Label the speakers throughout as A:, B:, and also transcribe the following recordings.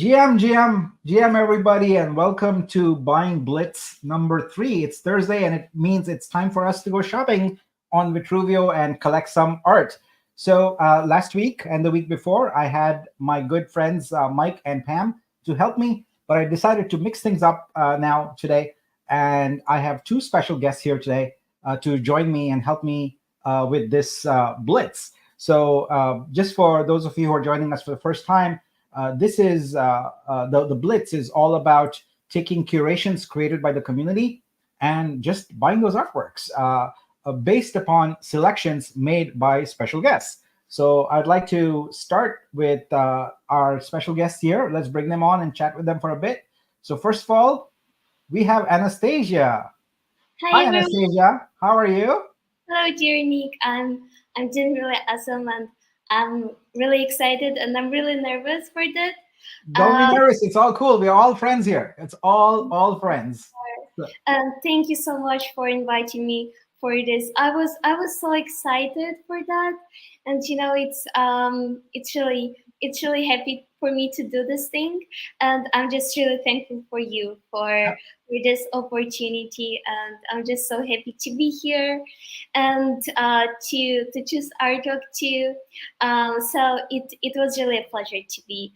A: GM, everybody, and welcome to Buying Blitz number 3. It's Thursday, and it means it's time for us to go shopping on Vitruveo and collect some art. So last week and the week before, I had my good friends Mike and Pam to help me, but I decided to mix things up now today, and I have two special guests here today to join me and help me with this Blitz. So just for those of you who are joining us for the first time, this is the Blitz is all about taking curations created by the community and just buying those artworks based upon selections made by special guests. So I'd like to start with our special guests here. Let's bring them on and chat with them for a bit. So first of all, we have Anastasia.
B: Hi
A: Hi,
B: everyone.
A: Anastasia. How are you?
B: Hello, dear Nick. I'm doing really awesome, and I'm really excited, and I'm really nervous for that.
A: Don't be
B: Um,
A: nervous. It's all cool. We're all friends here. It's all friends.
B: Thank you so much for inviting me for this. I was so excited for that, and it's really happy for me to do this thing, and I'm just really thankful for you for this opportunity, and I'm just so happy to be here, and to choose artwork too. So it was really a pleasure to be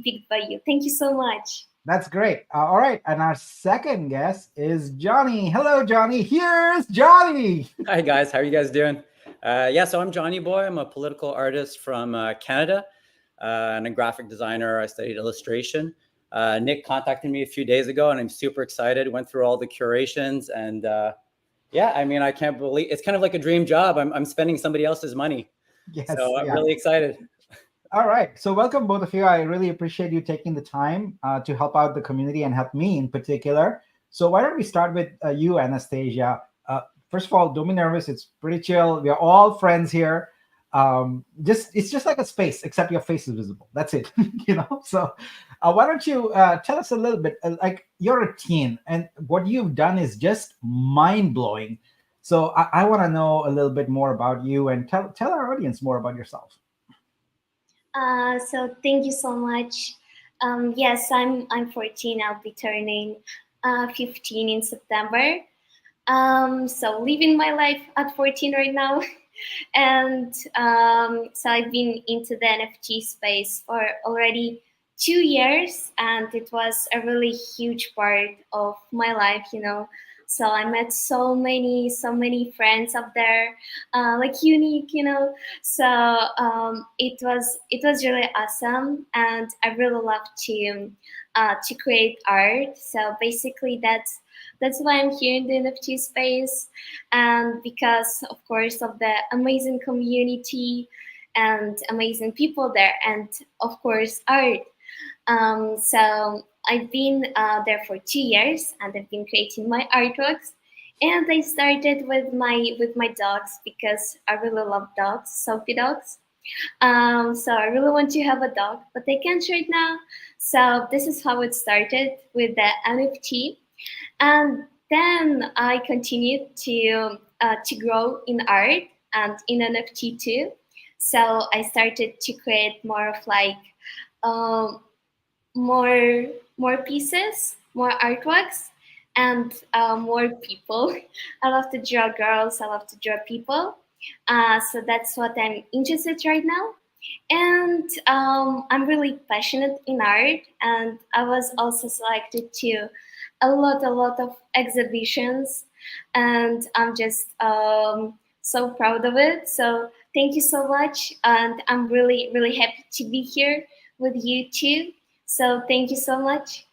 B: picked by you. Thank you so much.
A: That's great. All right. And our second guest is Johnny. Hello, Johnny. Here's Johnny.
C: Hi guys, how are you guys doing? So I'm Johnny Boy. I'm a political artist from Canada and a graphic designer. I studied illustration. Nick contacted me a few days ago, and I'm super excited. Went through all the curations, and I can't believe it's kind of like a dream job. I'm spending somebody else's money,
A: Yes.
C: so I'm
A: Yeah.
C: really excited.
A: All right. So welcome, both of you. I really appreciate you taking the time to help out the community and help me in particular. So why don't we start with you, Anastasia? First of all, don't be nervous. It's pretty chill. We are all friends here. It's just like a space, except your face is visible. That's it. So why don't you tell us a little bit? Like, you're a teen, and what you've done is just mind blowing. So I want to know a little bit more about you, and tell our audience more about yourself.
B: So thank you so much. Yes, I'm 14. I'll be turning 15 in September. So living my life at 14 right now, and so I've been into the NFT space for already 2 years, and it was a really huge part of my life. So I met so many friends up there, like unique. So it was really awesome, and I really love to create art. So basically, that's why I'm here in the NFT space, and because, of course, of the amazing community and amazing people there, and of course art. So I've been there for 2 years, and I've been creating my artworks. And I started with my dogs because I really love dogs, Sophie dogs. So I really want to have a dog, but I can't right now. So this is how it started with the NFT, and then I continued to grow in art and in NFT too. So I started to create more of like um, more pieces, more artworks, and more people. I love to draw girls. I love to draw people. So that's what I'm interested right now. And I'm really passionate in art, and I was also selected to a lot of exhibitions, and I'm just so proud of it. So thank you so much, and I'm really happy to be here with you too. So thank you so much.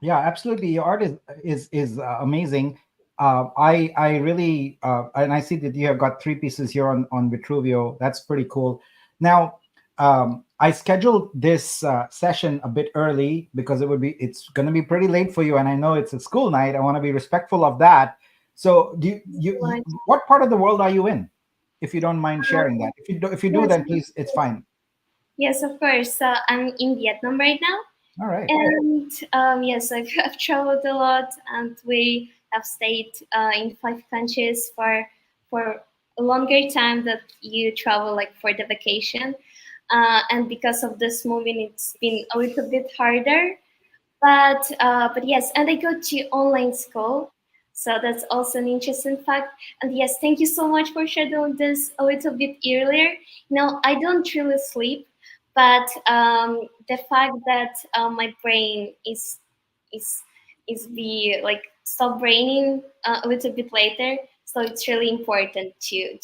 A: Yeah, absolutely. Your art is amazing. I really and I see that you have got three pieces here on Vitruveo. That's pretty cool. Now, I scheduled this session a bit early because it's going to be pretty late for you, and I know it's a school night. I want to be respectful of that. So, what part of the world are you in? If you don't mind sharing that. If you do,
B: Yes,
A: then please, it's fine.
B: yes, of course. So I'm in Vietnam right now.
A: All right.
B: And yes, I've traveled a lot, and we have stayed in 5 countries for a longer time that you travel like for the vacation. and because of this movement, it's been a little bit harder. But yes, and I go to online school, so that's also an interesting fact. And yes, thank you so much for scheduling this a little bit earlier. I don't really sleep, but the fact that my brain is be like stop braining a little bit later, so it's really important to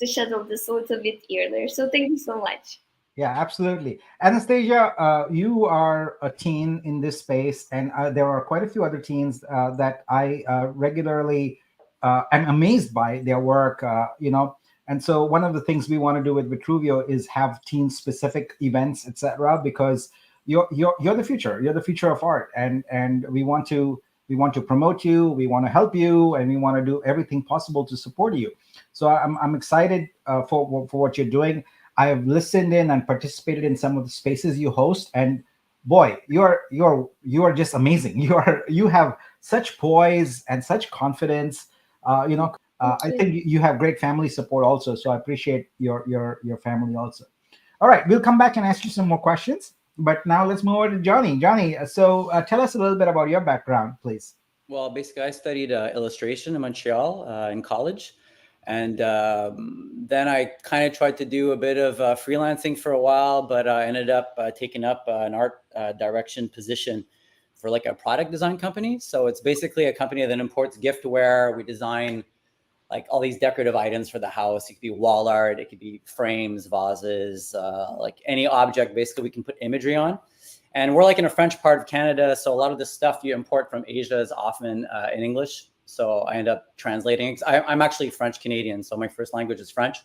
B: schedule this a little bit earlier. So thank you so much.
A: Yeah, absolutely. Anastasia, you are a teen in this space, and there are quite a few other teens that I regularly am amazed by their work. And so one of the things we want to do with Vitruveo is have teen-specific events, etc. Because you're the future. You're the future of art, and we want to promote you. We want to help you, and we want to do everything possible to support you. So I'm excited for what you're doing. I have listened in and participated in some of the spaces you host, and boy, you are just amazing. You have such poise and such confidence.
B: Thank
A: I
B: you.
A: think you have great family support also, so I appreciate your family also. All right, we'll come back and ask you some more questions, but now let's move over to Johnny. Johnny, so tell us a little bit about your background, please.
C: Well, basically, I studied illustration in Montreal in college. And then I kind of tried to do a bit of freelancing for a while, but I ended up taking up an art direction position for like a product design company. So it's basically a company that imports giftware. We design like all these decorative items for the house. It could be wall art, it could be frames, vases, like any object basically we can put imagery on. And we're like in a French part of Canada, so a lot of the stuff you import from Asia is often in English. So I end up translating. I'm actually French Canadian, so my first language is French.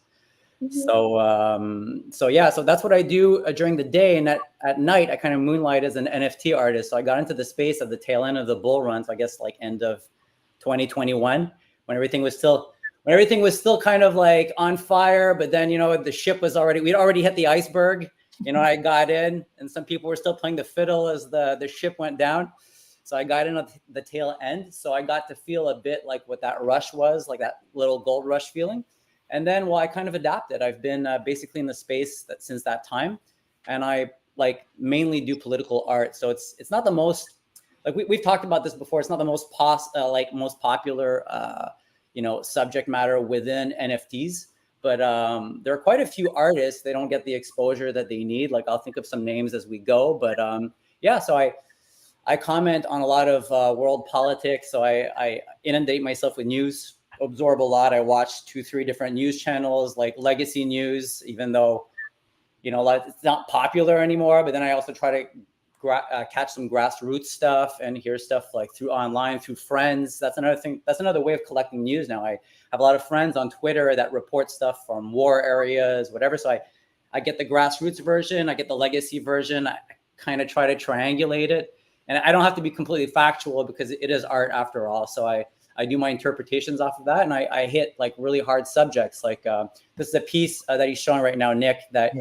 B: Mhm.
C: So yeah, so that's what I do during the day, and at night I kind of moonlight as an NFT artist. So I got into the space at the tail end of the bull run, so I guess like end of 2021, when everything was still kind of like on fire, but then the ship was we'd already hit the iceberg. I got in, and some people were still playing the fiddle as the ship went down. So I got in at the tail end. So I got to feel a bit like what that rush was, like that little gold rush feeling. And then, well, I kind of adapted. I've been basically in the space since that time, and I like mainly do political art. So it's not the most like we've talked about this before. It's not the most most popular subject matter within NFTs. But there are quite a few artists. They don't get the exposure that they need. Like I'll think of some names as we go. But yeah, so I comment on a lot of world politics, so I inundate myself with news, absorb a lot. I watch 2-3 different news channels, like legacy news, even though it's not popular anymore. But then I also try to catch some grassroots stuff and hear stuff like through online, through friends. That's another thing. That's another way of collecting news now. I have a lot of friends on Twitter that report stuff from war areas, whatever. So I get the grassroots version, I get the legacy version. I kind of try to triangulate it. And I don't have to be completely factual because it is art after all. So I do my interpretations off of that, and I hit like really hard subjects. Like this is a piece that he's showing right now, Nick, that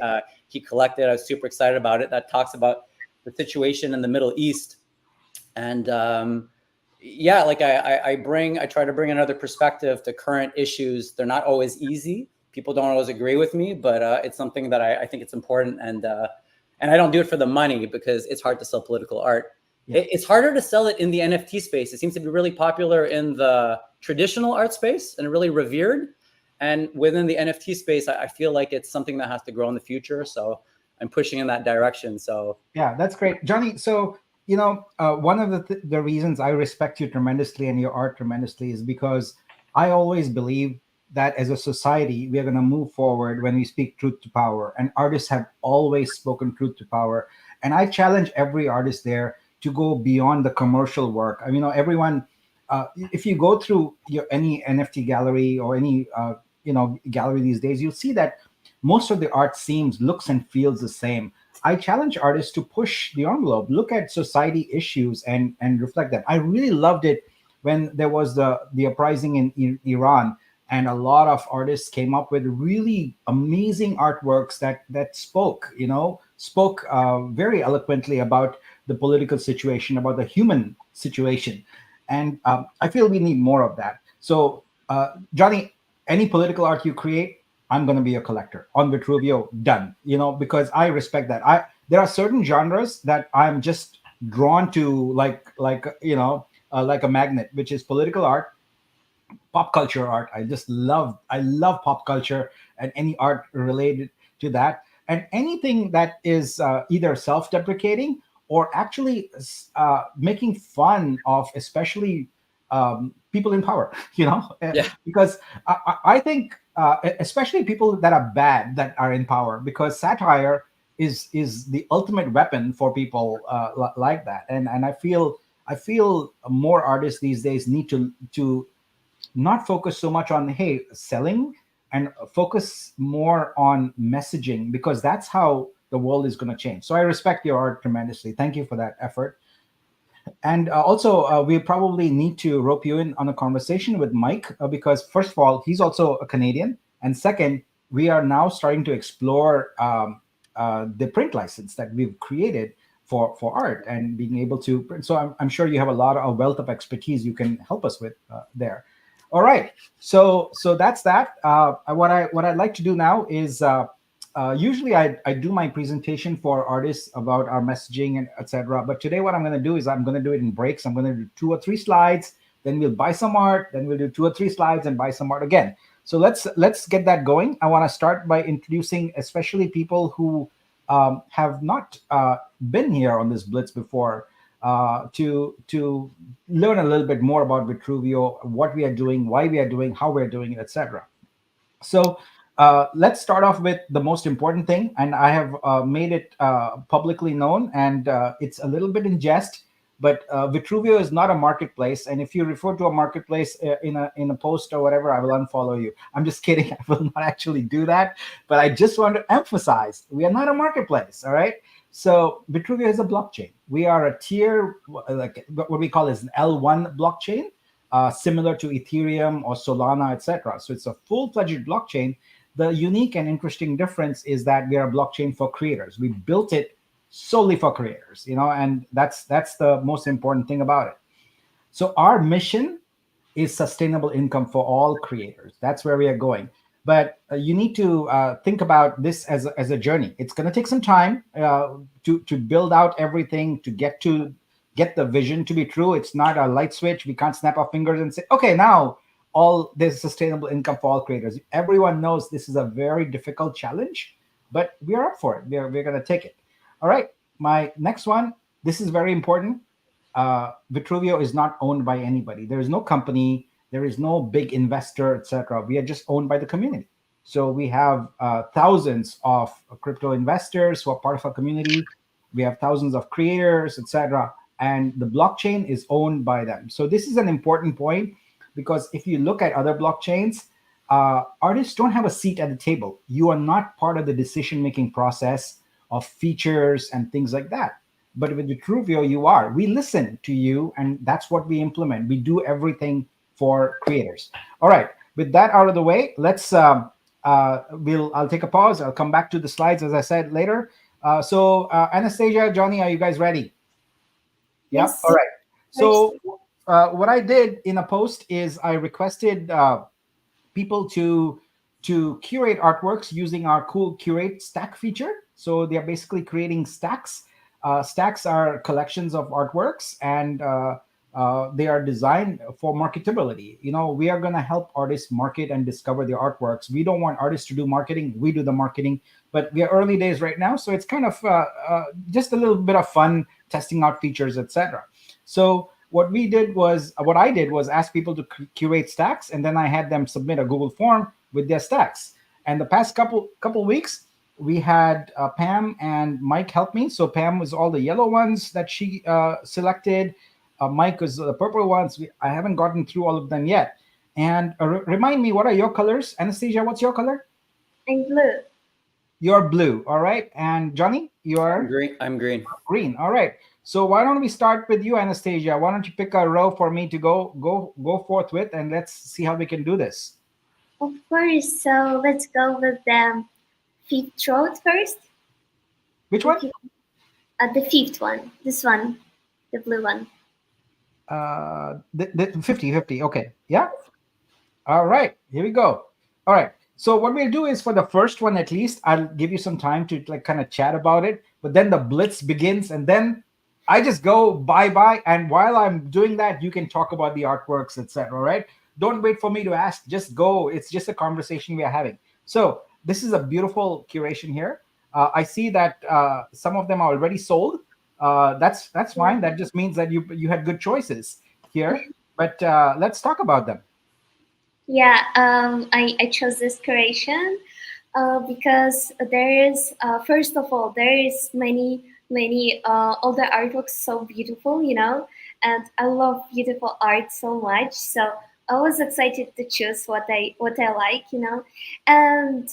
C: he collected. I was super excited about it. That talks about the situation in the Middle East, and yeah, like I try to bring another perspective to current issues. They're not always easy. People don't always agree with me, but it's something that I think it's important, and I don't do it for the money because it's hard to sell political art. Yeah. It's harder to sell it in the NFT space. It seems to be really popular in the traditional art space and really revered. And within the NFT space, I feel like it's something that has to grow in the future. So I'm pushing in that direction. So
A: yeah, that's great, Johnny. So one of the reasons I respect you tremendously and your art tremendously is because I always believe that as a society we are going to move forward when we speak truth to power, and artists have always spoken truth to power. And I challenge every artist there to go beyond the commercial work. I mean, everyone, if you go through any NFT gallery or any gallery these days, you'll see that most of the art looks and feels the same. I challenge artists to push the envelope, look at society issues and reflect them. I really loved it when there was the uprising in Iran, and a lot of artists came up with really amazing artworks that spoke very eloquently about the political situation, about the human situation. And I feel we need more of that. So Johnny, any political art you create, I'm going to be a collector on Vitruveo. Done. Because I respect that. There are certain genres that I'm just drawn to, like a magnet, which is political art, pop culture art. I love pop culture and any art related to that, and anything that is either self-deprecating or actually making fun of, especially people in power.
C: Yeah.
A: Because I think especially people that are bad that are in power, because satire is the ultimate weapon for people like that. And I feel more artists these days need to not focus so much on, hey, selling, and focus more on messaging, because that's how the world is going to change. So I respect your art tremendously. Thank you for that effort. And also, we probably need to rope you in on a conversation with Mike, because first of all, he's also a Canadian, and second, we are now starting to explore the print license that we've created for art and being able to print. So I'm sure you have a wealth of expertise you can help us with there. All right, so that's that. What I'd like to do now is. Usually I do my presentation for artists about our messaging and etc. But today what I'm going to do is I'm going to do it in breaks. I'm going to do 2 or 3 slides, then we'll buy some art, then we'll do 2 or 3 slides and buy some art again. So let's get that going. I want to start by introducing especially people who have not been here on this Blitz before, to learn a little bit more about Vitruveo, what we are doing, why we are doing, how we are doing it, etc. So let's start off with the most important thing, and I have made it publicly known, and it's a little bit in jest. But Vitruveo is not a marketplace, and if you refer to a marketplace in a post or whatever, I will unfollow you. I'm just kidding. I will not actually do that. But I just want to emphasize we are not a marketplace. All right. So Vitruveo is a blockchain. We are a tier, like what we call is an L1 blockchain, similar to Ethereum or Solana, etc. So it's a full-fledged blockchain. The unique and interesting difference is that we are a blockchain for creators. We built it solely for creators, and that's the most important thing about it. So our mission is sustainable income for all creators. That's where we are going. But you need to think about this as a journey. It's going to take some time to build out everything, to get the vision to be true. It's not a light switch. We can't snap our fingers and say, okay, now there's sustainable income for all creators. Everyone knows this is a very difficult challenge, but we are up for it. We're going to take it. All right. My next one. This is very important. Vitruveo is not owned by anybody. There is no company. There is no big investor, etc. We are just owned by the community. So we have thousands of crypto investors who are part of our community. We have thousands of creators, etc. And the blockchain is owned by them. So this is an important point, because if you look at other blockchains, artists don't have a seat at the table. You are not part of the decision-making process of features and things like that. But with Vitruveo, you are. We listen to you, and that's what we implement. We do everything for creators. All right. With that out of the way, I'll take a pause. I'll come back to the slides, as I said, later. So Anastasia, Johnny, are you guys ready?
B: Yes.
A: Yeah. All right. So what I did in a post is I requested people to curate artworks using our cool curate stack feature. So they are basically creating stacks. Stacks are collections of artworks, and they are designed for marketability. We are going to help artists market and discover their artworks. We don't want artists to do marketing. We do the marketing. But we are early days right now, so it's kind of just a little bit of fun testing out features, etc. So what I did was ask people to curate stacks, and then I had them submit a Google form with their stacks. And the past couple weeks, we had Pam and Mike help me. So Pam was all the yellow ones that she selected. Mike was the purple ones. I haven't gotten through all of them yet. And remind me, what are your colors? Anastasia, what's your color?
B: I'm blue.
A: You're blue. All right. And Johnny, you're
C: green. I'm green.
A: Green. All right. So why don't we start with you, Anastasia? Why don't you pick a row for me to go forth with, and let's see how we can do this.
B: Of course. So let's go with the fifth throat first.
A: Which one?
B: The fifth one. This one, the blue one.
A: The 50-50. Okay. Yeah. All right. Here we go. All right. So what we'll do is for the first one at least, I'll give you some time to like kind of chat about it. But then the blitz begins, and then I just go bye bye. And while I'm doing that, you can talk about the artworks, etc. Right? Don't wait for me to ask. Just go. It's just a conversation we are having. So this is a beautiful curation here. I see that some of them are already sold. That's fine. That just means that you had good choices here. But let's talk about them.
B: Yeah, I chose this creation because there is first of all there is many all the artworks so beautiful, and I love beautiful art so much. So I was excited to choose what I like, And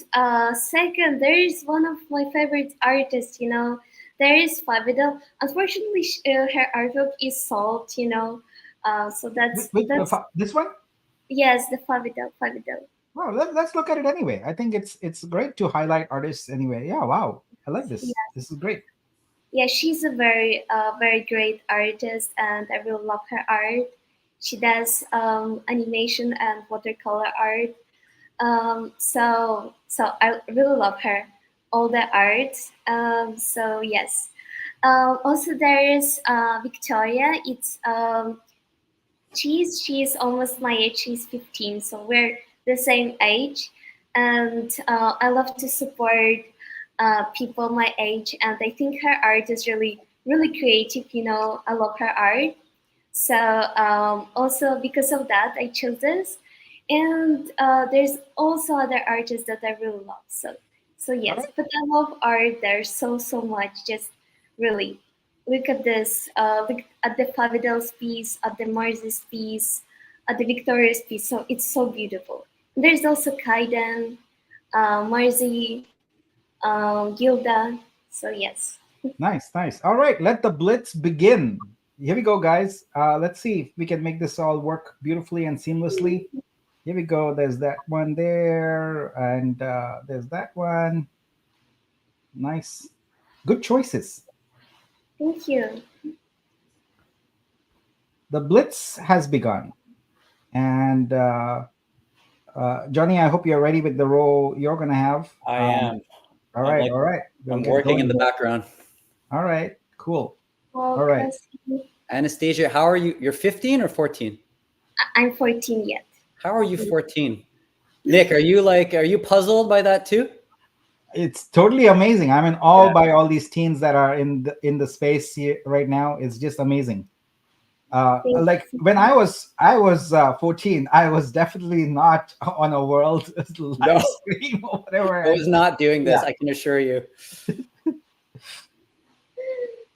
B: second, there is one of my favorite artists, There is Fabidel. Unfortunately, her artwork is sold, So that's
A: This one.
B: yes, the Fabidel.
A: Well, let's look at it anyway. I think it's great to highlight artists anyway. Yeah, wow. I like this. This is great.
B: Yeah, she's a very great artist, and I really love her art. She does animation and watercolor art. So I really love her, all the art. So yes. Also, there is Victoria. She's almost my age. She's 15, so we're the same age, and I love to support people my age, and I think her art is really creative. I love her art. So also because of that, I chose this, and there's also other artists that I really love. So
A: All
B: yes,
A: right.
B: but I love art. There's so much. Just really look at this. Look at the Favidel's piece, at the Mars's piece, at the Victoria's piece. So it's so beautiful. There's also Kaiden, Marzi, Gilda. So yes.
A: Nice, nice. All right, let the blitz begin. Here we go, guys. Let's see if we can make this all work beautifully and seamlessly. Here we go. There's that one there, and there's that one. Nice. Good choices.
B: Thank you.
A: The blitz has begun. And Johnny, I hope you're ready with the role you're going to have.
C: I am.
A: All
C: I'm
A: right,
C: like,
A: all right. We'll
C: I'm
A: get
C: working in
A: going.
C: the background.
A: All right, cool.
B: Well,
A: All right.
C: Anastasia, how are you? You're 15 or 14?
B: I'm 14 yet.
C: How are you 14? Nick, are you puzzled by that too?
A: It's totally amazing. I'm in awe
C: Yeah.
A: by all these teens that are in the space here right now. It's just amazing. Like when I was 14, I was definitely not on a world live
C: No.
A: stream or whatever.
C: I was not doing this,
A: Yeah.
C: I can assure you.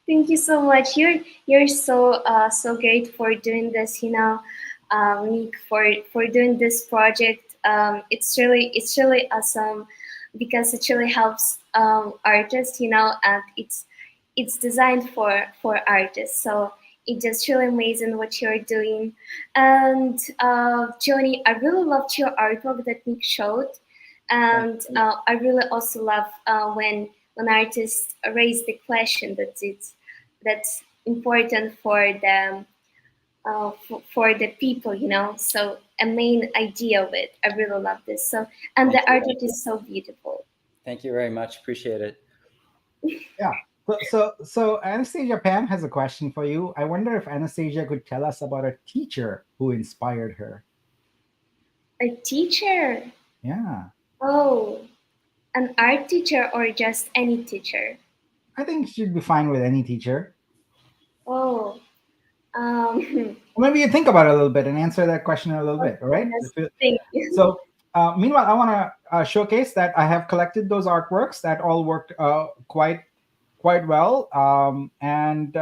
B: Thank you so much. You're so great for doing this. Nick, for doing this project. It's really awesome because it really helps artists. And it's designed for artists. So it's just really amazing what you're doing. And Johnny, I really loved your artwork that Nick showed, and I really also love when artists raise the question that's important for them, for the people, So a main idea of it. I really love this. So and the artwork is so beautiful.
C: Thank you very much. Appreciate it.
A: Yeah. So Anastasia, Pam has a question for you. I wonder if Anastasia could tell us about a teacher who inspired her.
B: A teacher?
A: Yeah.
B: Oh, an art teacher or just any teacher?
A: I think she'd be fine with any teacher.
B: Oh, um,
A: Maybe you think about it a little bit and answer that question a little bit, all right?
B: thank you.
A: So, meanwhile, I want to showcase that I have collected those artworks that all worked quite well, and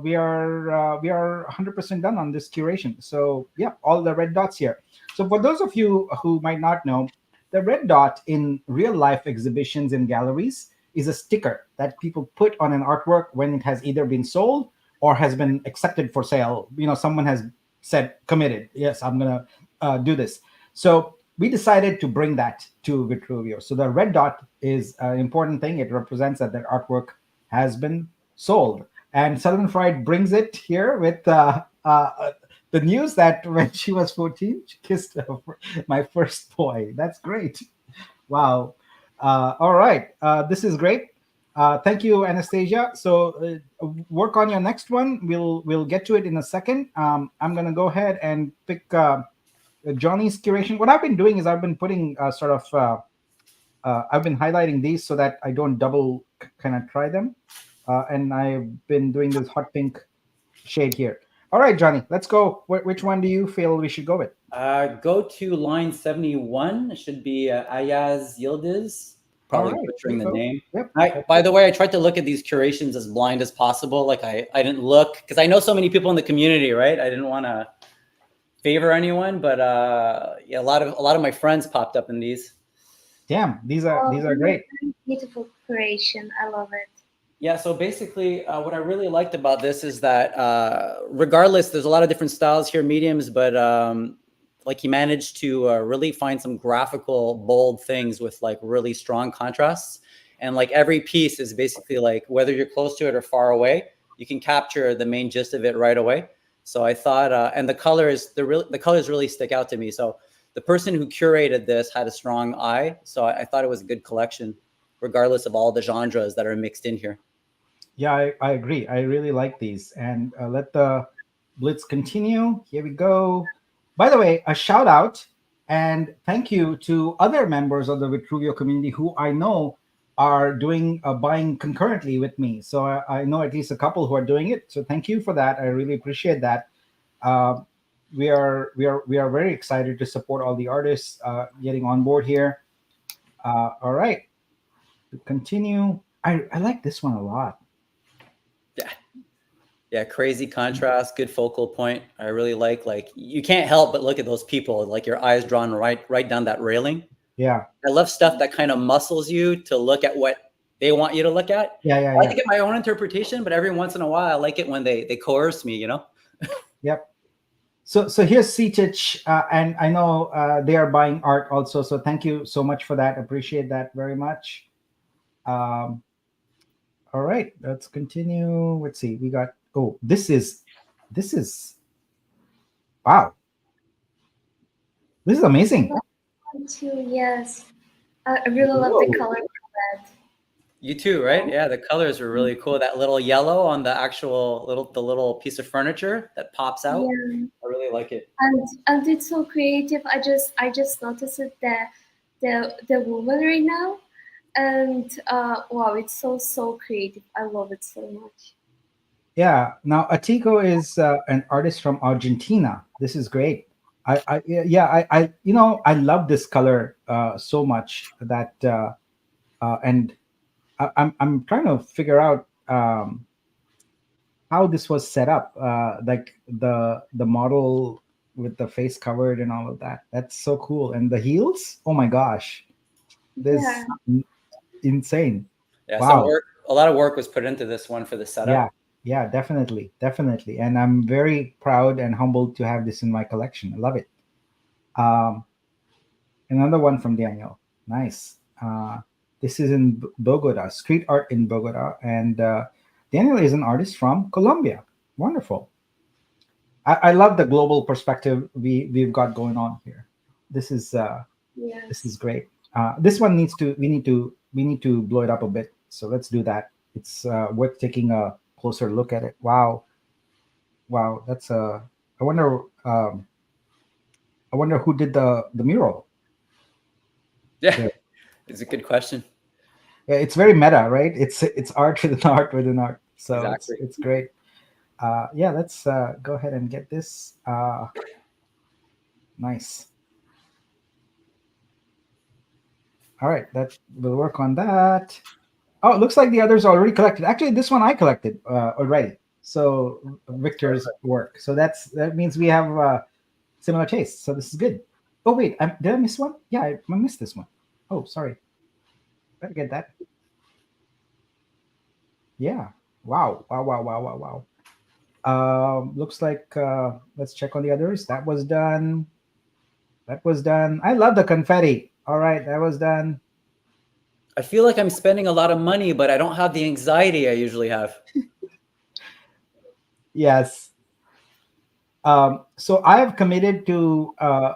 A: we are 100% done on this curation. So, yeah, all the red dots here. So, for those of you who might not know, the red dot in real life exhibitions in galleries is a sticker that people put on an artwork when it has either been sold or has been accepted for sale. Someone has said, committed, yes, I'm gonna do this. So we decided to bring that to Vitruveo. So the red dot is an important thing. It represents that artwork has been sold. And Southern Fried brings it here with the news that when she was 14, she kissed my first boy. That's great. Wow. All right. This is great. Thank you, Anastasia. So work on your next one. We'll get to it in a second. I'm gonna go ahead and pick Johnny's curation. What I've been doing is I've been putting I've been highlighting these so that I don't double kind of try them. And I've been doing this hot pink shade here. All right, Johnny, let's go. Which one do you feel we should go with?
C: Go to line 71. It should be Ayaz Yildiz.
A: All
C: Probably
A: right,
C: butchering the
A: so,
C: name.
A: yep.
C: By the way, I tried to look at these curations as blind as possible. Like I didn't look because I know so many people in the community, right? I didn't want to favor anyone, but yeah, a lot of my friends popped up in these.
A: Damn, these are great.
B: Beautiful creation. I love it.
C: Yeah, so basically what I really liked about this is that regardless, there's a lot of different styles here, mediums, but like he managed to really find some graphical, bold things with like really strong contrasts. And like every piece is basically like, whether you're close to it or far away, you can capture the main gist of it right away. So I thought, and the colors really stick out to me. So the person who curated this had a strong eye. So I thought it was a good collection, regardless of all the genres that are mixed in here.
A: Yeah, I agree. I really like these. And let the Blitz continue. Here we go. By the way, a shout out and thank you to other members of the Vitruveo community who I know are doing buying concurrently with me. So I know at least a couple who are doing it. So thank you for that. I really appreciate that. We are very excited to support all the artists getting on board here. All right, to continue. I like this one a lot.
C: Yeah, crazy contrast, good focal point. I really like you can't help but look at those people, like your eyes drawn right down that railing.
A: Yeah.
C: I love stuff that kind of muscles you to look at what they want you to look at.
A: Yeah.
C: I like to get my own interpretation, but every once in a while I like it when they coerce me, you know?
A: Yep. So here's Cetich, and I know they are buying art also. So thank you so much for that. Appreciate that very much. All right, let's continue. Let's see. We got. Oh, this is. Wow. This is amazing.
B: Too, yes. I really love the color of that.
C: You too, right? Yeah, the colors are really cool. That little yellow on the actual little piece of furniture that pops out. Yeah. I really like it.
B: And it's so creative. I just noticed it the woman right now, and wow, it's so creative. I love it so much.
A: Yeah. Now Atiko is an artist from Argentina. This is great. I I love this color so much that and I'm trying to figure out how this was set up, like the model with the face covered and all of that. That's so cool. And the heels, oh my gosh, this insane.
C: Yeah,
A: wow.
C: A lot of work was put into this one for the setup.
A: Yeah, definitely. And I'm very proud and humbled to have this in my collection. I love it. Another one from Daniel. Nice. This is in Bogota, street art in Bogota. And Daniel is an artist from Colombia. Wonderful. I love the global perspective we've got going on here. This is this is great. This one we need to blow it up a bit. So let's do that. It's worth taking a closer look at it. Wow, that's I wonder who did the mural.
C: Yeah. It's a good question.
A: Yeah, it's very meta, right? It's art within art within art. So
C: exactly.
A: it's great. Yeah, let's go ahead and get this. Nice. All right, we'll work on that. Oh, it looks like the others are already collected. Actually, this one I collected already. So Victor's work. So that means we have similar tastes. So this is good. Oh wait, did I miss one? Yeah, I missed this one. Oh, sorry. Better get that. Yeah. Wow. Looks like let's check on the others. That was done. I love the confetti. All right, that was done.
C: I feel like I'm spending a lot of money, but I don't have the anxiety I usually have.
A: Yes. So I have committed to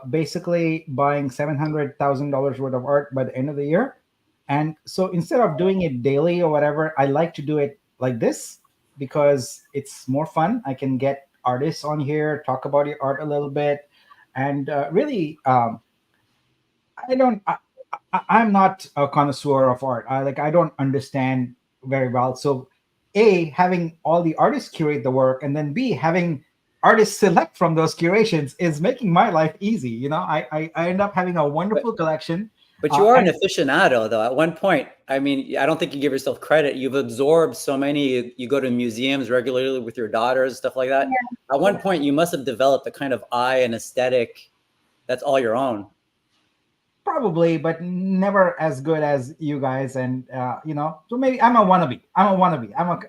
A: basically buying $700,000 worth of art by the end of the year. And so instead of doing it daily or whatever, I like to do it like this because it's more fun. I can get artists on here, talk about your art a little bit, and really, I don't. I'm not a connoisseur of art. I don't understand very well. So, A, having all the artists curate the work, and then B, having artists select from those curations is making my life easy. I end up having a
C: But
A: wonderful collection.
C: but you are an
A: And
C: aficionado, though. At one point, I mean, I don't think you give yourself credit. You've absorbed so many. You go to museums regularly with your daughters, stuff like that. At one point, you must have developed a kind of eye and aesthetic that's all your own.
A: probably, but never as good as you guys. And so maybe I'm a wannabe. I'm a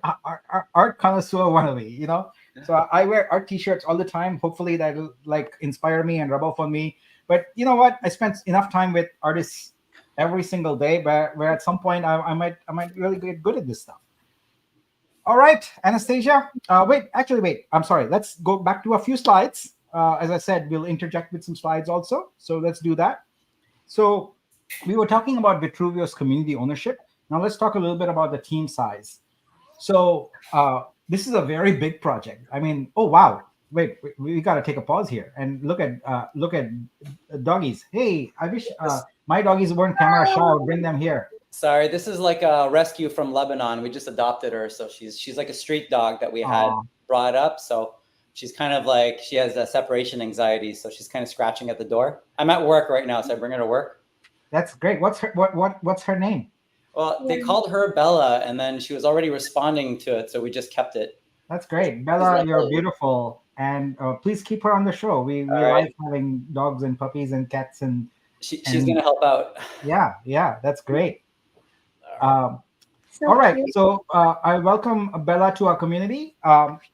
A: art connoisseur wannabe. So I wear art T-shirts all the time. Hopefully that'll like inspire me and rub off on me. But you know what? I spent enough time with artists every single day, where at some point I might really get good at this stuff. All right, Anastasia. Wait. I'm sorry. Let's go back to a few slides. As I said, we'll interject with some slides also. So let's do that. So we were talking about Vitruveo's community ownership. Now let's talk a little bit about the team size. So this is a very big project. I mean, oh wow! Wait, we got to take a pause here and look at doggies. Hey, I wish my doggies weren't camera shy. I would bring them here.
C: Sorry, this is like a rescue from Lebanon. We just adopted her, so she's like a street dog that we had
A: Aw.
C: brought up. So she's kind of like she has a separation anxiety, so she's kind of scratching at the door. I'm at work right now, so I bring her to work.
A: That's great. What's her name?
C: Well, they called her Bella, and then she was already responding to it, so we just kept it.
A: That's great, Bella. You're beautiful, and please keep her on the show. We
C: All right,
A: like having dogs and puppies and cats
C: she's gonna help out.
A: yeah, that's great.
C: All
A: Um,
B: So
A: all right,
B: cute.
A: so I welcome Bella to our community.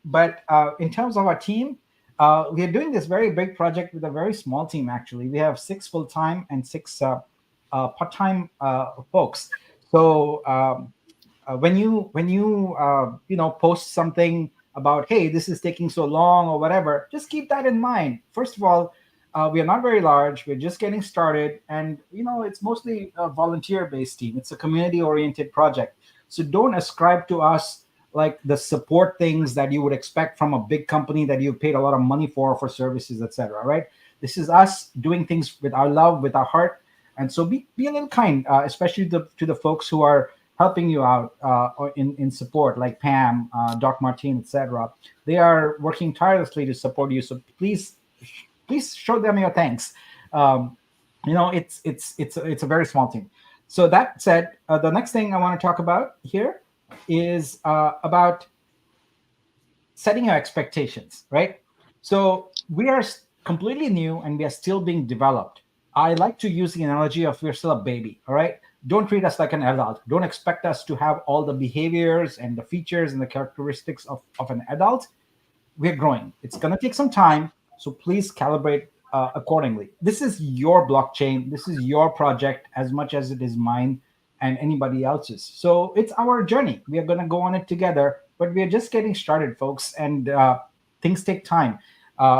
A: But in terms of our team, we are doing this very big project with a very small team. Actually, we have 6 full-time and 6 part-time folks. So when you post something about, hey, this is taking so long or whatever, just keep that in mind. First of all, we are not very large. We're just getting started, and it's mostly a volunteer-based team. It's a community-oriented project. So don't ascribe to us like the support things that you would expect from a big company that you've paid a lot of money for services, etc. Right? This is us doing things with our love, with our heart, and so be a little kind, especially to the folks who are helping you out or in support, like Pam, Doc Martin, etc. They are working tirelessly to support you. So please show them your thanks. Um, it's a very small team. So that said, the next thing I want to talk about here is about setting your expectations, right? So we are completely new and we are still being developed. I like to use the analogy of we're still a baby, all right? Don't treat us like an adult. Don't expect us to have all the behaviors and the features and the characteristics of an adult. We're growing. It's going to take some time. So please calibrate accordingly. This is your blockchain. This is your project as much as it is mine and anybody else's. So it's our journey. We are going to go on it together, but we are just getting started, folks. And things take time,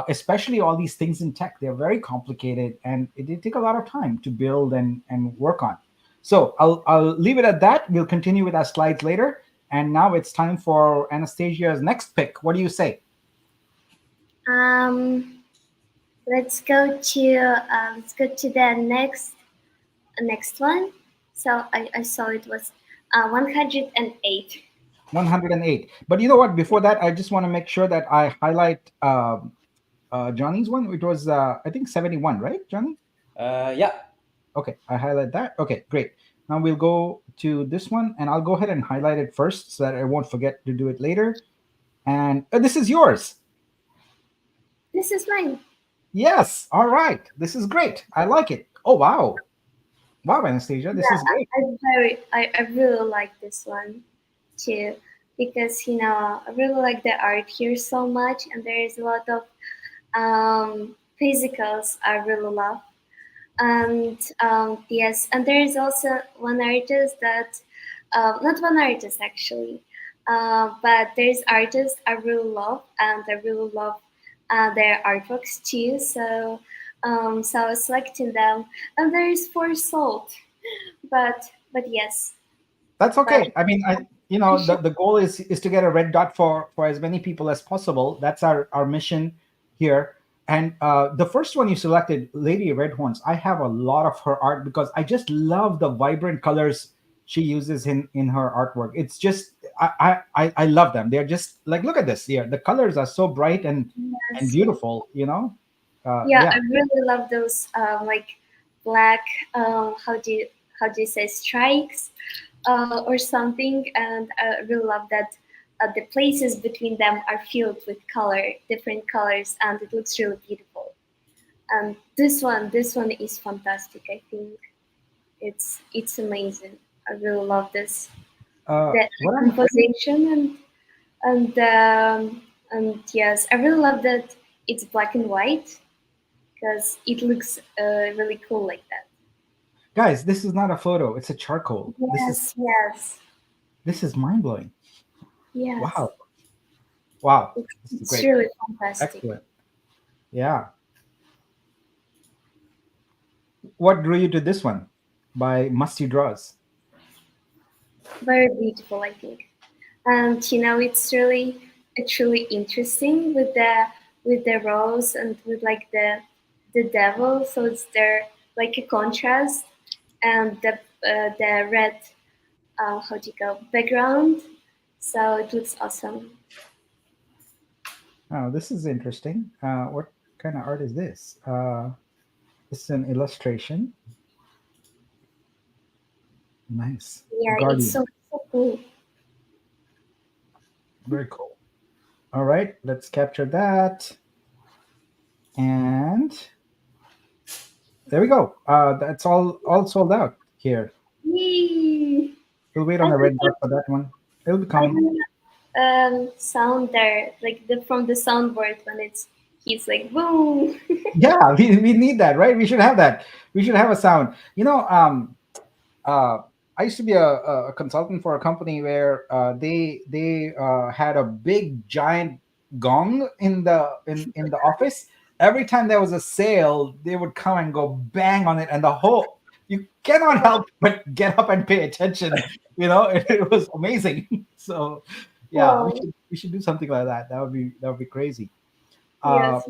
A: especially all these things in tech. They're very complicated and it take a lot of time to build and work on. So I'll leave it at that. We'll continue with our slides later. And now it's time for Anastasia's next pick. What do you say?
B: Let's go to the next one. So I saw it was 108.
A: 108. But you know what? Before that, I just want to make sure that I highlight Johnny's one. It was, I think, 71, right, Johnny?
C: Yeah.
A: Okay, I highlight that. Okay, great. Now we'll go to this one, and I'll go ahead and highlight it first so that I won't forget to do it later. And this is yours.
B: This is mine.
A: Yes. All right. This is great. I like it. Oh, wow. Wow, Anastasia, this is great.
B: I really like this one too, because I really like the art here so much, and there is a lot of physicals I really love. And yes, and there is also one artist that not one artist actually, but there's artists I really love, and I really love their artworks too. So I was selecting them, and there is for sold, but yes,
A: That's
B: but
A: okay. I mean, the goal is to get a red dot for as many people as possible. That's our mission here. And the first one you selected, Lady Redhorns, I have a lot of her art because I just love the vibrant colors she uses in her artwork. It's just I love them. They're just like, look at this here. The colors are so bright and
B: yes,
A: beautiful.
B: yeah, I
A: Yeah.
B: really love those like black how do you say strikes or something, and I really love that the places between them are filled with color, different colors, and it looks really beautiful. And this one is fantastic. I think it's amazing. I really love this the
A: What I'm
B: composition and yes, I really love that it's black and white because it looks really cool like that.
A: Guys, this is not a photo. It's a charcoal.
B: Yes, yes,
A: This is mind blowing.
B: yes.
A: Wow. Wow. This is
B: It's
A: great.
B: really fantastic.
A: Excellent. Yeah. What drew you to this one by Musty Draws?
B: Very beautiful, I think. And it's really interesting with the rose and with like the devil. So it's there like a contrast and the red how do you go background. So it looks awesome.
A: Oh, this is interesting. What kind of art is this? This is an illustration. Nice.
B: Yeah, it's
A: Guardian.
B: so cool.
A: Very cool. All right, let's capture that. And there we go. That's all sold out here.
B: Yay!
A: We'll wait
B: I
A: on the
B: think
A: red dot for that one. It'll be
B: I
A: coming.
B: sound there like from the soundboard when he's like boom.
A: Yeah, we need that, right? We should have that. We should have a sound. Uh, I used to be a consultant for a company where they had a big giant gong in the office. Every time there was a sale, they would come and go bang on it, and the whole you cannot help but get up and pay attention. It was amazing. So, yeah, we
B: Wow.
A: should do something like that. That would be crazy. Uh,
B: Yes.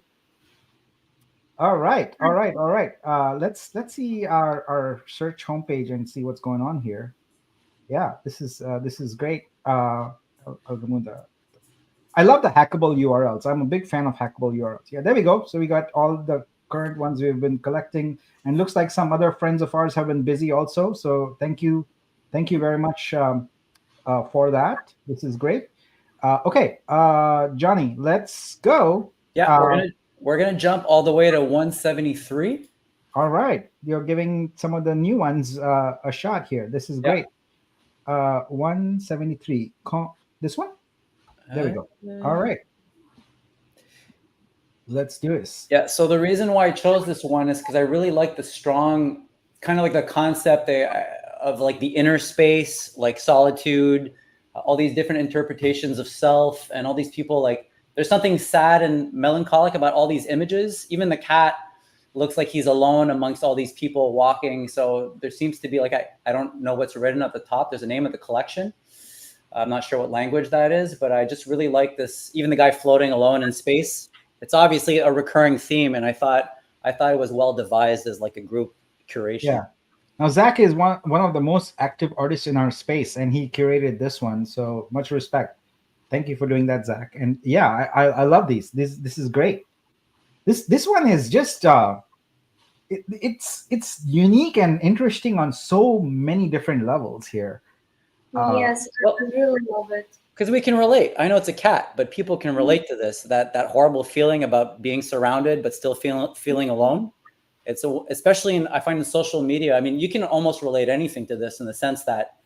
A: all right, all right, all right. Let's see our search homepage and see what's going on here. Yeah, this is great. I'll remove I love the hackable URLs. I'm a big fan of hackable URLs. Yeah, there we go. So we got all the current ones we've been collecting, and looks like some other friends of ours have been busy also. So thank you very much for that. This is great. Okay, Johnny, let's go.
C: Yeah,
A: Uh,
C: we're gonna jump all the way to 173.
A: all right, you're giving some of the new ones a shot here. This is
C: Yeah.
A: great. 173. This one? There we go. All right, let's do this.
C: Yeah. So the reason why I chose this one is because I really like the strong, kind of like the concept of like the inner space, like solitude, all these different interpretations of self, and all these people. Like, there's something sad and melancholic about all these images. Even the cat looks like he's alone amongst all these people walking. So there seems to be like I don't know what's written at the top. There's a name of the collection. I'm not sure what language that is, but I just really like this. Even the guy floating alone in space. It's obviously a recurring theme, and I thought it was well devised as like a group curation.
A: Yeah. Now Zach is one of the most active artists in our space, and he curated this one. So much respect. Thank you for doing that, Zach. And yeah, I love these. This is great. This one is just it's unique and interesting on so many different levels here.
B: Yes,
C: well-
B: I really love it.
C: Because we can relate. I know it's a cat, but people can relate to this. That horrible feeling about being surrounded but still feeling alone. Especially I find in social media. I mean, you can almost relate anything to this in the sense that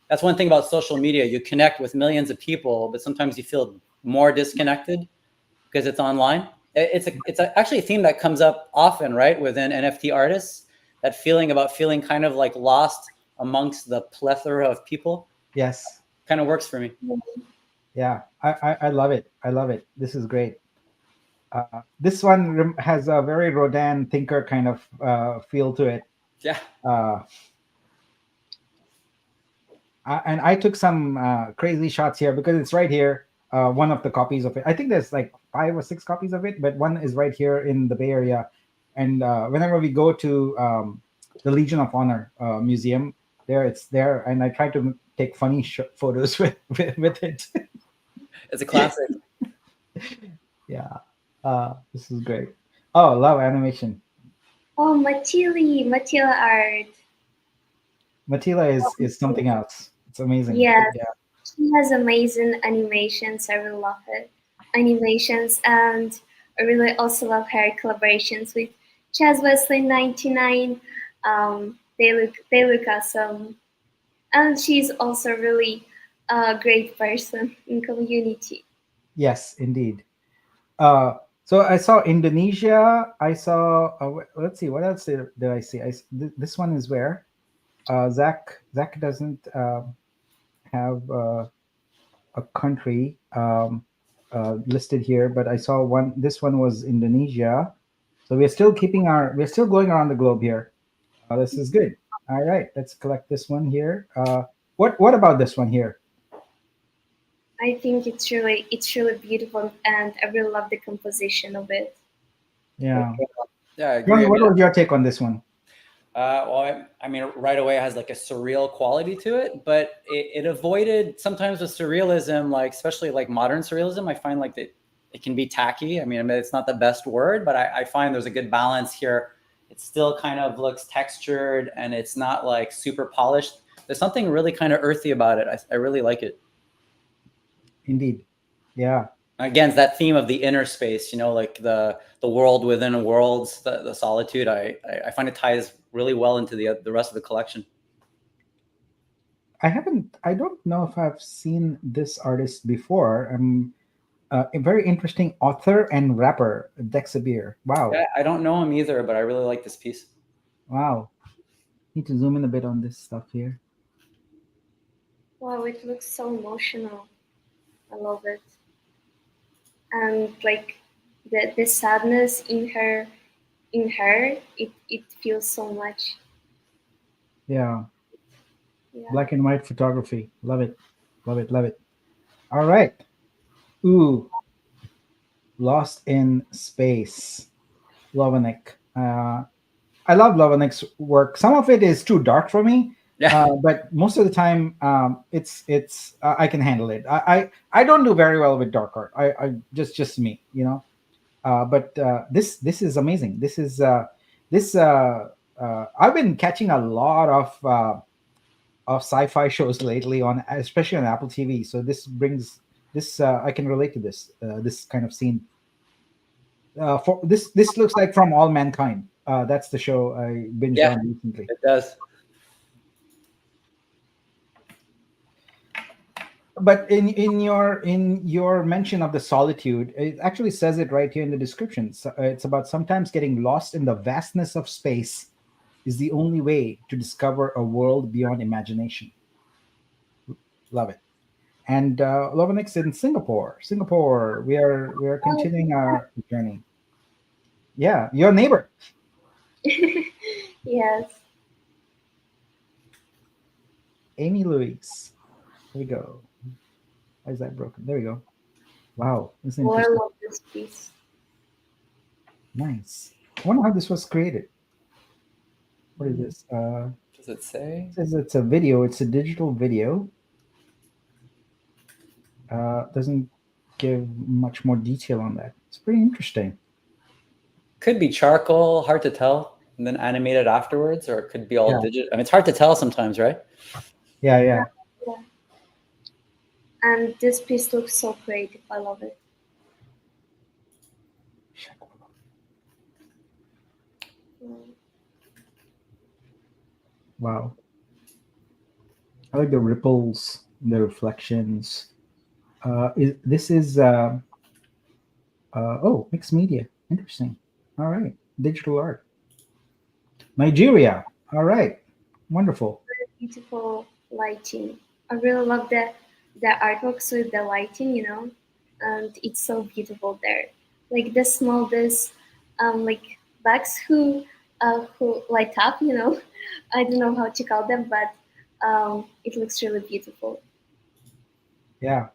C: that's one thing about social media. You connect with millions of people, but sometimes you feel more disconnected because it's online. It's actually a theme that comes up often, right, within NFT artists. That feeling about feeling kind of like lost amongst the plethora of people.
A: Yes.
C: Kind of works for me.
A: Yeah, I love it. I love it. This is great. This one has a very Rodin thinker kind of feel to it.
C: Yeah.
A: Uh, and I took some crazy shots here because it's right here. One of the copies of it. I think there's like 5 or 6 copies of it, but one is right here in the Bay Area. And whenever we go to the Legion of Honor museum, it's there, and I try to take funny photos with it.
C: It's a classic.
A: Yeah, this is great. Oh, love animation.
B: Oh, Matila art.
A: Matila is something else. It's amazing.
B: Yes,
A: Yeah.
B: she has amazing animations. I really love her animations, and I really also love her collaborations with Chaz Wesley 99. They look awesome, and she's also really a great person in community.
A: Yes, indeed. So I saw Indonesia. I saw. Let's see. What else did I see? This one is where Zach doesn't have a country listed here, but I saw one. This one was Indonesia. So we're still going around the globe here. This is good. All right, let's collect this one here. What about this one here?
B: I think it's really beautiful, and I really love the composition of it.
A: Yeah.
C: Yeah, I agree.
A: Johnny,
C: I
A: what
C: mean,
A: was your take on this one?
C: well, I mean, right away it has like a surreal quality to it, but it avoided sometimes with surrealism, like especially like modern surrealism. I find like that it can be tacky. I mean, it's not the best word, but I find there's a good balance here. It still kind of looks textured and it's not like super polished. There's something really kind of earthy about it. I really like it.
A: Indeed. Yeah.
C: Again, it's that theme of the inner space, like the world within worlds, the solitude. I find it ties really well into the rest of the collection.
A: I don't know if I've seen this artist before. A very interesting author and rapper, Dexabir. Wow.
C: Yeah, I don't know him either, but I really like this piece.
A: Wow. Need to zoom in a bit on this stuff here.
B: Wow, it looks so emotional. I love it. And like the sadness in her, it feels so much.
A: Yeah.
B: Yeah.
A: Black and white photography. Love it. Love it. Love it. All right. Ooh. Lost in Space. Lovanik. I love Lovanik's work. Some of it is too dark for me.
C: Yeah.
A: But most of the time, it's I can handle it. I don't do very well with dark art. I just me, but this is amazing. This I've been catching a lot of sci-fi shows lately on, especially on Apple TV. So this brings this I can relate to this kind of scene. For this looks like From All Mankind. That's the show I binged
C: Yeah,
A: on recently.
C: it does.
A: But in your mention of the solitude, it actually says it right here in the description. So, it's about sometimes getting lost in the vastness of space is the only way to discover a world beyond imagination. Love it. And Lovanix in Singapore, we are continuing our journey. Yeah, your neighbor.
B: Yes.
A: Amy Louise. Here we go. Why is that broken? There we go. Wow, that's
B: Oh, I
A: interesting.
B: love this piece.
A: Nice. I wonder how this was created. What is this?
C: Does it say?
A: It says it's a video. It's a digital video. Doesn't give much more detail on that. It's pretty interesting.
C: Could be charcoal, hard to tell, and then animated afterwards, or it could be all
A: Yeah.
C: digital. I mean, it's hard to tell sometimes, right?
A: Yeah, yeah.
B: Yeah. And this piece looks so creative. I love it. Mm.
A: Wow. I like the ripples, the reflections. This is oh, mixed media. Interesting. All right, digital art. Nigeria. All right, wonderful.
B: Beautiful lighting. I really love the artworks with the lighting, and it's so beautiful there. like the smallest like bugs who light up. I don't know how to call them, but it looks really beautiful.
A: Yeah,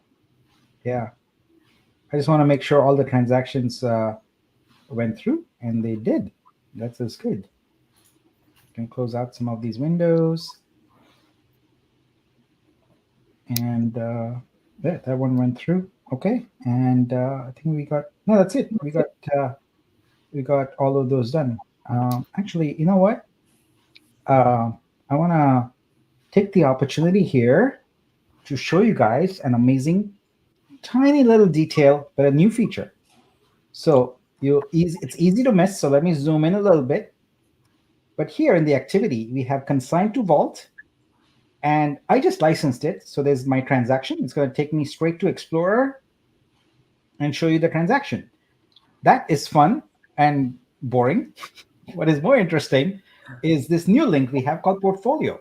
A: yeah. I just want to make sure all the transactions went through, and they did. That's as good. Can close out some of these windows, and that one went through. Okay, and I think we got no. That's it. We got all of those done. Actually, you know what? I want to take the opportunity here to show you guys an amazing, tiny little detail, but a new feature. So it's easy to miss. So let me zoom in a little bit. But here in the activity, we have consigned to vault, and I just licensed it. So there's my transaction. It's going to take me straight to Explorer and show you the transaction. That is fun and boring. What is more interesting is this new link we have called Portfolio.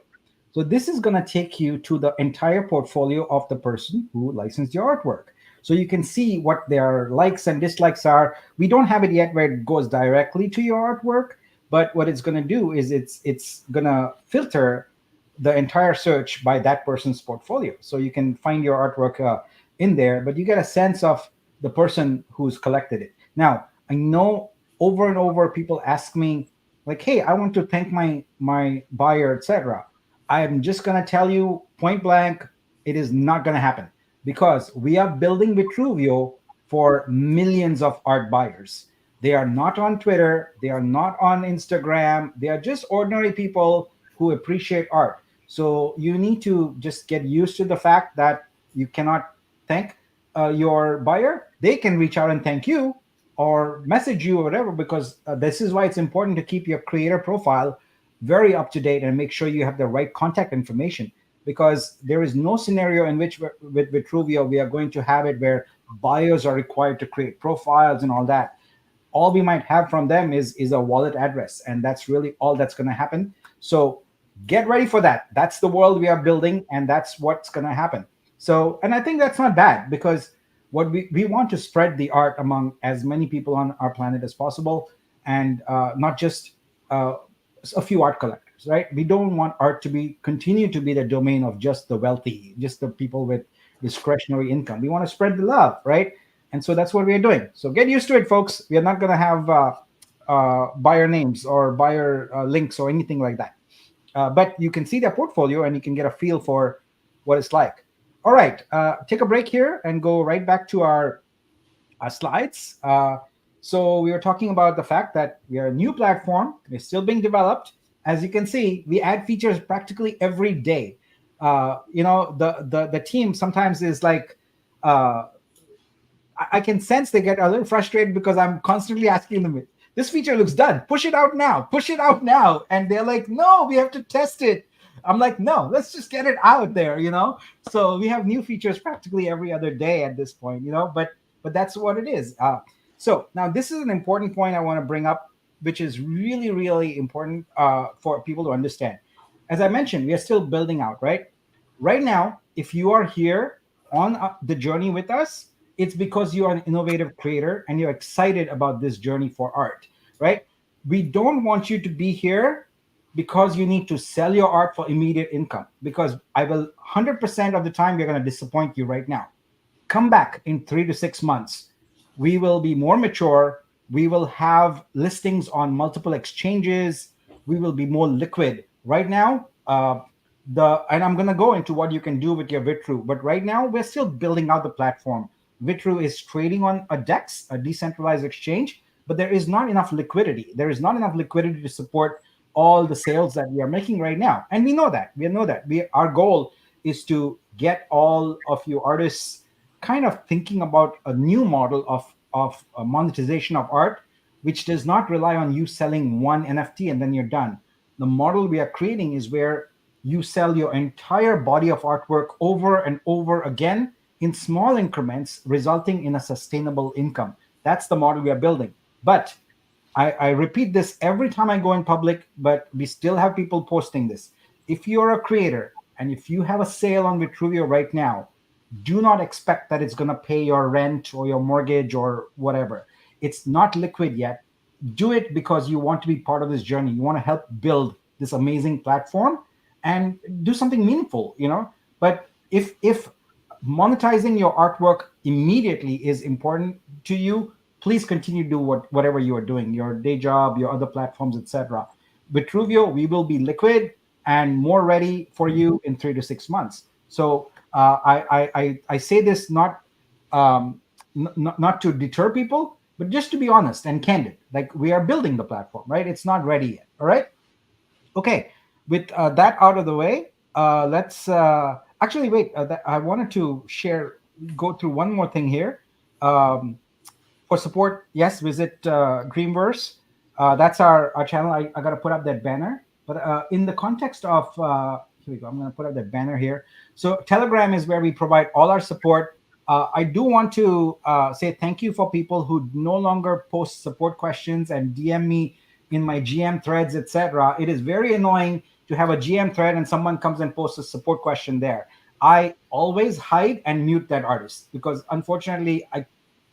A: So this is going to take you to the entire portfolio of the person who licensed your artwork. So you can see what their likes and dislikes are. We don't have it yet where it goes directly to your artwork, but what it's going to do is it's going to filter the entire search by that person's portfolio. So you can find your artwork in there, but you get a sense of the person who's collected it. Now, I know over and over people ask me, like, hey, I want to thank my buyer, etc. I'm just going to tell you point blank, it is not going to happen, because we are building Vitruveo for millions of art buyers. They are not on Twitter, they are not on Instagram, they are just ordinary people who appreciate art. So you need to just get used to the fact that you cannot thank your buyer. They can reach out and thank you or message you or whatever, because this is why it's important to keep your creator profile very up to date and make sure you have the right contact information, because there is no scenario in which with Vitruveo we are going to have it where buyers are required to create profiles and all that. All we might have from them is a wallet address, and that's really all that's going to happen. So get ready for that. That's the world we are building, and that's what's going to happen. So, and I think that's not bad, because what we want to spread the art among as many people on our planet as possible, and not just a few art collectors, right? We don't want art to be continue to be the domain of just the wealthy, just the people with discretionary income. We want to spread the love, right? And so that's what we are doing. So get used to it, folks. We are not going to have buyer names or buyer links or anything like that. But you can see their portfolio and you can get a feel for what it's like. All right, take a break here and go right back to our slides. So we were talking about the fact that we are a new platform. We're still being developed. As you can see, we add features practically every day. The team sometimes is like, I can sense they get a little frustrated because I'm constantly asking them, this feature looks done. Push it out now. Push it out now. And they're like, no, we have to test it. I'm like, no, let's just get it out there, So we have new features practically every other day at this point, but that's what it is. So now this is an important point I want to bring up, which is really, really important for people to understand. As I mentioned, we are still building out, right? Right now, if you are here on the journey with us, it's because you are an innovative creator and you're excited about this journey for art, right? We don't want you to be here because you need to sell your art for immediate income, because I will 100% of the time we're going to disappoint you right now. Come back in 3 to 6 months. We will be more mature. We will have listings on multiple exchanges. We will be more liquid. Right now, and I'm going to go into what you can do with your Vitru, but right now we're still building out the platform. Vitru is trading on a DEX, a decentralized exchange, but there is not enough liquidity. There is not enough liquidity to support all the sales that we are making right now. And we know that. Our goal is to get all of you artists kind of thinking about a new model of monetization of art, which does not rely on you selling one NFT and then you're done. The model we are creating is where you sell your entire body of artwork over and over again in small increments, resulting in a sustainable income. That's the model we are building. But I repeat this every time I go in public, but we still have people posting this. If you're a creator and if you have a sale on Vitruveo right now, do not expect that it's going to pay your rent or your mortgage or whatever. it's not liquid yet. Do it because you want to be part of this journey. You want to help build this amazing platform and do something meaningful, But if monetizing your artwork immediately is important to you, please continue to do whatever you are doing, your day job, your other platforms, etc. Vitruveo, we will be liquid and more ready for you in 3 to 6 months. So I say this not to deter people, but just to be honest and candid. Like, we are building the platform, right? It's not ready yet. All right. Okay. With that out of the way, let's actually wait. I wanted to go through one more thing here. For support, yes, visit Greenverse. That's our channel. I got to put up that banner. But in the context of, here we go. I'm going to put up that banner here. So Telegram is where we provide all our support. I do want to say thank you for people who no longer post support questions and DM me in my GM threads, etc. It is very annoying to have a GM thread and someone comes and posts a support question there. I always hide and mute that artist because unfortunately I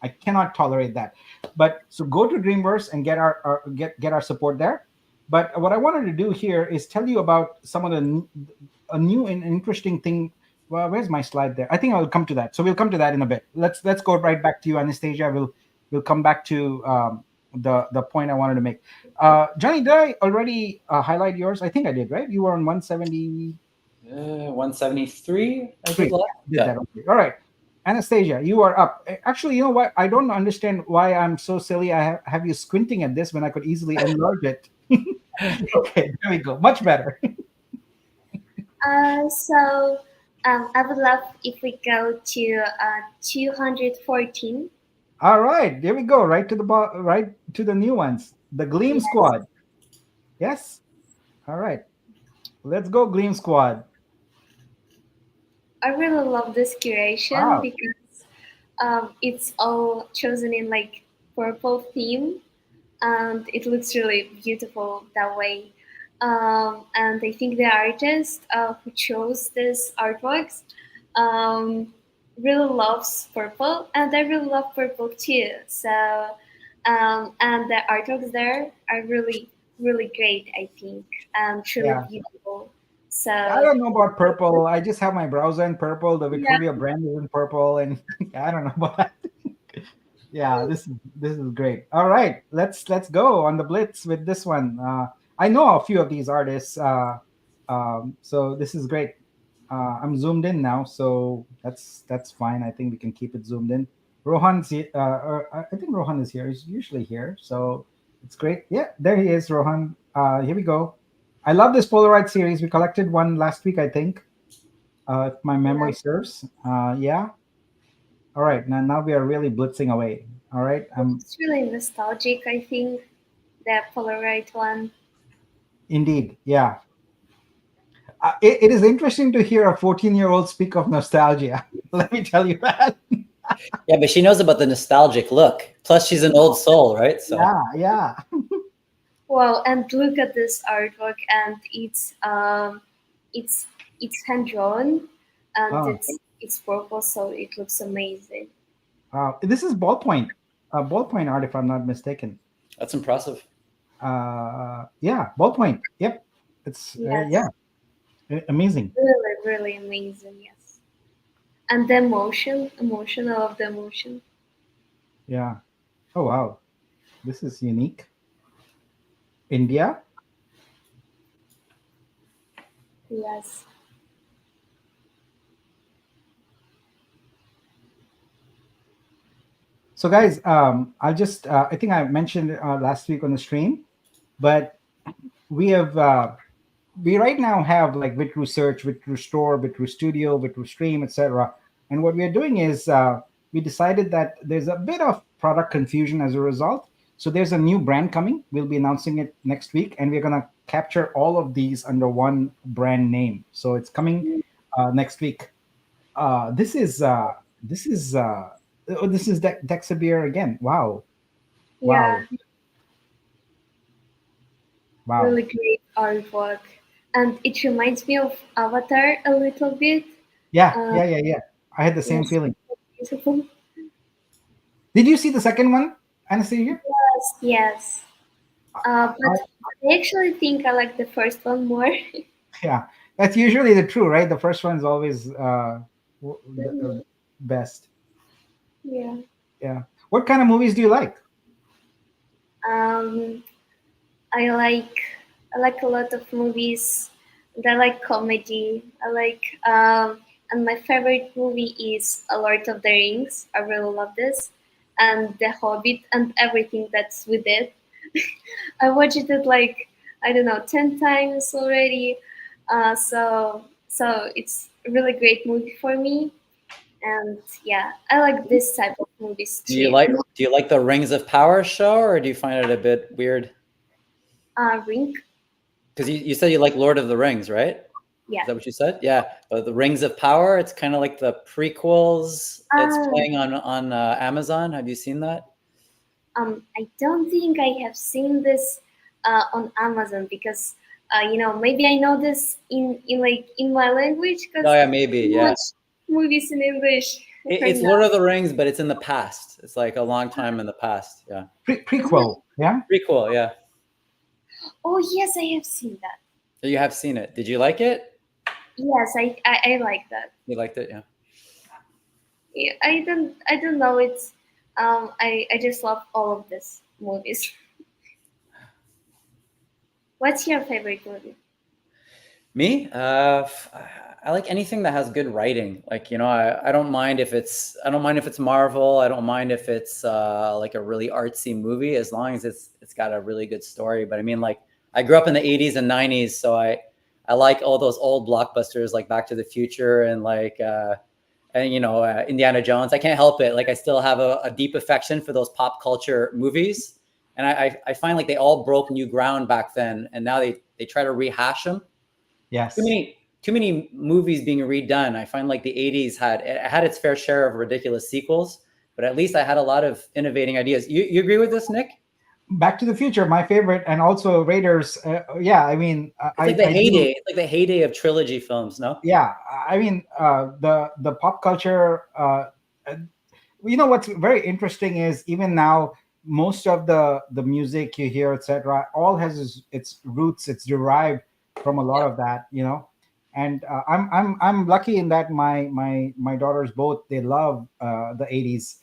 A: cannot tolerate that. But so go to Dreamverse and get our support there. But what I wanted to do here is tell you about some of a new and interesting thing. Well, where's my slide there? I think I'll come to that. So we'll come to that in a bit. Let's go right back to you, Anastasia. We'll come back to the point I wanted to make. Johnny, did I already highlight yours? I think I did, right? You were on 170.
C: 173. I did
A: that. Okay. All right. Anastasia, you are up. Actually, you know what? I don't understand why I'm so silly. I have you squinting at this when I could easily enlarge it. Okay, there we go. Much better.
B: So I would love if we go to 214.
A: All right, there we go. Right to the new ones. The Gleam Squad. Yes. All right. Let's go, Gleam Squad.
B: I really love this curation because it's all chosen in like purple theme, and it looks really beautiful that way. And I think the artist who chose this artworks really loves purple, and I really love purple too. So, and the artworks there are really, really great, I think, and truly beautiful. So
A: I don't know about purple. I just have my browser in purple. The Vitruveo brand is in purple, and I don't know about that. Yeah, this is great. All right, let's go on the Blitz with this one. I know a few of these artists, so this is great. I'm zoomed in now, so that's fine. I think we can keep it zoomed in. Rohan's I think Rohan is here. He's usually here, so it's great. Yeah, there he is, Rohan. Here we go. I love this Polaroid series. We collected one last week, I think, if my memory serves. Yeah. All right, now we are really blitzing away. All right.
B: It's really nostalgic, I think, the Polaroid one.
A: Indeed, yeah. It is interesting to hear a 14-year-old speak of nostalgia. Let me tell you that.
C: Yeah, but she knows about the nostalgic look. Plus, she's an old soul, right? So
A: yeah.
B: Well, and look at this artwork, and it's hand drawn, and it's purple, so it looks amazing.
A: This is ballpoint art, if I'm not mistaken.
C: That's impressive.
A: Yeah, ballpoint. Yep, it's amazing.
B: Really, really amazing. Yes, and the emotion. I love the emotion.
A: Yeah. Oh wow, this is unique. India.
B: Yes.
A: So guys, I'll just, I think I mentioned last week on the stream, but we right now have like Vitru Search, Vitru Store, Vitru Studio, Vitru Stream, etc. And what we are doing is we decided that there's a bit of product confusion as a result. So there's a new brand coming. We'll be announcing it next week, and we're going to capture all of these under one brand name. So it's coming next week. This is Dexabir again. Wow.
B: Yeah.
A: Wow.
B: Really great artwork. And it reminds me of Avatar a little bit.
A: Yeah. I had the same feeling.
B: Beautiful.
A: Did you see the second one, Anastasia?
B: Yes. But I actually think I like the first one more.
A: Yeah, that's usually the true, right? The first one's always the
B: Mhm.
A: best.
B: Yeah.
A: Yeah. What kind of movies do you like?
B: Um, I like I like a lot of movies. And I like comedy. I like and my favorite movie is A Lord of the Rings. I really love this, and The Hobbit and everything that's with it. I watched it like I don't know 10 times already. So it's a really great movie for me. And yeah, I like this type of movies too.
C: Do you like the Rings of Power show, or do you find it a bit weird?
B: Ring,
C: Because you said you like Lord of the Rings, right? Is
B: yeah.
C: that what you said? Yeah. The Rings of Power, it's kind of like the prequels. It's
B: Um,
C: playing on Amazon. Have you seen that?
B: I don't think I have seen this on Amazon because maybe I know this in my language
C: Oh
B: because
C: yeah,
B: I
C: maybe. Yeah.
B: watch movies in English right
C: It's Lord
B: now.
C: of the Rings, but it's in the past. It's like a long time in the past. Yeah.
A: Prequel. Yeah.
C: Prequel. Yeah.
B: Oh yes, I have seen that.
C: So you have seen it. Did you like it?
B: Yes, I like that.
C: You liked it, yeah.
B: Yeah, I don't know. It's I just love all of these movies. What's your favorite movie?
C: Me, I like anything that has good writing. Like I don't mind if it's Marvel. I don't mind if it's like a really artsy movie, as long as it's got a really good story. But I mean, like I grew up in the '80s and '90s, so I like all those old blockbusters like Back to the Future and Indiana Jones. I can't help it. Like I still have a deep affection for those pop culture movies, and I find like they all broke new ground back then, and now they try to rehash them. Too
A: Yes.
C: many too many movies being redone. I find like the '80s had its fair share of ridiculous sequels, but at least I had a lot of innovating ideas. You agree with this, Nick?
A: Back to the Future, my favorite, and also Raiders. Yeah, I mean,
C: It's like the
A: I do.
C: heyday. It's like the heyday of trilogy films. No.
A: Yeah, I mean, the pop culture. Uh, what's very interesting is even now most of the music you hear, etc., all has its roots. It's derived from a lot
C: Yeah.
A: of that. And I'm lucky in that my daughters both they love the '80s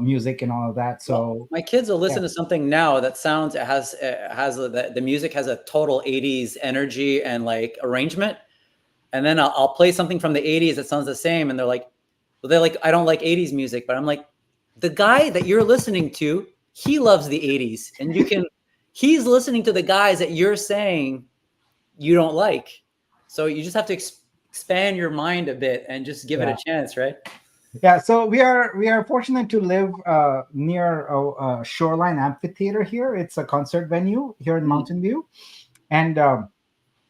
A: music and all of that.
C: Well,
A: So
C: my kids will
A: yeah,
C: listen to something now that sounds it has the music has a total '80s energy and like arrangement, and then I'll play something from the '80s that sounds the same, and they're like, I don't like '80s music, but I'm like, the guy that you're listening to, he loves the '80s, and he's listening to the guys that you're saying you don't like, so you just have to expand your mind a bit and just give it a
A: yeah.
C: chance, right?
A: Yeah, so we are fortunate to live near a shoreline amphitheater here. It's a concert venue here in
C: Mm.
A: Mountain View, and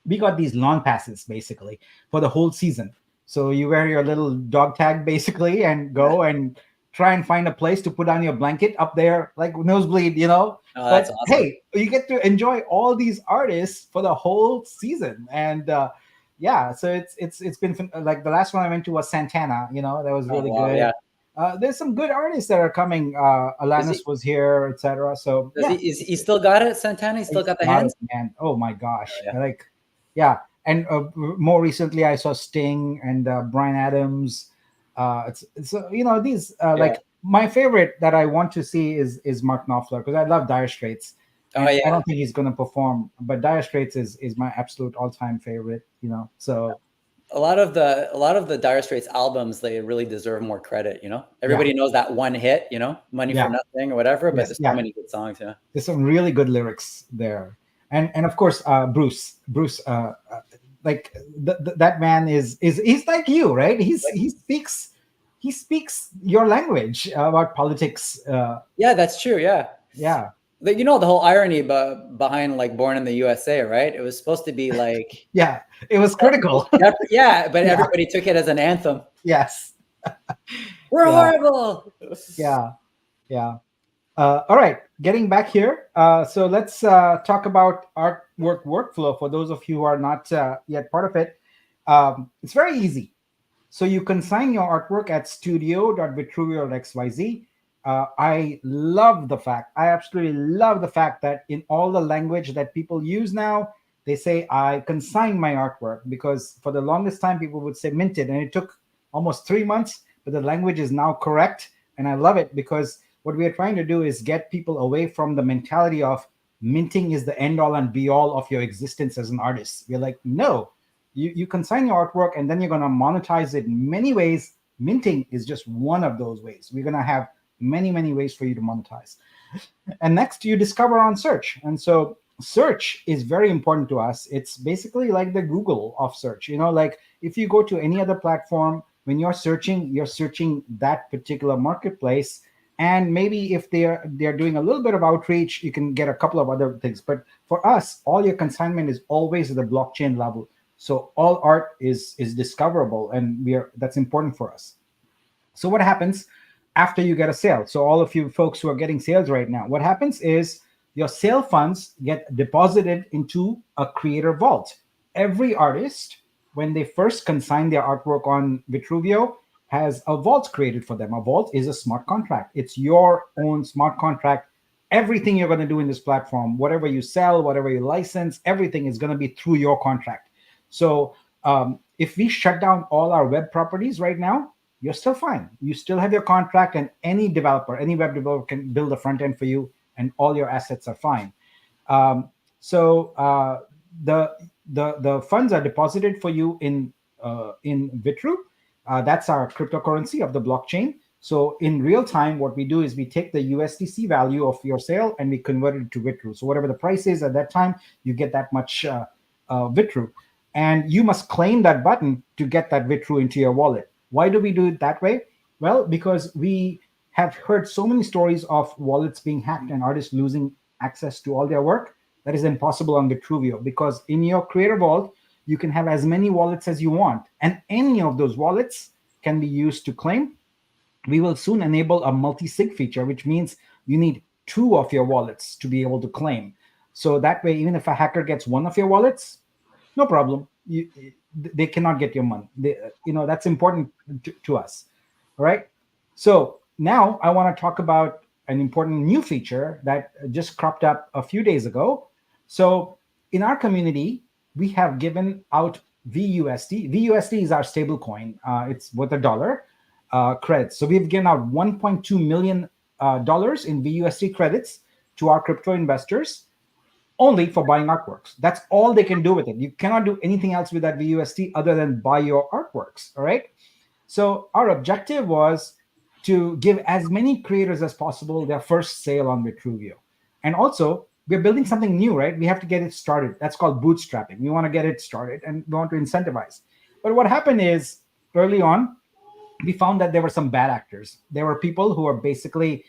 A: we got these lawn passes basically for the whole season. So you wear your little dog tag basically and
C: Yeah.
A: go and try and find a place to put down your blanket up there, like nosebleed.
C: Oh, that's
A: But
C: awesome.
A: hey, you get to enjoy all these artists for the whole season, and yeah, so it's been like the last one I went to was Santana. That was
C: Oh
A: really
C: wow, yeah.
A: good. There's some good artists that are coming.
C: Is he
A: Alanis was here, etc. So
C: does he
A: yeah,
C: is he still got it, Santana? He still
A: he's
C: got the
A: got it,
C: hands?
A: man. Oh my
C: Oh,
A: gosh,
C: yeah.
A: like yeah. And more recently, I saw Sting and Brian Adams. It's these
C: Yeah.
A: like my favorite that I want to see is Mark Knopfler because I love Dire Straits,
C: Oh
A: and I
C: yeah.
A: don't think he's going to perform. But Dire Straits is my absolute all time favorite. So
C: A lot of the Dire Straits albums, they really deserve more credit,
A: yeah,
C: Everybody knows that one hit, Money for
A: yeah,
C: Nothing or whatever, but
A: yes,
C: there's so
A: yeah.
C: many good songs, yeah.
A: There's some really good lyrics there, and of course Bruce like that man is he's like you, right?
C: Like,
A: He speaks your language about politics.
C: yeah, that's true, yeah.
A: Yeah,
C: The whole irony behind like Born in the USA, right? It was supposed to be like
A: yeah, it was critical.
C: yeah, but
A: Yeah,
C: everybody took it as an anthem.
A: yes,
C: We're
A: yeah,
C: horrible.
A: yeah, yeah. All right, getting back here. So let's talk about artwork workflow for those of you who are not yet part of it. It's very easy. So you consign your artwork at studio.vitruveo.xyz. I love the fact, I absolutely love the fact that in all the language that people use now, they say I consign my artwork, because for the longest time people would say minted, and it took almost 3 months, but the language is now correct. And I love it, because what we are trying to do is get people away from the mentality of minting is the end all and be all of your existence as an artist. We're like, no, you consign your artwork and then you're going to monetize it in many ways. Minting is just one of those ways. We're going to have many, many ways for you to monetize. And next, you discover on search. And so search is very important to us. It's basically like the Google of search. Like if you go to any other platform, when you're searching that particular marketplace. And maybe if they're doing a little bit of outreach, you can get a couple of other things. But for us, all your consignment is always at the blockchain level. So all art is discoverable, and that's important for us. So what happens after you get a sale? So all of you folks who are getting sales right now, what happens is your sale funds get deposited into a creator vault. Every artist, when they first consign their artwork on Vitruveo, has a vault created for them. A vault is a smart contract. It's your own smart contract. Everything you're going to do in this platform, whatever you sell, whatever you license, everything is going to be through your contract. So if we shut down all our web properties right now, you're still fine. You still have your contract, and any developer, any web developer can build a front end for you, and all your assets are fine. So the funds are deposited for you in Vitru. That's our cryptocurrency of the blockchain. So in real time, what we do is we take the USDC value of your sale and we convert it to Vitru. So whatever the price is at that time, you get that much Vitru. And you must claim that button to get that Vitru into your wallet. Why do we do it that way? Well, because we have heard so many stories of wallets being hacked and artists losing access to all their work. That is impossible on Vitruveo, because in your creator vault, you can have as many wallets as you want, and any of those wallets can be used to claim. We will soon enable a multi-sig feature, which means you need 2 of your wallets to be able to claim. So that way, even if a hacker gets 1 of your wallets, no problem. They cannot get your money. That's important to us. All right. So now I want to talk about an important new feature that just cropped up a few days ago. So in our community, we have given out VUSD. VUSD is our stable coin. It's worth $1 credits. So we've given out $1.2 million in VUSD credits to our crypto investors, only for buying artworks. That's all they can do with it. You cannot do anything else with that VUSD other than buy your artworks. All right. So our objective was to give as many creators as possible their first sale on Vitruveo. And also, we're building something new, right? We have to get it started. That's called bootstrapping. We want to get it started and we want to incentivize. But what happened is, early on, we found that there were some bad actors. There were people who are basically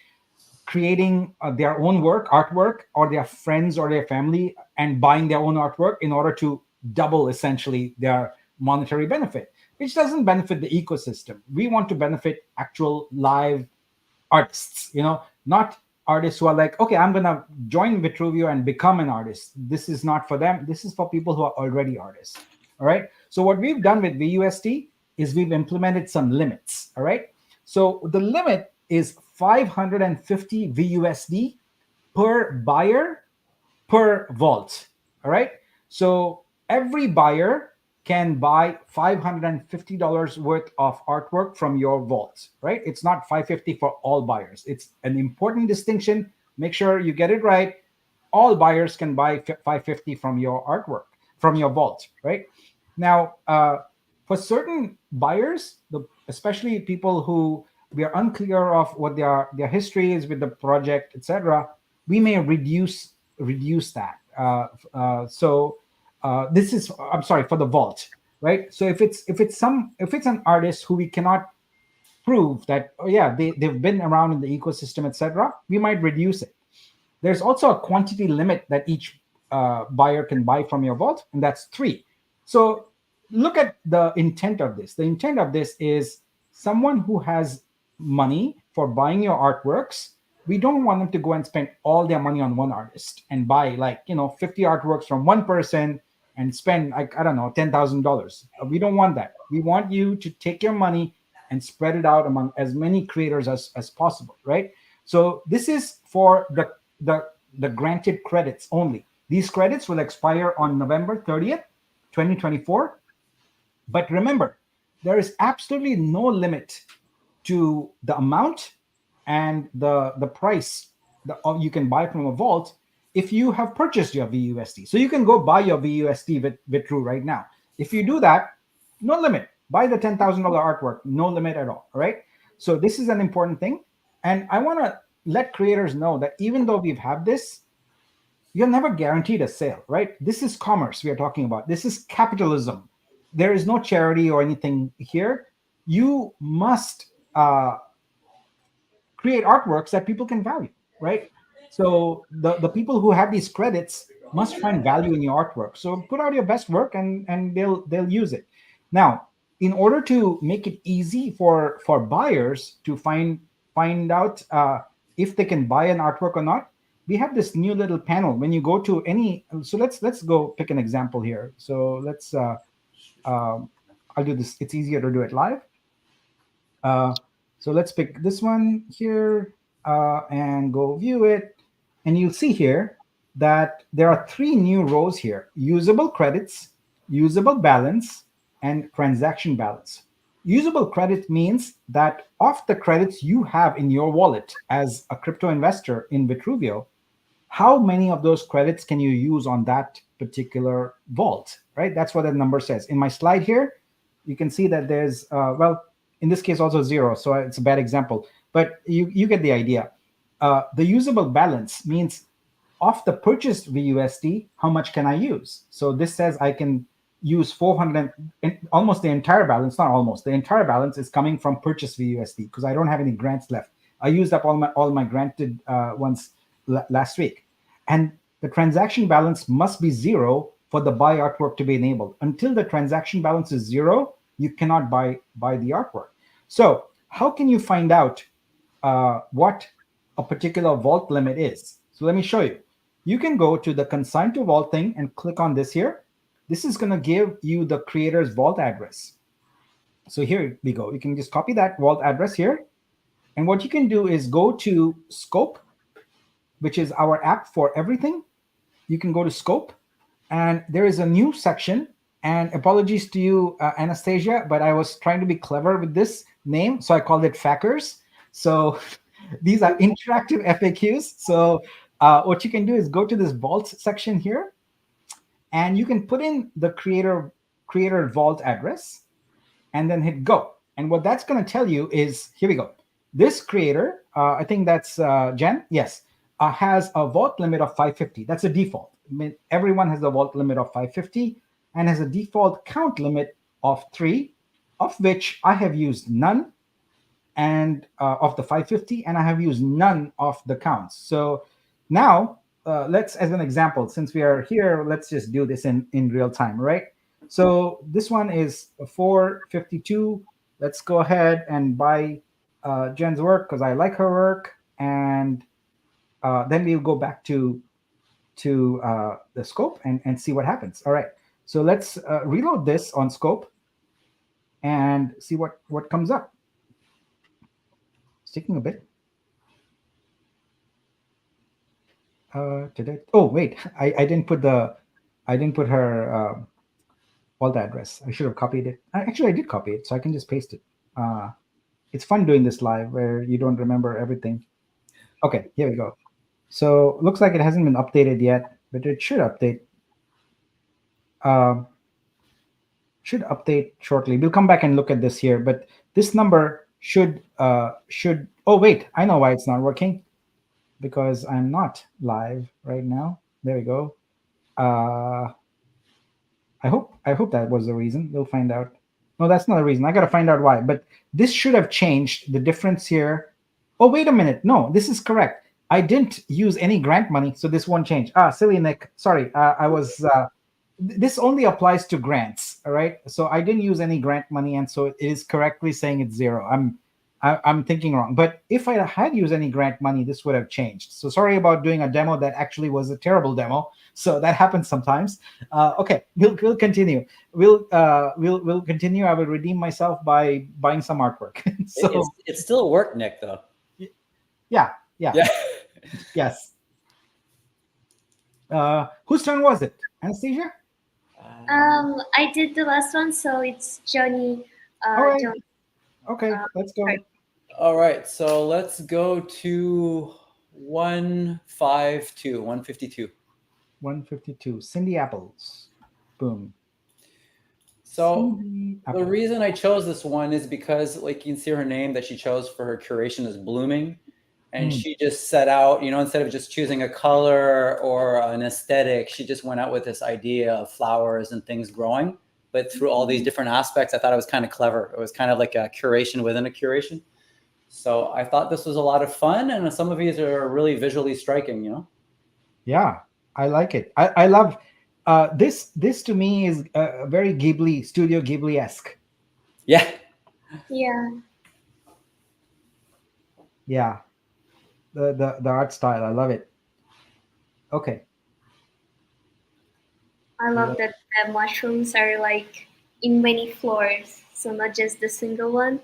A: creating their own artwork, or their friends or their family, and buying their own artwork in order to double essentially their monetary benefit, which doesn't benefit the ecosystem. We want to benefit actual live artists, not artists who are like, okay, I'm going to join Vitruveo and become an artist. This is not for them. This is for people who are already artists. All right. So what we've done with VUSD is we've implemented some limits. All right. So the limit is 550 VUSD per buyer per vault. All right. So every buyer can buy $550 worth of artwork from your vault, right? It's not 550 for all buyers. It's an important distinction. Make sure you get it right. All buyers can buy 550 from your artwork, from your vault, right? Now, for certain buyers, especially people who we are unclear of what their history is with the project, etc., we may reduce that. This is, I'm sorry, for the vault, right? So if it's an artist who we cannot prove that, oh yeah, they've been around in the ecosystem, etc., we might reduce it. There's also a quantity limit that each buyer can buy from your vault, and that's 3. So look at the intent of this. The intent of this is someone who has money for buying your artworks. We don't want them to go and spend all their money on one artist and buy 50 artworks from one person and spend $10,000. We don't want that. We want you to take your money and spread it out among as many creators as possible, right? So this is for the granted credits only. These credits will expire on November 30th, 2024. But remember, there is absolutely no limit to the amount and the price that you can buy from a vault if you have purchased your VUSD. So you can go buy your VUSD with Vitru right now. If you do that, no limit. Buy the $10,000 artwork, no limit at all. All right. So this is an important thing. And I want to let creators know that even though we've had this, you're never guaranteed a sale, right? This is commerce we are talking about. This is capitalism. There is no charity or anything here. You must create artworks that people can value, right? So the people who have these credits must find value in your artwork. So put out your best work and they'll use it. Now, in order to make it easy for buyers to find out if they can buy an artwork or not, we have this new little panel. When you go to any, so let's go pick an example here. So let's I'll do this. It's easier to do it live. So let's pick this one here and go view it. And you'll see here that there are 3 new rows here: usable credits, usable balance, and transaction balance. Usable credit means that of the credits you have in your wallet as a crypto investor in Vitruveo, how many of those credits can you use on that particular vault, right? That's what that number says. In my slide here, you can see that there's, well, in this case also 0, so it's a bad example, but you get the idea. The usable balance means of the purchased VUSD, how much can I use? So this says I can use 400, almost the entire balance, not almost, the entire balance is coming from purchased VUSD because I don't have any grants left. I used up all my granted ones last week. And the transaction balance must be 0 for the buy artwork to be enabled. Until the transaction balance is 0, you cannot buy the artwork. So how can you find out what a particular vault limit is? So let me show you. You can go to the consign to vault thing and click on this here. This is going to give you the creator's vault address. So here we go. You can just copy that vault address here. And what you can do is go to Scope, which is our app for everything. You can go to Scope, and there is a new section. And apologies to you, Anastasia, but I was trying to be clever with this name, so I called it FAQs. So these are interactive FAQs. So what you can do is go to this vault section here, and you can put in the creator vault address, and then hit go. And what that's going to tell you is, here we go. This creator, I think that's Jen, yes, has a vault limit of 550. That's a default. I mean, everyone has a vault limit of 550 and has a default count limit of 3, of which I have used none and of the 550, and I have used none of the counts. So now let's, as an example, since we are here, let's just do this in real time, right? So this one is 452. Let's go ahead and buy Jen's work because I like her work, and then we'll go back to the Scope and see what happens. All right, so let's reload this on Scope and see what comes up. It's taking a bit. Oh wait, I didn't put her vault address. I should have copied it. Actually, I did copy it, so I can just paste it. It's fun doing this live where you don't remember everything. Okay, here we go. So looks like it hasn't been updated yet, but it should update. Should update shortly. We'll come back and look at this here, but this number should. Oh wait, I know why it's not working. Because I'm not live right now. There we go. I hope that was the reason. We'll find out. No, that's not the reason. I got to find out why. But this should have changed the difference here. Oh, wait a minute. No, this is correct. I didn't use any grant money, so this won't change. Silly Nick. Sorry, I was. This only applies to grants. All right. So I didn't use any grant money, and so it is correctly saying it's 0. I'm thinking wrong. But if I had used any grant money, this would have changed. So sorry about doing a demo that actually was a terrible demo. So that happens sometimes. Okay, we'll continue. We'll continue. I will redeem myself by buying some artwork. So
C: it's still a work, Nick, though.
A: Yeah, Yeah.
C: Yeah.
A: Yes. Whose turn was it? Anastasia?
B: I did the last one, so it's Johnny.
A: All right.
B: John.
A: Okay, let's go.
B: Sorry.
C: All right. So let's go to 152. 152.
A: 152. Cindy Apples. Boom.
C: So
A: Cindy
C: the
A: Apples.
C: reason I chose this one is because, like, you can see her name that she chose for her curation is blooming. And
A: Mm.
C: she just set out, instead of just choosing a color or an aesthetic, she just went out with this idea of flowers and things growing. But through all these different aspects, I thought it was kind of clever. It was kind of like a curation within a curation. So I thought this was a lot of fun. And some of these are really visually striking.
A: Yeah, I like it. I love this. This to me is very Ghibli, Studio Ghibli-esque.
C: Yeah.
B: Yeah,
A: Yeah, the art style. I love it. Okay.
B: I love that the mushrooms are like in many floors, so not just the single one,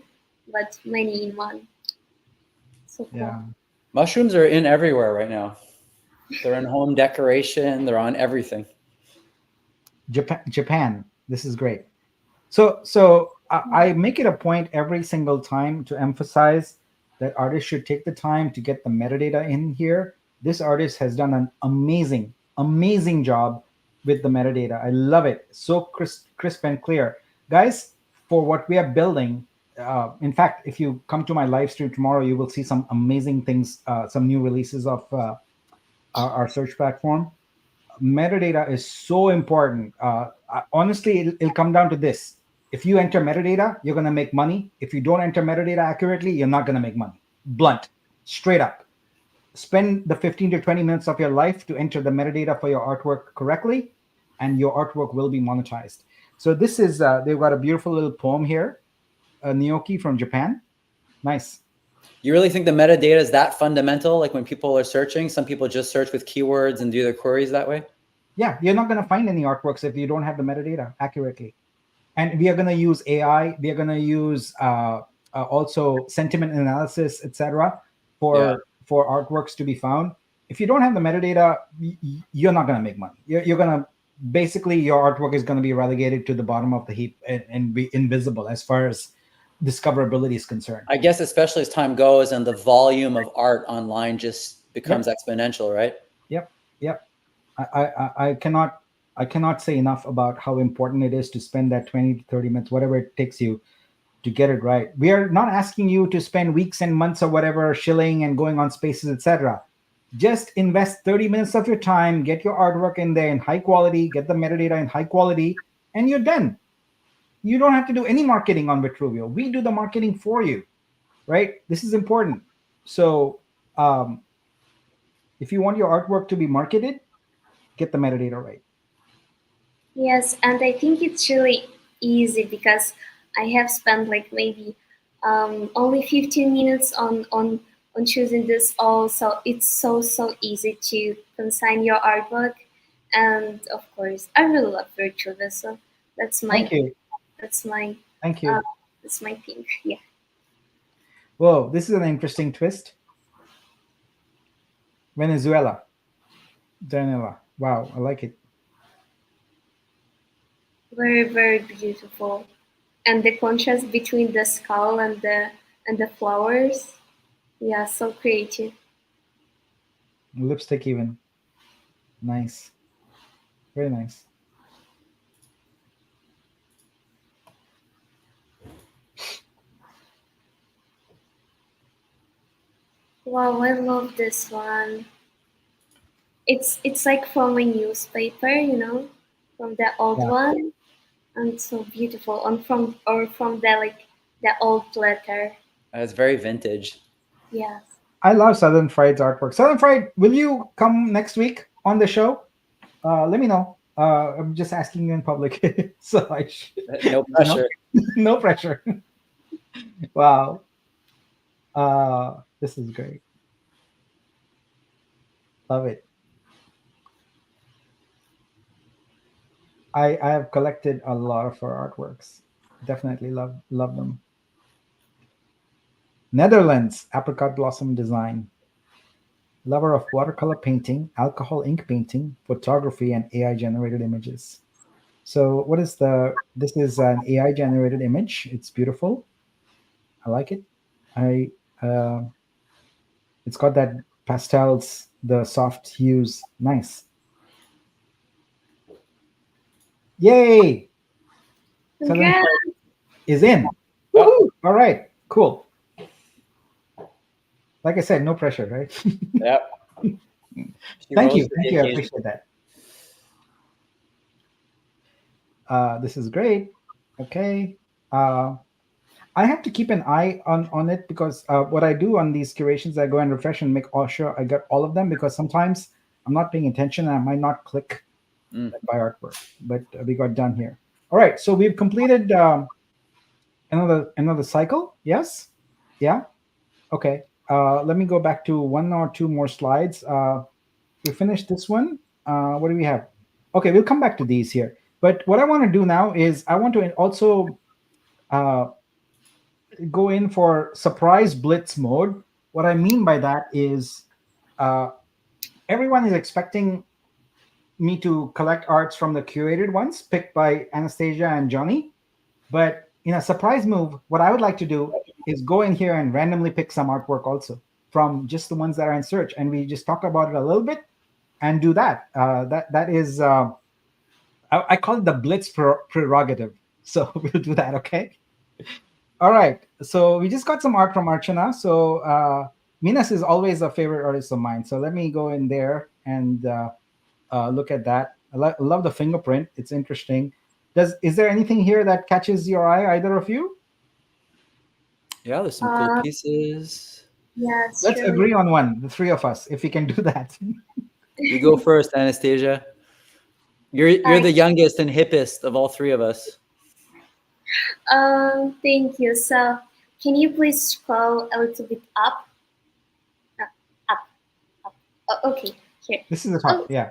B: but many in one. So cool.
A: Yeah.
C: Mushrooms are in everywhere right now. They're in home decoration. They're on everything.
A: Japan. This is great. So I make it a point every single time to emphasize that artists should take the time to get the metadata in here. This artist has done an amazing job with the metadata. I love it. So crisp and clear. Guys, for what we are building, in fact, if you come to my live stream tomorrow, you will see some amazing things, some new releases of our search platform. Metadata is so important. Honestly, it'll come down to this. If you enter metadata, you're going to make money. If you don't enter metadata accurately, you're not going to make money. Blunt, straight up. Spend the 15 to 20 minutes of your life to enter the metadata for your artwork correctly, and your artwork will be monetized. So this is, they've got a beautiful little poem here, Nyoki from Japan. Nice.
C: You really think the metadata is that fundamental? Like when people are searching, some people just search with keywords and do their queries that way?
A: Yeah, you're not going to find any artworks if you don't have the metadata accurately. And we are going to use AI. We are going to use also sentiment analysis, etc., for artworks to be found. If you don't have the metadata, you're not going to make money. You're going to basically, your artwork is going to be relegated to the bottom of the heap and be invisible as far as discoverability is concerned.
C: I guess especially as time goes and the volume of art online just becomes exponential, right?
A: Yep. I cannot say enough about how important it is to spend that 20 to 30 minutes, whatever it takes you, to get it right. We are not asking you to spend weeks and months or whatever shilling and going on spaces, etc. Just invest 30 minutes of your time, get your artwork in there in high quality, get the metadata in high quality, and you're done. You don't have to do any marketing on Vitruveo. We do the marketing for you, right? This is important. So if you want your artwork to be marketed, get the metadata right.
B: Yes, and I think it's really easy because I have spent like maybe only 15 minutes on choosing this all. So it's so easy to consign your artwork, and of course, I really love Vitruveo. So that's my
A: Thank you.
B: that's my
A: Thank you.
B: that's my thing. Yeah.
A: Whoa, this is an interesting twist. Venezuela. Daniela. Wow, I like it.
B: Very beautiful, and the contrast between the skull and the flowers. Yeah, so creative.
A: Lipstick even. Nice. Very nice.
B: Wow, I love this one. It's like from a newspaper, from the old
A: Yeah.
B: one, and so beautiful. And from the like the old letter.
C: It's very vintage.
B: Yes.
A: I love Southern Fried's artwork. Southern Fried, will you come next week on the show? Let me know. I'm just asking you in public. So
C: No pressure.
A: no pressure. Wow. This is great. Love it. I have collected a lot of her artworks. Definitely love them. Netherlands, apricot blossom design. lover of watercolor painting, alcohol ink painting, photography, and AI generated images. So what is this is an AI generated image. It's beautiful. I like it. I It's got that pastels, the soft hues. Nice. Yay! Southern
B: Congrats.
A: Cross is in.
C: Oh,
A: Woohoo! All right, cool. Like I said, no pressure, right?
C: yeah. She
A: Thank
C: rose
A: you.
C: to
A: Thank
C: the
A: you. I
C: occasion.
A: appreciate that. This is great. Okay. Uh, I have to keep an eye on it because what I do on these curations, I go and refresh and make sure I get all of them because sometimes I'm not paying attention and I might not click
C: Mm.
A: by artwork. But we got done here. All right. So we've completed another cycle. Yes. Yeah. Okay. Let me go back to one or two more slides. We finished this one. What do we have? Okay, we'll come back to these here. But what I want to do now is I want to also uh, go in for surprise blitz mode. What I mean by that is uh, everyone is expecting me to collect arts from the curated ones picked by Anastasia and Johnny. But in a surprise move, what I would like to do is go in here and randomly pick some artwork also from just the ones that are in search, and we just talk about it a little bit and do that. That is, I call it the blitz prerogative. So we'll do that. Okay. All right. So we just got some art from Archana. So Minas is always a favorite artist of mine. So let me go in there and look at that. Love the fingerprint. It's interesting. Is there anything here that catches your eye, either of you?
C: Yeah, there's some cool
B: Uh,
C: pieces.
B: yeah, it's
A: Let's
B: really.
A: agree on one, the three of us, if we can do that.
C: You go first, Anastasia. You're
B: Alright.
C: the youngest and hippest of all three of us.
B: Thank you. So, can you please scroll a little bit up? No, up, up. Oh, okay, here.
A: This is the
B: Oh,
A: top. Yeah.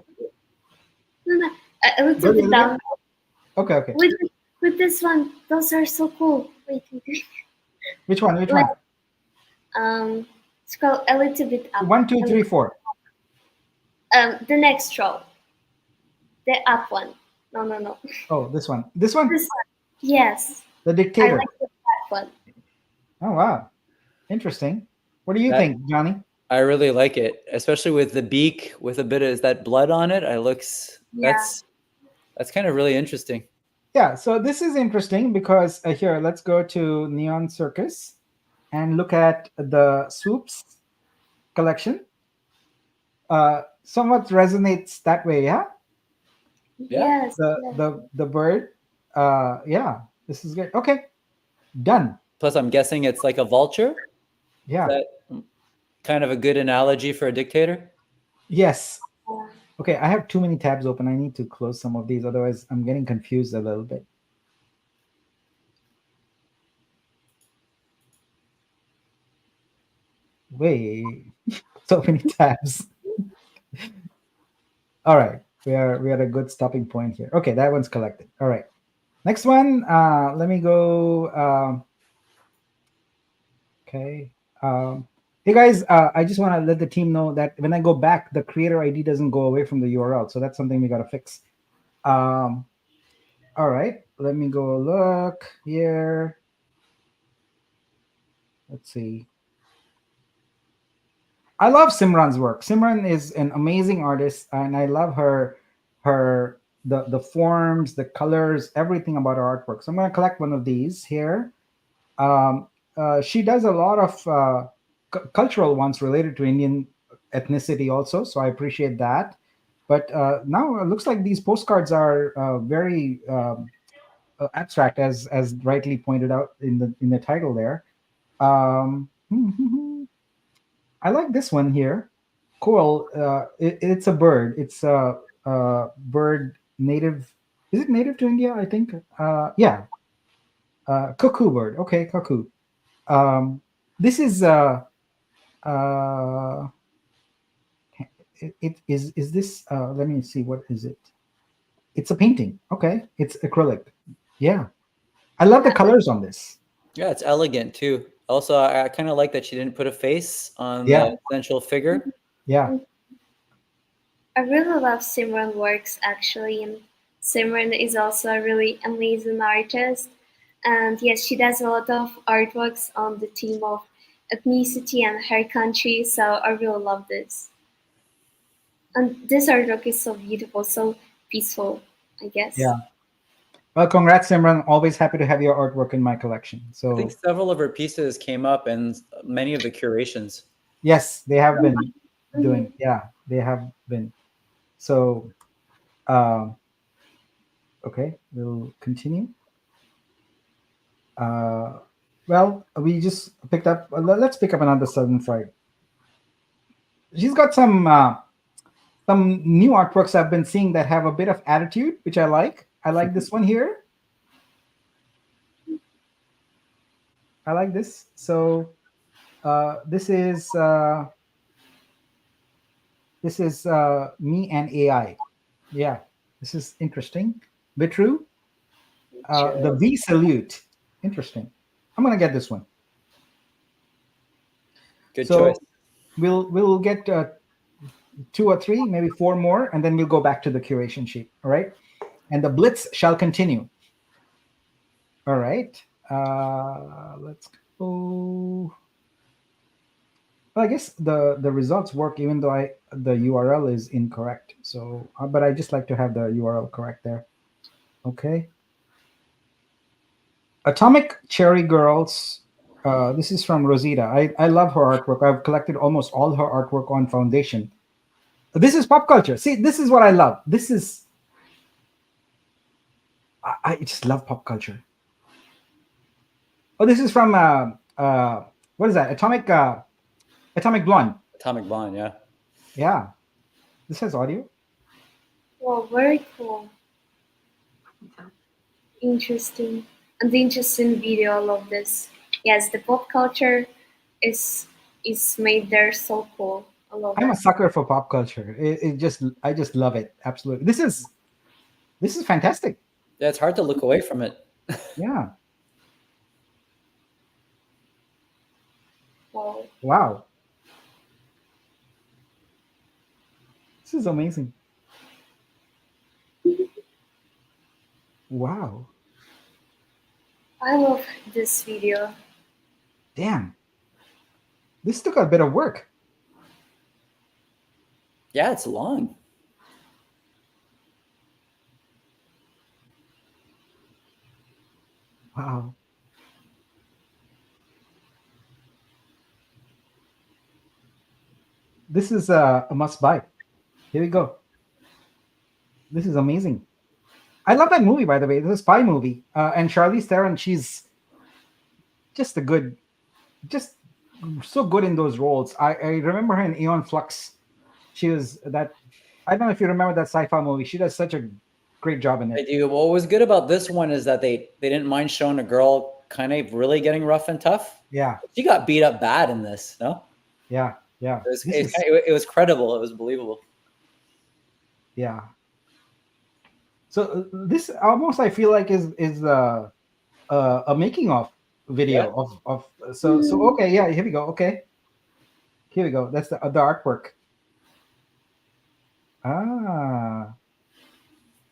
B: no, no, a little
A: Go the
B: bit
A: other way.
B: down.
A: Okay. Okay.
B: With this one, those are so cool. Wait, wait.
A: Which one? Which
B: Like,
A: one?
B: scroll a little bit up.
A: One, two, three, four.
B: The next row, the up one. No, no, no.
A: Oh, this one. This one.
B: This one. Yes,
A: The
B: I
A: dictator.
B: like that one.
A: Oh wow, interesting. What do you
C: That
A: think, Johnny?
C: I really like it, especially with the beak with a bit of that blood on it. It looks
B: Yeah.
C: that's kind of really interesting.
A: Yeah. So this is interesting because here, let's go to Neon Circus and look at the swoops collection. Somewhat resonates that way. Yeah.
C: Yeah.
B: Yes.
A: The
B: Yes.
A: the bird. Yeah. This is good. Okay. Done.
C: Plus, I'm guessing it's like a vulture. Is
A: Yeah.
C: that kind of a good analogy for a dictator?
A: Yes.
B: Yeah.
A: Okay, I have too many tabs open. I need to close some of these, otherwise I'm getting confused a little bit. Wait, so many tabs. All right, we are at a good stopping point here. Okay, that one's collected. All right, next one. Let me go. Okay. Hey guys, I just want to let the team know that when I go back, the creator ID doesn't go away from the URL, so that's something we got to fix. All right, let me go look here. Let's see. I love Simran's work. Simran is an amazing artist, and I love the forms, the colors, everything about her artwork. So I'm going to collect one of these here. She does a lot of cultural ones related to Indian ethnicity, also. So I appreciate that. But now it looks like these postcards are very abstract, as rightly pointed out in the title there. Um, I like this one here. Cool. It's a bird. It's a bird native. Is it native to India? I think. Yeah. Cuckoo bird. Okay, cuckoo. This is uh, it is this. Let me see. What is it? It's a painting. Okay, it's acrylic. Yeah, I love the colors on this.
C: Yeah, it's elegant too. Also, I kind of like that she didn't put a face on
A: Yeah.
C: the essential figure.
A: Yeah.
B: I really love Simran works actually, and Simran is also a really amazing artist. And yes, she does a lot of artworks on the theme of ethnicity and her country. So I really love this. And this artwork is so beautiful, so peaceful, I guess.
A: Yeah. Well, congrats, Simran. Always happy to have your artwork in my collection.
C: I think
A: So
C: several of her pieces came up in many of the curations.
A: yes, they have been
B: Mhm.
A: doing. Yeah, they have been. So uh, okay, we'll continue. Uh, well, we just picked up. Let's pick up another Southern Fried. She's got some new artworks I've been seeing that have a bit of attitude, which I like. I like this one here. I like this. So this is me and AI. Yeah, this is interesting. Vitru, the
B: True.
A: V salute. Interesting. I'm gonna get this one.
C: Good choice.
A: So we'll get two or three, maybe four more, and then we'll go back to the curation sheet. All right, and the blitz shall continue. All right. Let's go. Well, I guess the results work even though the URL is incorrect. So, but I just like to have the URL correct there. Okay. Atomic Cherry Girls. This is from Rosita. I love her artwork. I've collected almost all her artwork on Foundation. This is pop culture. See, this is what I love. This is I just love pop culture. Oh, this is from what is that? Atomic Blonde.
C: Atomic Blonde, yeah.
A: Yeah, this has audio.
B: Wow, very cool. Interesting. And the interesting video, I love this. Yes, the pop culture is is made there so cool. I love
A: I'm a
B: it.
A: sucker for pop culture. It just I just love it. Absolutely. This is fantastic.
C: Yeah, it's hard to look away from it.
A: Yeah.
B: Wow.
A: Wow. This is amazing. Wow.
B: I love this video.
A: Damn. This took a bit of work.
C: Yeah, it's long.
A: Wow. This is a must buy. Here we go. This is amazing. I love that movie, by the way. This is a spy movie. And Charlize Theron, she's just a good, just so good in those roles. I remember her in Aeon Flux. She was that. I don't know if you remember that sci-fi movie. She does such a great job in
C: I
A: it.
C: do. What was good about this one is that they didn't mind showing a girl kind of really getting rough and tough.
A: Yeah,
C: She got beat up bad in this, no?
A: yeah, yeah.
C: It was
A: This is
C: it was credible. It was believable.
A: yeah. So this almost I feel like is a making of
C: Yeah.
A: video of so
B: Mhm.
A: okay, yeah, here we go. Okay, here we go. That's the artwork. Ah,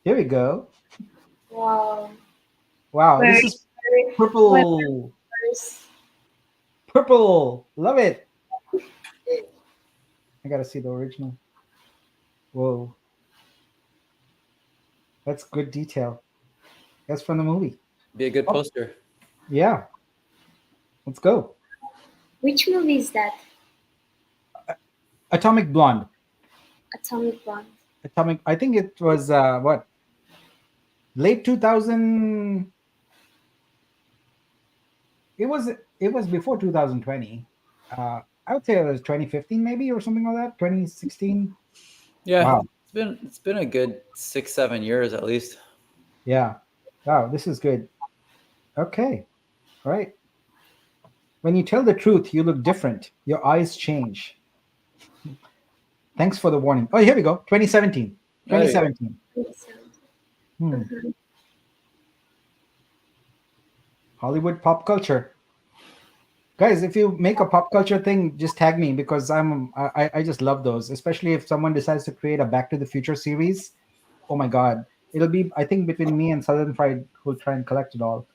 A: here we go.
B: Wow.
A: Wow, this
B: Very,
A: is
B: very well.
A: purple. Purple. Love it. I gotta see the original. Whoa, that's good detail. That's from the movie.
C: Be a good
A: Oh,
C: poster.
A: yeah, let's go.
B: Which movie is that?
A: Atomic Blonde.
B: Atomic Blonde.
A: Atomic. I think it was what late 2000. It was before 2020. I would say it was 2015 maybe or something like that. 2016.
C: Yeah,
A: Wow.
C: it's been a good 6-7 years at least.
A: Yeah. Wow. This is good. Okay. All right. When you tell the truth, you look different. Your eyes change. Thanks for the warning. Oh, here we go. 2017.
C: Oh, there you go.
A: 2017. Hmm.
B: Mhm.
A: Hollywood pop culture. Guys, if you make a pop culture thing, just tag me because I just love those, especially if someone decides to create a Back to the Future series. Oh my god, it'll be, I think, between me and Southern Fried who'll try and collect it all.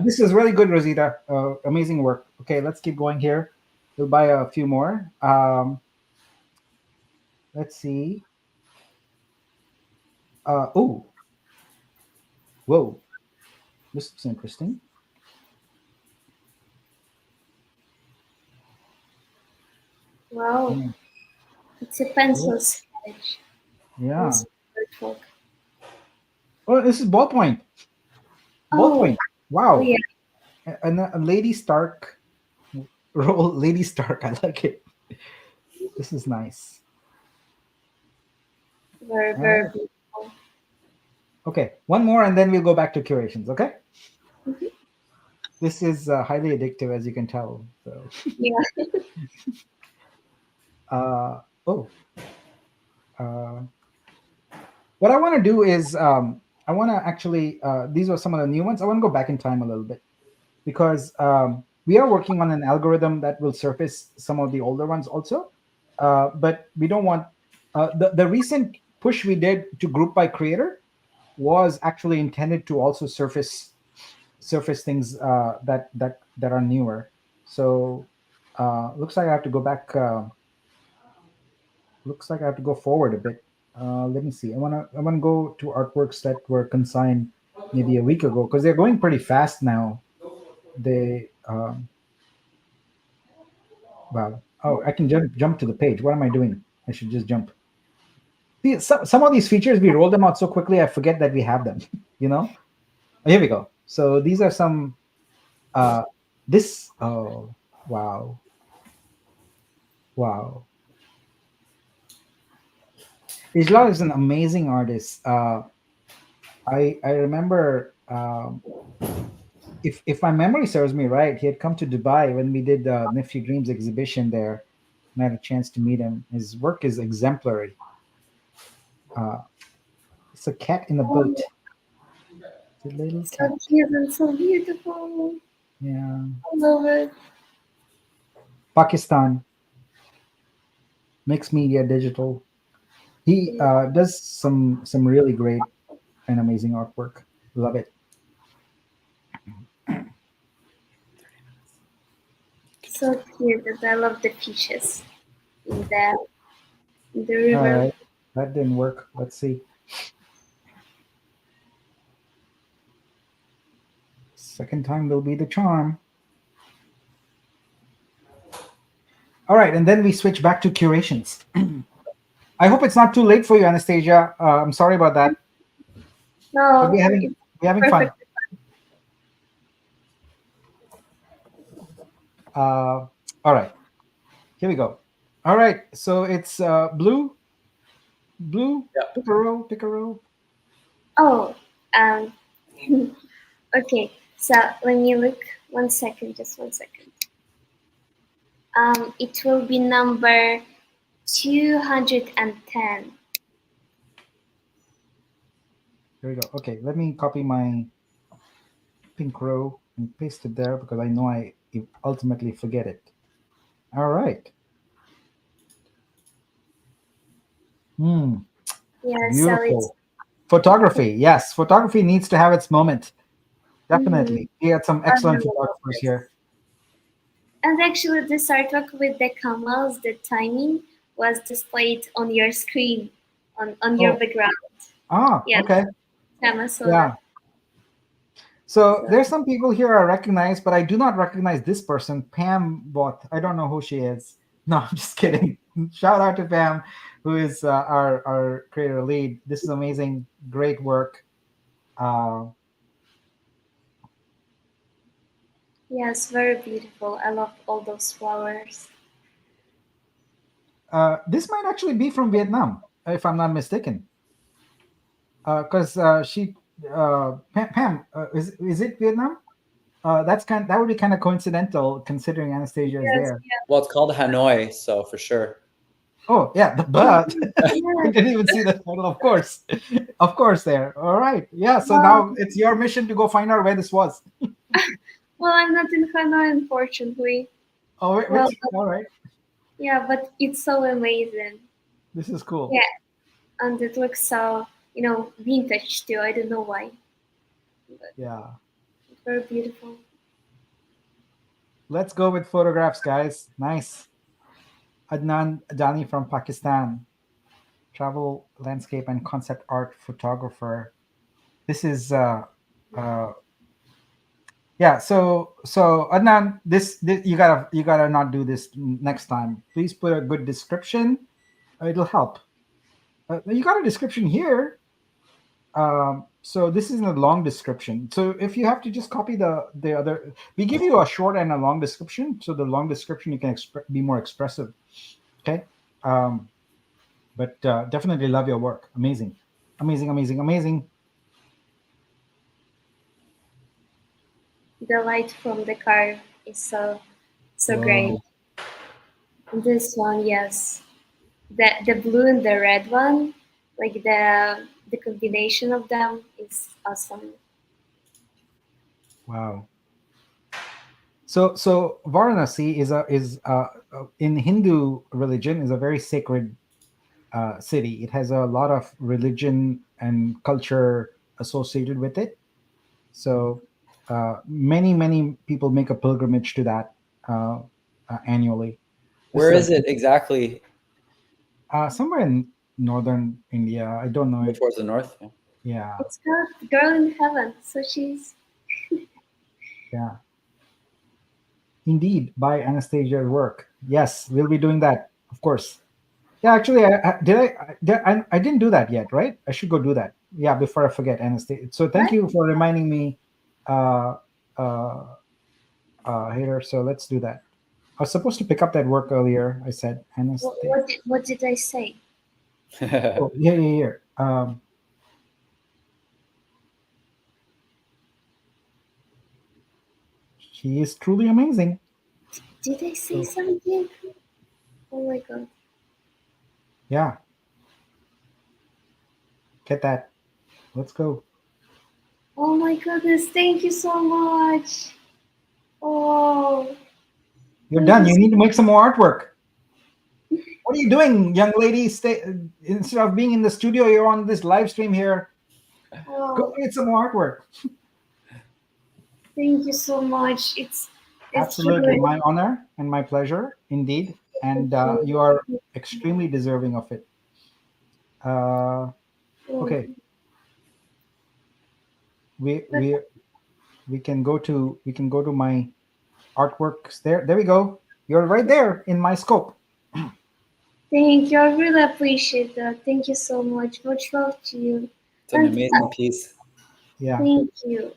A: This is really good, Rosita. Amazing work. Okay, let's keep going here. We'll buy a few more. Let's see. Oh, whoa, this looks interesting.
B: Wow,
A: Mm,
B: it's a pencil sketch.
A: yeah.
B: Pencil artwork.
A: Oh, this is ballpoint.
B: Oh,
A: Ballpoint. Wow.
B: yeah,
A: A Lady Stark roll. Lady Stark. I like it. This is nice.
B: very,
A: All
B: very
A: right.
B: beautiful.
A: Okay, one more, and then we'll go back to curations. Okay.
B: Mhm.
A: This is highly addictive, as you can tell. So,
B: Yeah.
A: oh, uh, what I want to do is I want to actually these are some of the new ones. I want to go back in time a little bit because we are working on an algorithm that will surface some of the older ones also, but we don't want the recent push we did to group by creator was actually intended to also surface things that are newer. So looks like I have to go back. Looks like I have to go forward a bit. Let me see. I wanna go to artworks that were consigned maybe a week ago because they're going pretty fast now. They wow. Oh, I can jump to the page. What am I doing? I should just jump. See, some of these features we roll them out so quickly I forget that we have them. You know. Oh, here we go. So these are some. Uh, this. Oh, wow, wow. Isla is an amazing artist. I remember if my memory serves me right, he had come to Dubai when we did the Nifty Dreams exhibition there, and I had a chance to meet him. His work is exemplary. Uh, it's a cat in a
B: Oh,
A: boat. It's a little cat.
B: so cute and so beautiful.
A: Yeah.
B: I love it.
A: Pakistan, mixed media, digital. He
B: Yeah,
A: does some really great and amazing artwork. Love it.
B: so cute. And I love the fishes in the
A: All
B: river.
A: right, that didn't work. Let's see. Second time will be the charm. All right, and then we switch back to curations. I hope it's not too late for you, Anastasia. I'm sorry about that, but
B: No,
A: we're having
B: it's
A: we're having fun.
B: perfect.
A: All right, here we go. All right, so it's blue,
C: Yep.
A: Picaro.
B: Oh, um, okay. So let me look. 1 second, just 1 second. It will be number 210.
A: Here we go. Okay, let me copy my pink row and paste it there because I know I ultimately forget it. All right. Hmm.
B: Yeah, so it's
A: Beautiful. Photography. Yes, photography needs to have its moment.
B: mhm,
A: Definitely. We had some
B: I
A: excellent
B: really love
A: photographers
B: this.
A: here.
B: And actually, this artwork with the camels, the timing was displayed on your screen, on your
A: Oh,
B: background. Yeah,
A: okay.
B: Tama saw that.
A: Yeah. So
B: So
A: there's some people here I recognize, but I do not recognize this person, Pam Bot. I don't know who she is. No, I'm just kidding. Shout out to Pam, who is our creator lead. This is amazing. Great work. Uh,
B: yes, very beautiful. I love all those flowers.
A: this might actually be from Vietnam, if I'm not mistaken. Because Pam, is it Vietnam? That would be kind of coincidental considering Anastasia is
B: Yes,
A: there.
C: Well, it's called Hanoi, so for sure.
A: Oh yeah,
B: yeah.
A: but I
B: Yes,
A: didn't even see the title. Of course, of course. There. All right. Yeah. So
B: wow.
A: now it's your mission to go find out where this was.
B: Well, I'm not in Hanoi, unfortunately.
A: Oh,
B: Well,
A: all right.
B: yeah, but it's so amazing.
A: This is cool.
B: Yeah, and it looks so, vintage too. I don't know why, but
A: Yeah.
B: it's very beautiful.
A: Let's go with photographs, guys. Nice. Adnan Adani from Pakistan, travel, landscape, and concept art photographer. This is uh yeah. So Adnan, this you gotta not do this next time. Please put a good description. It'll help. You got a description here. So this isn't a long description. So if you have to just copy the other, we give you a short and a long description. So the long description you can be more expressive. Okay. Um, but definitely love your work. Amazing, amazing, amazing, amazing.
B: The light from the car is so great.
A: Whoa.
B: And this one, yes, the blue and the red one, like the combination of them is awesome.
A: Wow. So Varanasi is in Hindu religion is a very sacred city. It has a lot of religion and culture associated with it. So many people make a pilgrimage to that uh, annually. This
C: Where
A: is
C: is it exactly?
A: somewhere in northern India. I don't know
C: More
A: it.
C: towards the north. Yeah.
A: Yeah,
B: It's called Girl in Heaven. So she's
A: yeah. Indeed, by Anastasia's work. Yes, we'll be doing that, of course. Yeah, actually, I didn't do that yet, right? I should go do that. Yeah, before I forget, Anastasia. So thank
B: what?
A: you for reminding me, uh, uh, Hater. So let's do that. I was supposed to pick up that work earlier. I said Anastasia.
B: What did I say?
A: Oh, yeah, yeah, yeah. She is truly amazing.
B: Did I say
A: So
B: something? Oh my god.
A: yeah, get that. Let's go.
B: Oh my goodness. Thank you so much. Oh,
A: You're
B: thank
A: done.
B: you.
A: You need to make some more artwork. What are you doing, young lady? Stay instead of being in the studio. You're on this live stream here. Go
B: Oh,
A: create some more artwork.
B: thank you so much. It's
A: Absolutely,
B: really
A: my honor and my pleasure, indeed. And
B: thank you.
A: you are extremely deserving of it. Uh,
B: Oh,
A: okay, we we we can go to my artworks. There we go. You're right there in my scope.
B: thank you. I really appreciate that. Thank you so much. Much love to you.
C: It's an
B: And
C: amazing piece.
A: Yeah.
B: thank you.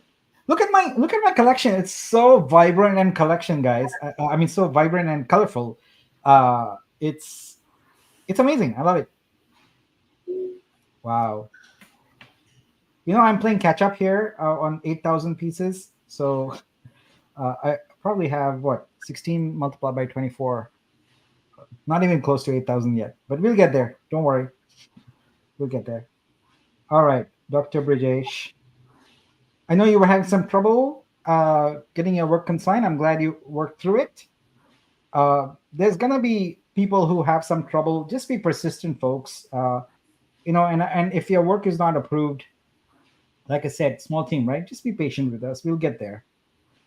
A: Look at my collection. It's so vibrant and collection, guys. I mean, so vibrant and colorful. It's amazing. I love it. Wow. I'm playing catch up here on 8,000 pieces. So I probably have what 16 multiplied by 24. Not even close to 8,000 yet, but we'll get there. Don't worry, we'll get there. All right, Dr. Brijesh. I know you were having some trouble getting your work consigned. I'm glad you worked through it. There's gonna be people who have some trouble. Just be persistent, folks. And if your work is not approved, like I said, small team, right? Just be patient with us. We'll get there.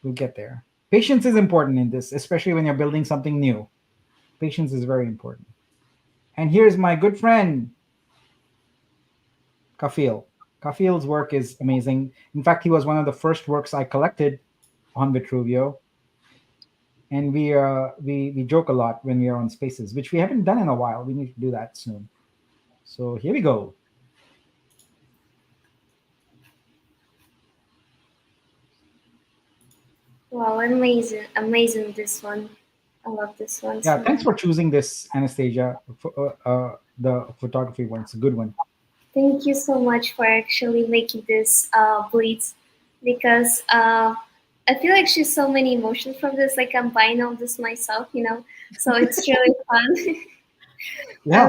A: We'll get there. Patience is important in this, especially when you're building something new. Patience is very important. And here's my good friend, Kafil. Kafil's work is amazing. In fact, he was one of the first works I collected on Vitruveo. And we joke a lot when we are on spaces, which we haven't done in a while. We need to do that soon. So here we go.
B: Wow, amazing, amazing this one. I love this one
A: Yeah,
B: so
A: thanks
B: much.
A: for choosing this, Anastasia. The photography one. It's a good one.
B: Thank you so much for actually making this Blitz because I feel like she's so many emotions from this. Like I'm buying all this myself. So it's really fun.
A: Yeah,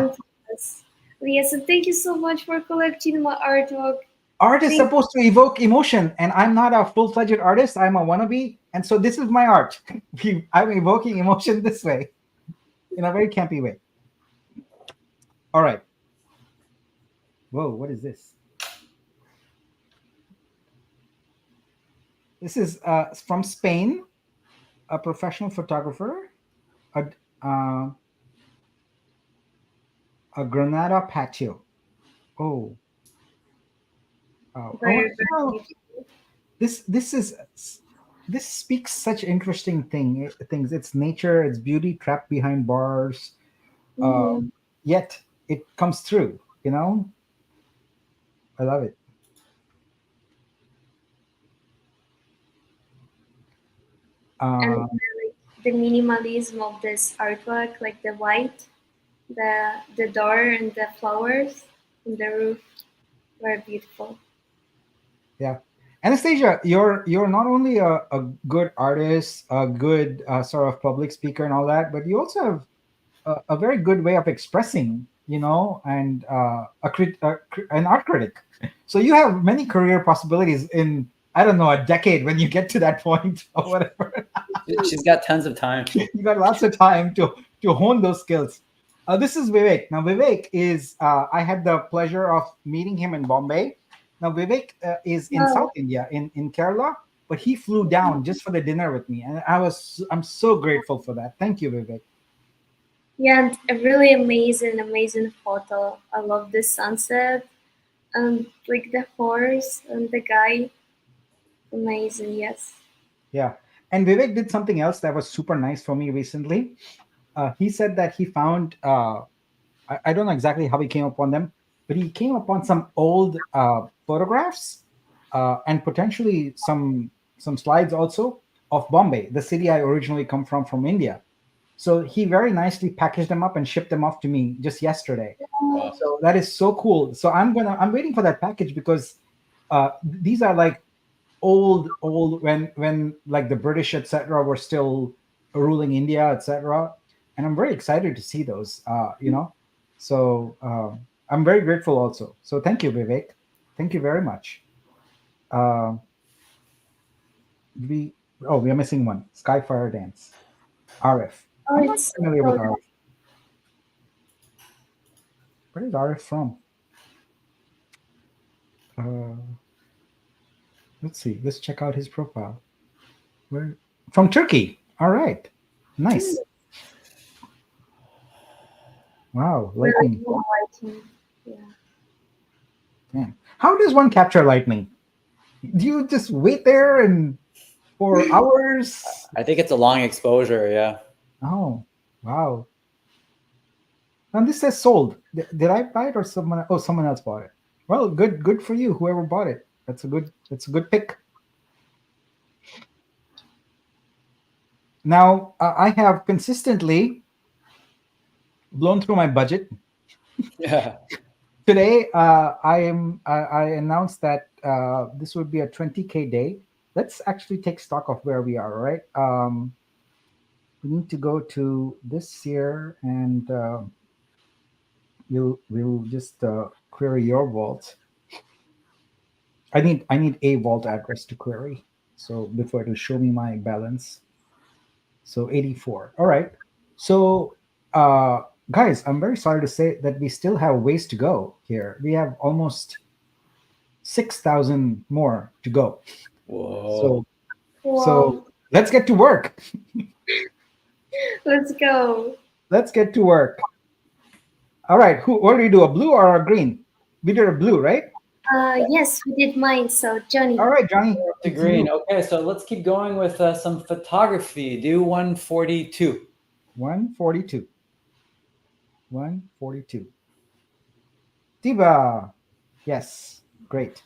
B: And yes, and thank you so much for collecting my artwork.
A: Art is
B: Thank
A: supposed to evoke emotion, and I'm not a full-fledged artist. I'm a wannabe, and so this is my art. I'm evoking emotion this way, in a very campy way. All right. Whoa, what is this? This is from Spain, a professional photographer, a, uh, a Granada patio. Oh, oh,
B: very,
A: no.
B: very
A: This speaks such interesting things. It's nature, it's beauty trapped behind bars. Uh,
B: beautiful.
A: Yet it comes through. You know, I love it.
B: And
A: Uh,
B: like the minimalism of this artwork, like the white, the door and the flowers and the roof were beautiful.
A: yeah, Anastasia, you're not only a good artist, a good sort of public speaker and all that, but you also have a very good way of expressing, you know, and an art critic. So you have many career possibilities in, I don't know, a decade when you get to that point or whatever.
C: She's got tons of time.
A: You got lots of time to hone those skills. This is Vivek. Now Vivek is I had the pleasure of meeting him in Bombay. Now Vivek is in
B: Wow.
A: South India, in Kerala, but he flew down just for the dinner with me, and I'm so grateful for that. Thank you, Vivek.
B: Yeah, and a really amazing, amazing photo. I love the sunset and like the horse and the guy. Amazing, yes.
A: Yeah. And Vivek did something else that was super nice for me recently. He said that he found, I don't know exactly how he came upon them, but he came upon some old photographs and potentially some slides also of Bombay, the city I originally come from India. So he very nicely packaged them up and shipped them off to me just yesterday.
C: Wow.
A: So that is so cool. So I'm waiting for that package because these are like old when like the British etc. were still ruling India etc. And I'm very excited to see those. So I'm very grateful also. So thank you, Vivek. Thank you very much. Uh, we we are missing one. Skyfire Dance. RF.
B: Oh,
A: I'm not
B: it's
A: familiar with
B: so
A: RF. Where is RF from? Uh, let's see. Let's check out his profile. Where from Turkey? All right. Nice. Wow,
B: really
A: lightning.
B: lighting. Yeah.
A: Man. How does one capture lightning? Do you just wait there and for hours?
C: I think it's a long exposure. Yeah.
A: Oh, wow. And this says sold. Did I buy it or someone? Oh, someone else bought it. Well, good for you, whoever bought it. That's a good pick. Now I have consistently blown through my budget.
C: Yeah.
A: Today I announced that this would be a 20K day. Let's actually take stock of where we are. All right. We need to go to this year and we'll just query your vault. I need a vault address to query, so before it'll show me my balance. So 84. All right. So guys, I'm very sorry to say that we still have ways to go here. We have almost 6,000 more to go.
C: Whoa.
A: So
B: Wow.
A: let's get to work.
B: Let's go.
A: Let's get to work. All right. What do we do? A blue or a green? We did a blue, right?
B: Yes, we did mine. So Johnny.
A: All right, Johnny.
C: We're up to
A: it's
C: green.
A: you.
C: Okay, so let's keep going with some photography. Do 142.
A: 142. 142. Diva. Yes. Great.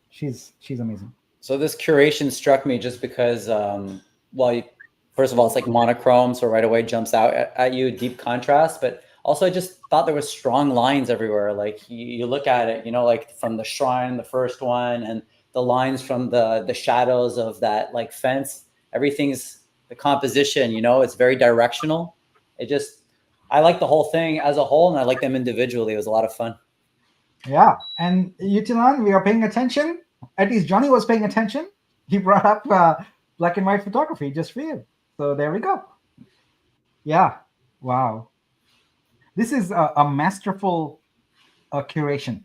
A: She's amazing.
C: So this curation struck me just because, first of all, it's like monochrome, so right away jumps out at you, deep contrast. But also, I just thought there was strong lines everywhere. Like you look at it, like from the shrine, the first one, and the lines from the shadows of that like fence. Everything's the composition. It's very directional. I like the whole thing as a whole, and I like them individually. It was a lot of fun.
A: Yeah, and Yutilan, we are paying attention. At least Johnny was paying attention. He brought up black and white photography just for you. So there we go. Yeah. Wow. This is a masterful curation.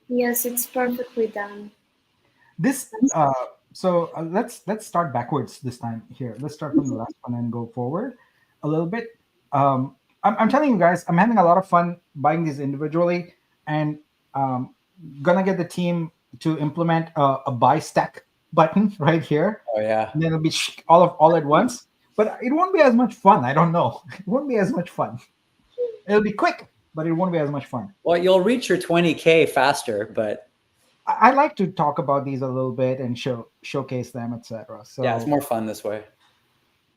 B: Yes, it's perfectly done.
A: This let's start backwards this time. Here, let's start from the last one and go forward a little bit. I'm telling you guys, I'm having a lot of fun buying these individually, and um, gonna get the team to implement a buy stack button right here,
C: Oh yeah.
A: and then it'll be all at once. But it won't be as much fun. I don't know. It won't be as much fun. It'll be quick, but it won't be as much fun.
C: Well, you'll reach your 20K faster, but
A: I like to talk about these a little bit and showcase them, etc.
C: yeah, it's more fun this way.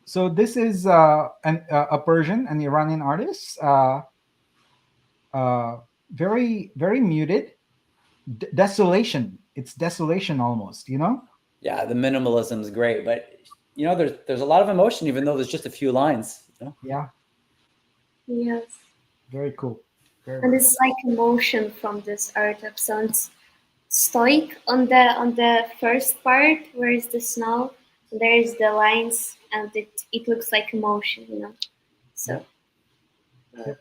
A: So this is a Persian, an Iranian artist, very very muted, desolation. It's desolation almost, you know.
C: Yeah, the minimalism is great, but there's a lot of emotion, even though there's just a few lines.
A: Yeah,
B: Yes.
A: very cool.
B: And it's like emotion from this art of sounds stoic on the first part where is the snow. There's the lines and it looks like emotion. So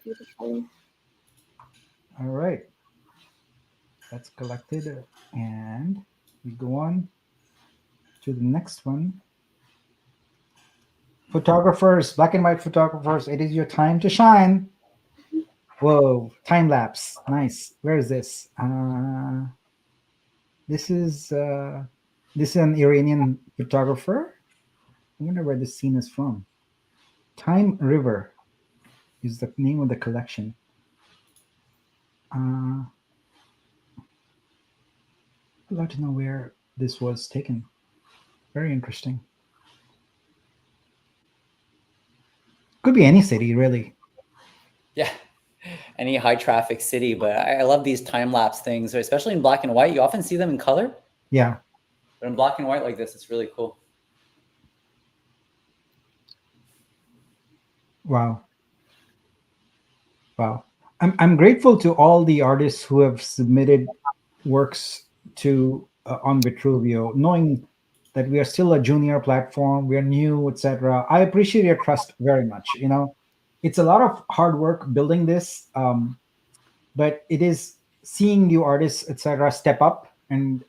B: beautiful.
A: All right, that's collected, and we go on to the next one. Photographers, black and white photographers, it is your time to shine. Whoa, time lapse. Nice. Where is this? This is an Iranian photographer. I wonder where this scene is from. Time River is the name of the collection. I'd like to know where this was taken. Very interesting. Could be any city, really.
C: Yeah, any high traffic city, but I love these time lapse things, especially in black and white. You often see them in color,
A: Yeah.
C: but in black and white like this, it's really cool.
A: Wow. Wow. I'm grateful to all the artists who have submitted works to on Vitruveo, knowing that we are still a junior platform, we are new, etc. I appreciate your trust very much. It's a lot of hard work building this, but it is seeing new artists, etc., step up and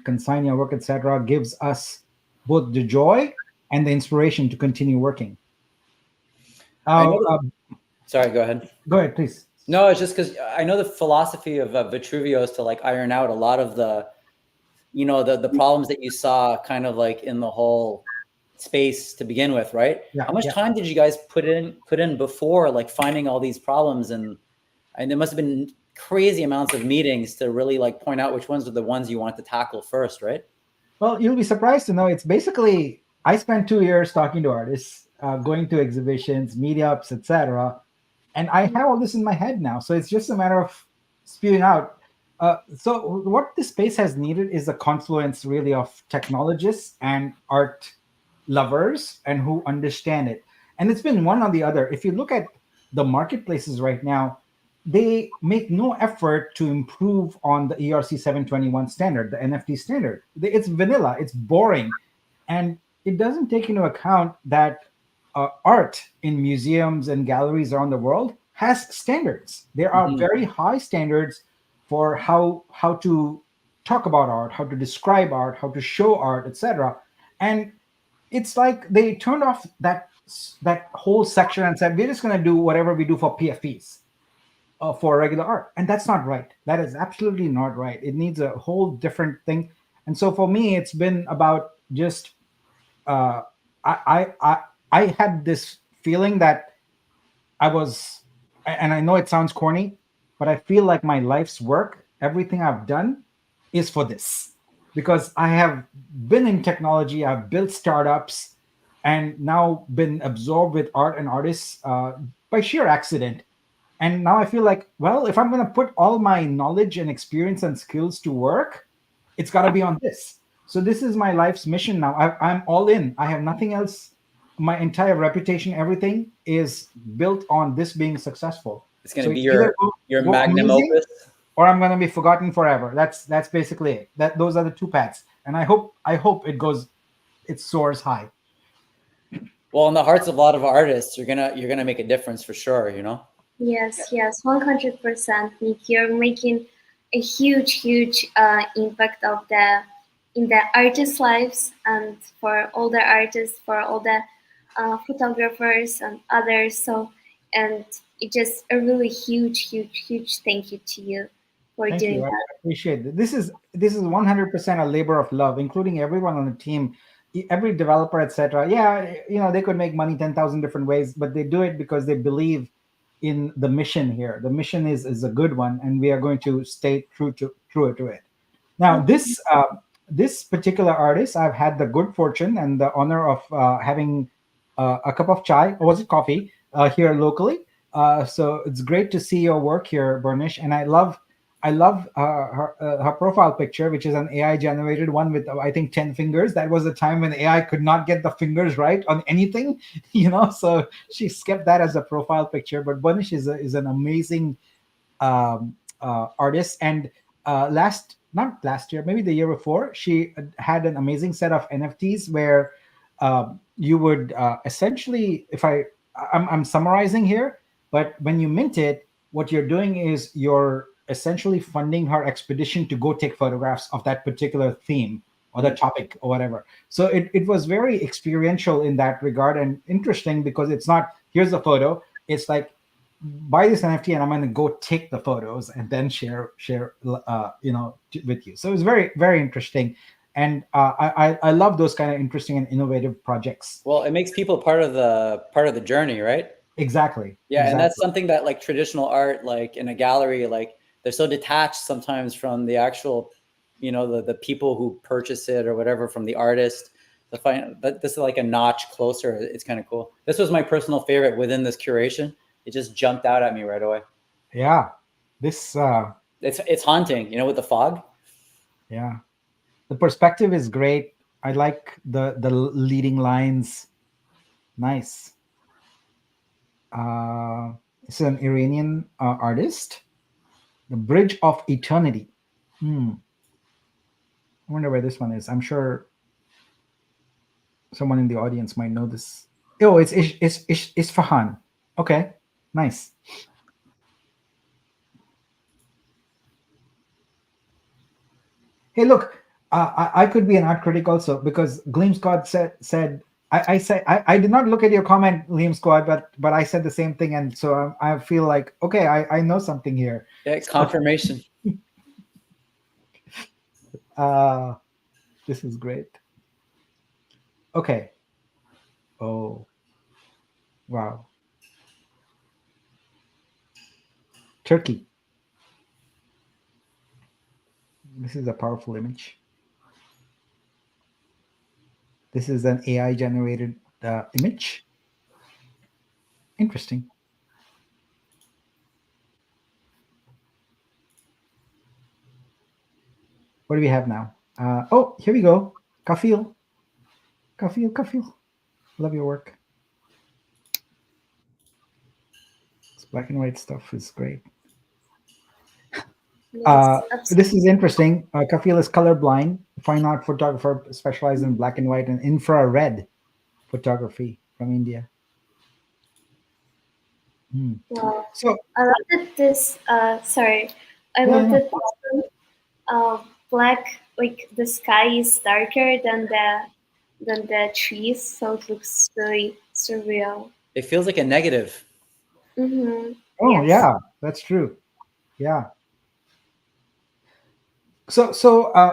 A: consign your work, etc., gives us both the joy and the inspiration to continue working.
C: Sorry, go ahead.
A: Go ahead, please.
C: No, it's just because I know the philosophy of Vitruveo is to like iron out a lot of the problems that you saw kind of like in the whole space to begin with, right?
A: Yeah,
C: How much time did you guys put in before like finding all these problems, and there must have been crazy amounts of meetings to really like point out which ones are the ones you want to tackle first, right?
A: Well, you'll be surprised to know it's basically I spent 2 years talking to artists, going to exhibitions, meetups, etc., and I have all this in my head now. So it's just a matter of spewing out. So what this space has needed is a confluence really of technologists and art lovers and who understand it. And it's been one or the other. If you look at the marketplaces right now, they make no effort to improve on the ERC 721 standard, the NFT standard. It's vanilla, it's boring. And it doesn't take into account that art in museums and galleries around the world has standards. There are very high standards for how to talk about art, how to describe art, how to show art, etc. And it's like they turned off that whole section and said, we're just going to do whatever we do for PFPs, for regular art. And that's not right. That is absolutely not right. It needs a whole different thing. And so for me, it's been about just I had this feeling that I was, and I know it sounds corny, but I feel like my life's work, everything I've done, is for this, because I have been in technology, I've built startups, and now been absorbed with art and artists by sheer accident. And now I feel like, well, if I'm going to put all my knowledge and experience and skills to work, it's got to be on this. So this is my life's mission now. I'm all in. I have nothing else. My entire reputation, everything is built on this being successful.
C: It's going
A: So
C: to be
A: it's either
C: your
A: go
C: magnum
A: amazing,
C: opus.
A: or I'm going to be forgotten forever. That's basically it. Those are the two paths, and I hope it soars high.
C: Well, in the hearts of a lot of artists, you're gonna make a difference for sure. You know.
B: Yes, 100%. Nick, you're making a huge impact of the in the artists' lives, and for all the artists, for all the photographers and others. So, and it's just a really huge thank you to you for
A: Thank
B: doing
A: you. I
B: that.
A: appreciate it. This is 100% a labor of love, including everyone on the team, every developer, etc. Yeah, they could make money 10,000 different ways, but they do it because they believe in the mission here. The mission is a good one, and we are going to stay true to it. Now, this particular artist, I've had the good fortune and the honor of having a cup of chai, or was it coffee, here locally. So it's great to see your work here, Burnish, and I love her profile picture, which is an AI generated one with I think 10 fingers. That was a time when AI could not get the fingers right on anything, So she kept that as a profile picture. But Burnish is an amazing artist, and not last year, maybe the year before, she had an amazing set of NFTs where you would essentially, if I'm summarizing here, but when you mint it, what you're doing is you're essentially funding her expedition to go take photographs of that particular theme or the topic or whatever. So it was very experiential in that regard, and interesting because it's not, here's the photo. It's like, buy this NFT and I'm going to go take the photos and then share with you. So it's very, very interesting. And I love those kind of interesting and innovative projects.
C: Well, it makes people part of the journey, right?
A: Exactly.
C: Yeah,
A: exactly.
C: And that's something that like traditional art, like in a gallery, like they're so detached sometimes from the actual, the people who purchase it or whatever, from the artist. But this is like a notch closer. It's kind of cool. This was my personal favorite within this curation. It just jumped out at me right away.
A: Yeah, this
C: it's haunting, with the fog.
A: Yeah, the perspective is great. I like the leading lines. Nice. This is an Iranian artist. The Bridge of Eternity. I wonder where this one is. I'm sure someone in the audience might know this. Oh, it's Isfahan. Okay, nice. Hey, look, I could be an art critic also, because Gleam Squad said I did not look at your comment, Liam Squad, but I said the same thing, and so I feel like, okay, I know something here.
C: Yeah, confirmation.
A: This is great. Okay. Oh, wow. Turkey. This is a powerful image. This is an AI generated image. Interesting. What do we have now? Oh, here we go. Kafil. Love your work. This black and white stuff is great.
B: Yes,
A: This is interesting. Kafil is colorblind, fine art photographer specialized in black and white and infrared photography from India.
B: wow.
A: So
B: I love that this. Sorry, I love that this black. Like the sky is darker than the trees, so it looks really surreal.
C: It feels like a negative.
B: Mm-hmm.
A: Oh,
B: yes.
A: yeah, that's true. Yeah. So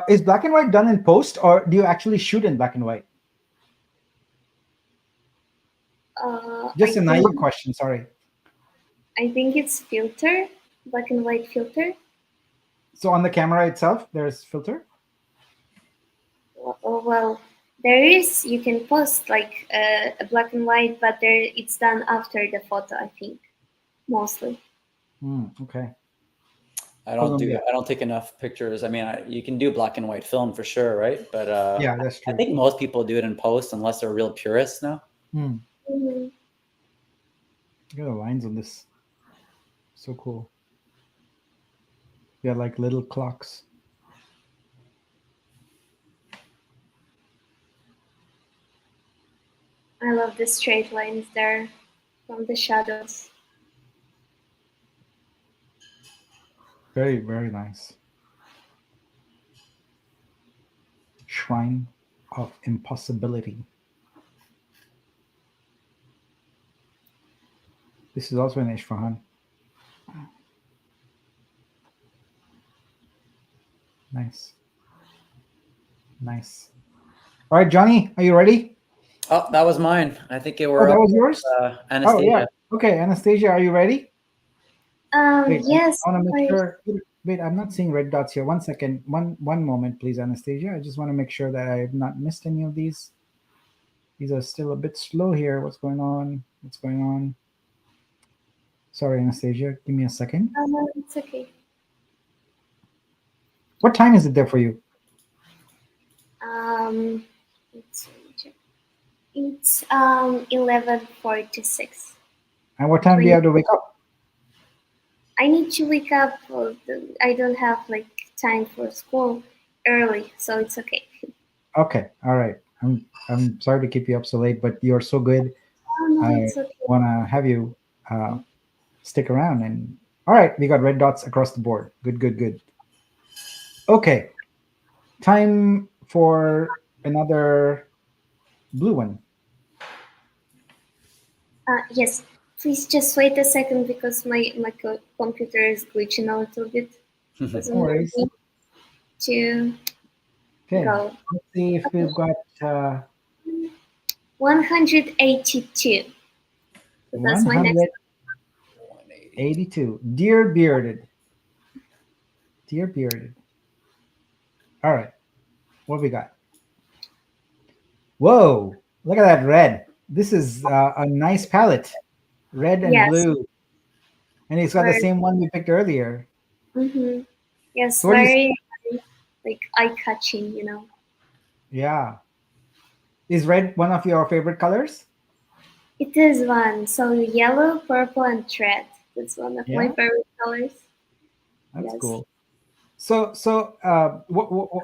A: is black and white done in post, or do you actually shoot in black and white? Just a naive question. Sorry.
B: I think it's filter, black and white filter.
A: So on the camera itself, there's filter.
B: Well, there is. You can post like a black and white, but it's done after the photo. I think mostly.
A: Okay.
C: I don't take enough pictures. I mean, you can do black and white film for sure, right? But
A: yeah, that's true.
C: I think most people do it in post unless they're real purists now.
B: Mm-hmm.
A: Look at the lines on this. So cool. Yeah, like little clocks.
B: I love the straight lines there from the shadows.
A: Very, very nice. Shrine of Impossibility. This is also in Isfahan. Nice. Nice. All right, Johnny, are you ready?
C: Oh, that was mine. I think it
A: Oh,
C: were
A: that
C: up
A: was
C: with,
A: yours? Oh, yeah.
C: Anastasia.
A: Okay, Anastasia, are you ready? Wait,
B: Yes,
A: I want to
B: of
A: make
B: course.
A: sure. Wait, I'm not seeing red dots here. One second. One moment, please, Anastasia. I just want to make sure that I have not missed any of these. These are still a bit slow here. What's going on? What's going on? Sorry, Anastasia. Give me a second.
B: It's okay.
A: What time is it there for you?
B: Um, let's see. It's 11:46.
A: And what time do you
B: 20.
A: have to wake up?
B: I need to wake up. I don't have like time for school early, so it's okay.
A: Okay. All right. I'm sorry to keep you up so late, but you're so good.
B: Oh no,
A: I
B: it's okay.
A: want to have you stick around. And all right, we got red dots across the board. Good, good, good. Okay. Time for another blue one.
B: Yes, please just wait a second because my computer is glitching a little bit. Doesn't
A: No
B: want
A: worries.
B: me to
A: Okay.
B: go.
A: Let's see if we've got
B: 182. So that's my next.
A: 182. Dear Bearded. Dear Bearded. All right. What we got? Whoa. Look at that red. This is a nice palette. Red and
B: Yes,
A: blue. And it's got the
B: very.
A: same one we picked earlier.
B: Mm-hmm. Yes,
A: So what do you
B: very like eye catching.
A: Yeah. Is red one of your favorite colors?
B: It is one. So yellow, purple, and red. That's one of my
A: Yeah.
B: favorite colors.
A: That's
B: Yes.
A: cool. So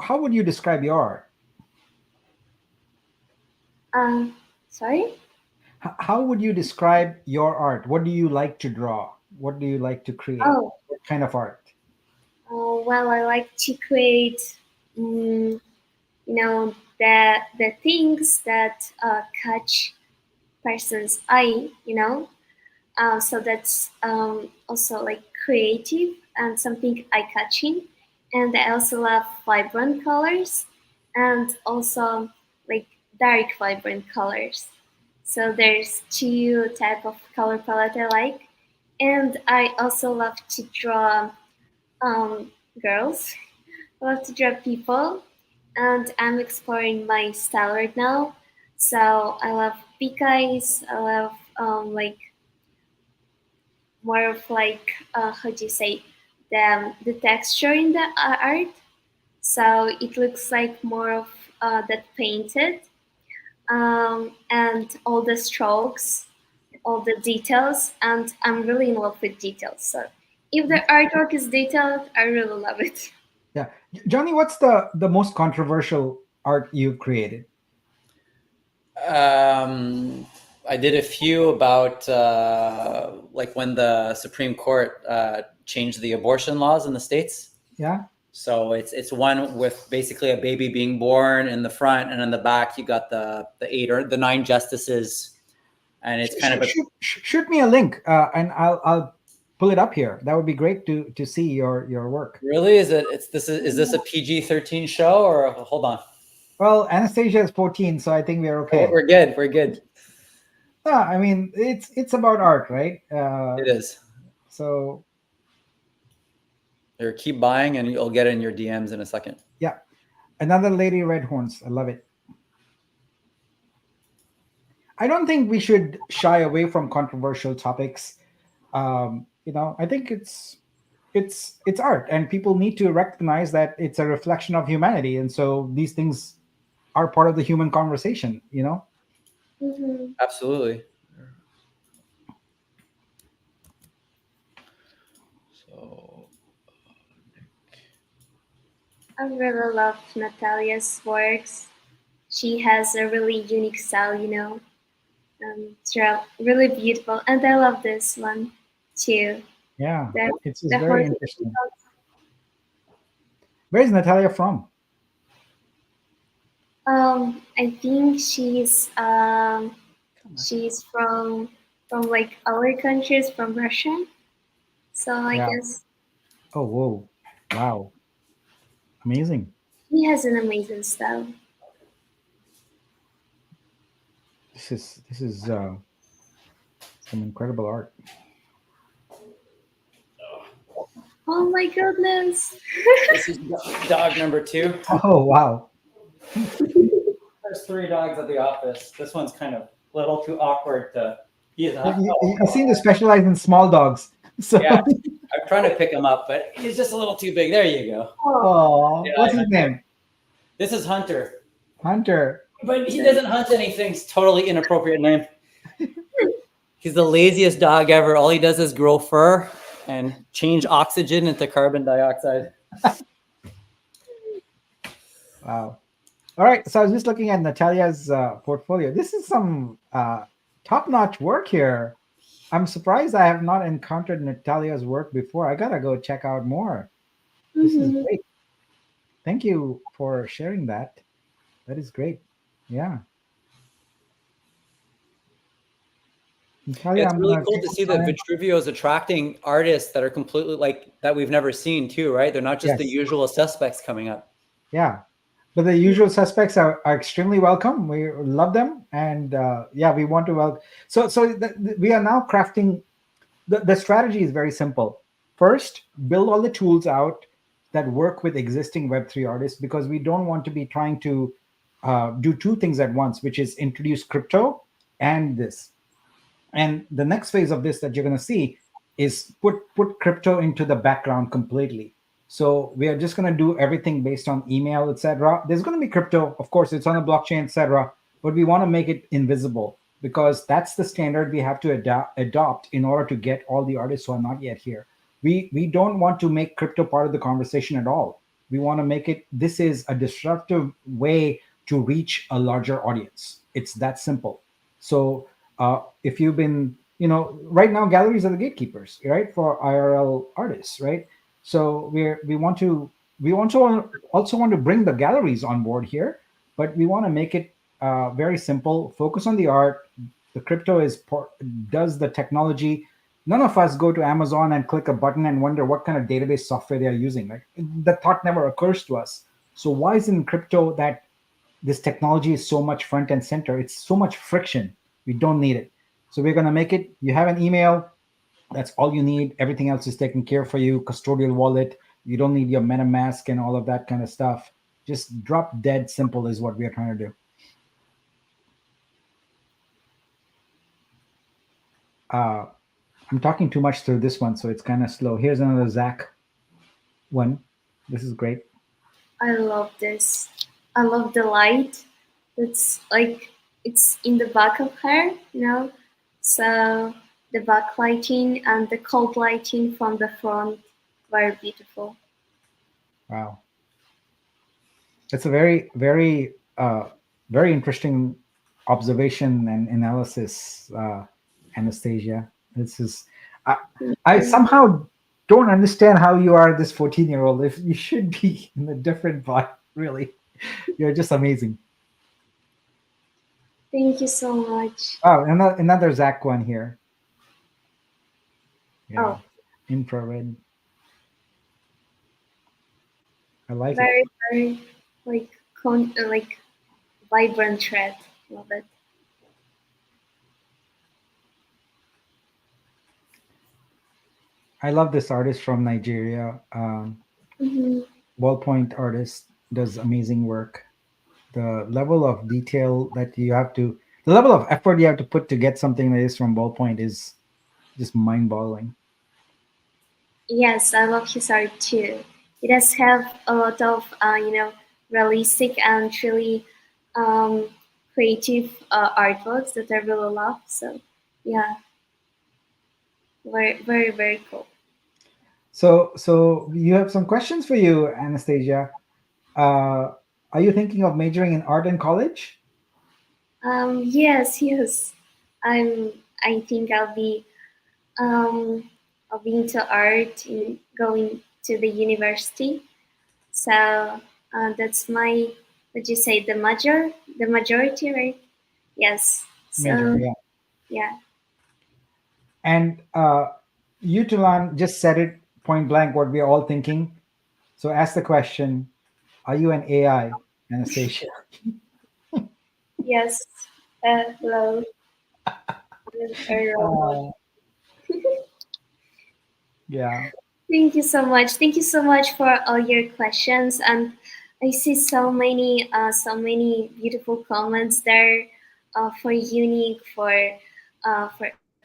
A: how would you describe your art?
B: Um, Sorry.
A: How would you describe your art? What do you like to draw? What do you like to create?
B: Oh,
A: What kind of art?
B: well, I like to create, mm, the things that catch person's eye. So that's also like creative and something eye catching. And I also love vibrant colors and also like dark vibrant colors. So there's two type of color palette I like. And I also love to draw um, girls. I love to draw people, and I'm exploring my style right now. So I love big eyes. I love like more of like how do you say the texture in the art. So it looks like more of that painted, and all the strokes, all the details, and I'm really in love with details. So if the artwork is detailed, I really love it.
A: Yeah. Johnny, what's the most controversial art you've created?
C: I did a few about like when the Supreme Court changed the abortion laws in the States.
A: Yeah.
C: So it's one with basically a baby being born in the front, and in the back you got the eight or the nine justices, and it's kind of a
A: Shoot me a link, and I'll pull it up here. That would be great to see your work.
C: really is this a PG-13 show or hold on?
A: Well, Anastasia is 14, so I think we're okay.
C: We're good. We're good.
A: Yeah, I mean it's about art, right?
C: It is.
A: So
C: Here, keep buying, and you'll get it in your DMs in a second.
A: yeah, another Lady Red Horns. I love it. I don't think we should shy away from controversial topics. I think it's art, and people need to recognize that it's a reflection of humanity, and so these things are part of the human conversation.
B: Mm-hmm.
C: Absolutely.
B: I really love Natalia's works. She has a really unique style, it's really beautiful. And I love this one too.
A: Yeah,
B: The,
A: it's
B: the
A: very
B: horse.
A: interesting. Where's Natalia from?
B: I think she's from like other countries, from Russia. So I
A: Yeah.
B: guess
A: Oh, whoa. Wow. Amazing.
B: she has an amazing style.
A: This is some incredible art.
B: Oh my goodness.
C: This is dog number 2.
A: Oh, wow.
C: There's 3 dogs at the office. This one's kind of a little too awkward to. He's not.
A: You seem to specialize in small dogs. So,
C: Yeah, I'm trying to pick him up, but he's just a little too big. There you go.
A: oh,
C: Yeah,
A: what's his name?
C: This is Hunter,
A: Hunter.
C: but he doesn't hunt anything. It's totally inappropriate name. He's the laziest dog ever. All he does is grow fur and change oxygen into carbon dioxide.
A: Wow. All right. So I was just looking at Natalia's portfolio. This is some top-notch work here. I'm surprised I have not encountered Natalia's work before. I gotta go check out more. This is
B: Mhm.
A: great. Thank you for sharing that. That is great. Yeah. Natalia,
C: It's
A: I'm
C: really
A: gonna
C: cool
A: take
C: to
A: some
C: see that
A: time.
C: Vitruveo is attracting artists that are completely like that we've never seen too, right? They're not just the
A: Yes.
C: usual suspects coming up.
A: Yeah. But the usual suspects are extremely welcome. We love them, and yeah, we want to welcome. We are now crafting. The strategy is very simple. First, build all the tools out that work with existing Web3 artists, because we don't want to be trying to do two things at once, which is introduce crypto and this. And the next phase of this that you're going to see is put crypto into the background completely. So we are just going to do everything based on email, etc. There's going to be crypto, of course, it's on a blockchain, etc. But we want to make it invisible, because that's the standard we have to adopt in order to get all the artists who are not yet here. We don't want to make crypto part of the conversation at all. We want to make it, this is a disruptive way to reach a larger audience. It's that simple. So if you've been, right now galleries are the gatekeepers, right, for IRL artists, right? So we also want to bring the galleries on board here, but we want to make it very simple. Focus on the art. The crypto does the technology. None of us go to Amazon and click a button and wonder what kind of database software they are using. Like, the thought never occurs to us. So why is in crypto that this technology is so much front and center? It's so much friction. We don't need it. So we're going to make it, you have an email, that's all you need. Everything else is taken care for you. Custodial wallet, you don't need your MetaMask and all of that kind of stuff. Just drop dead simple is what we are trying to do. I'm talking too much through this one, so it's kind of slow. Here's another Zach one. This is great.
B: I love this. I love the light. It's like it's in the back of her. So the backlighting and the cold lighting from the front, very beautiful.
A: Wow. It's a very, very, very interesting observation and analysis, Anastasia. This is, I, I somehow don't understand how you are this 14-year-old. If you should be in a different vibe, really. You're just amazing.
B: Thank you so much.
A: Oh, another Zach one here. Yeah,
B: Oh,
A: infrared. I like it.
B: very, very like like vibrant red. Love it.
A: I love this artist from Nigeria.
B: Hmm.
A: Ballpoint artist, does amazing work. The level of detail that you have to, the level of effort you have to put to get something that is from Ballpoint is just mind-boggling.
B: Yes, I love his art too. It does have a lot of realistic and really um, creative artworks that I really love. So yeah, very very very cool.
A: So you have some questions for you, Anastasia. Uh, are you thinking of majoring in art in college?
B: Yes, yes. I'm. I think um, I'll be into art and going to the university. So that's my. Would you say the majority, right? Yes.
A: Major,
B: So
A: yeah.
B: yeah.
A: And you, Tulan, just said it point blank what we are all thinking. So ask the question: are you an AI, Anastasia?
B: Yes. Hello. I'm a robot.
A: Uh, yeah.
B: Thank you so much. Thank you so much for all your questions. And I see so many beautiful comments there for Unique, for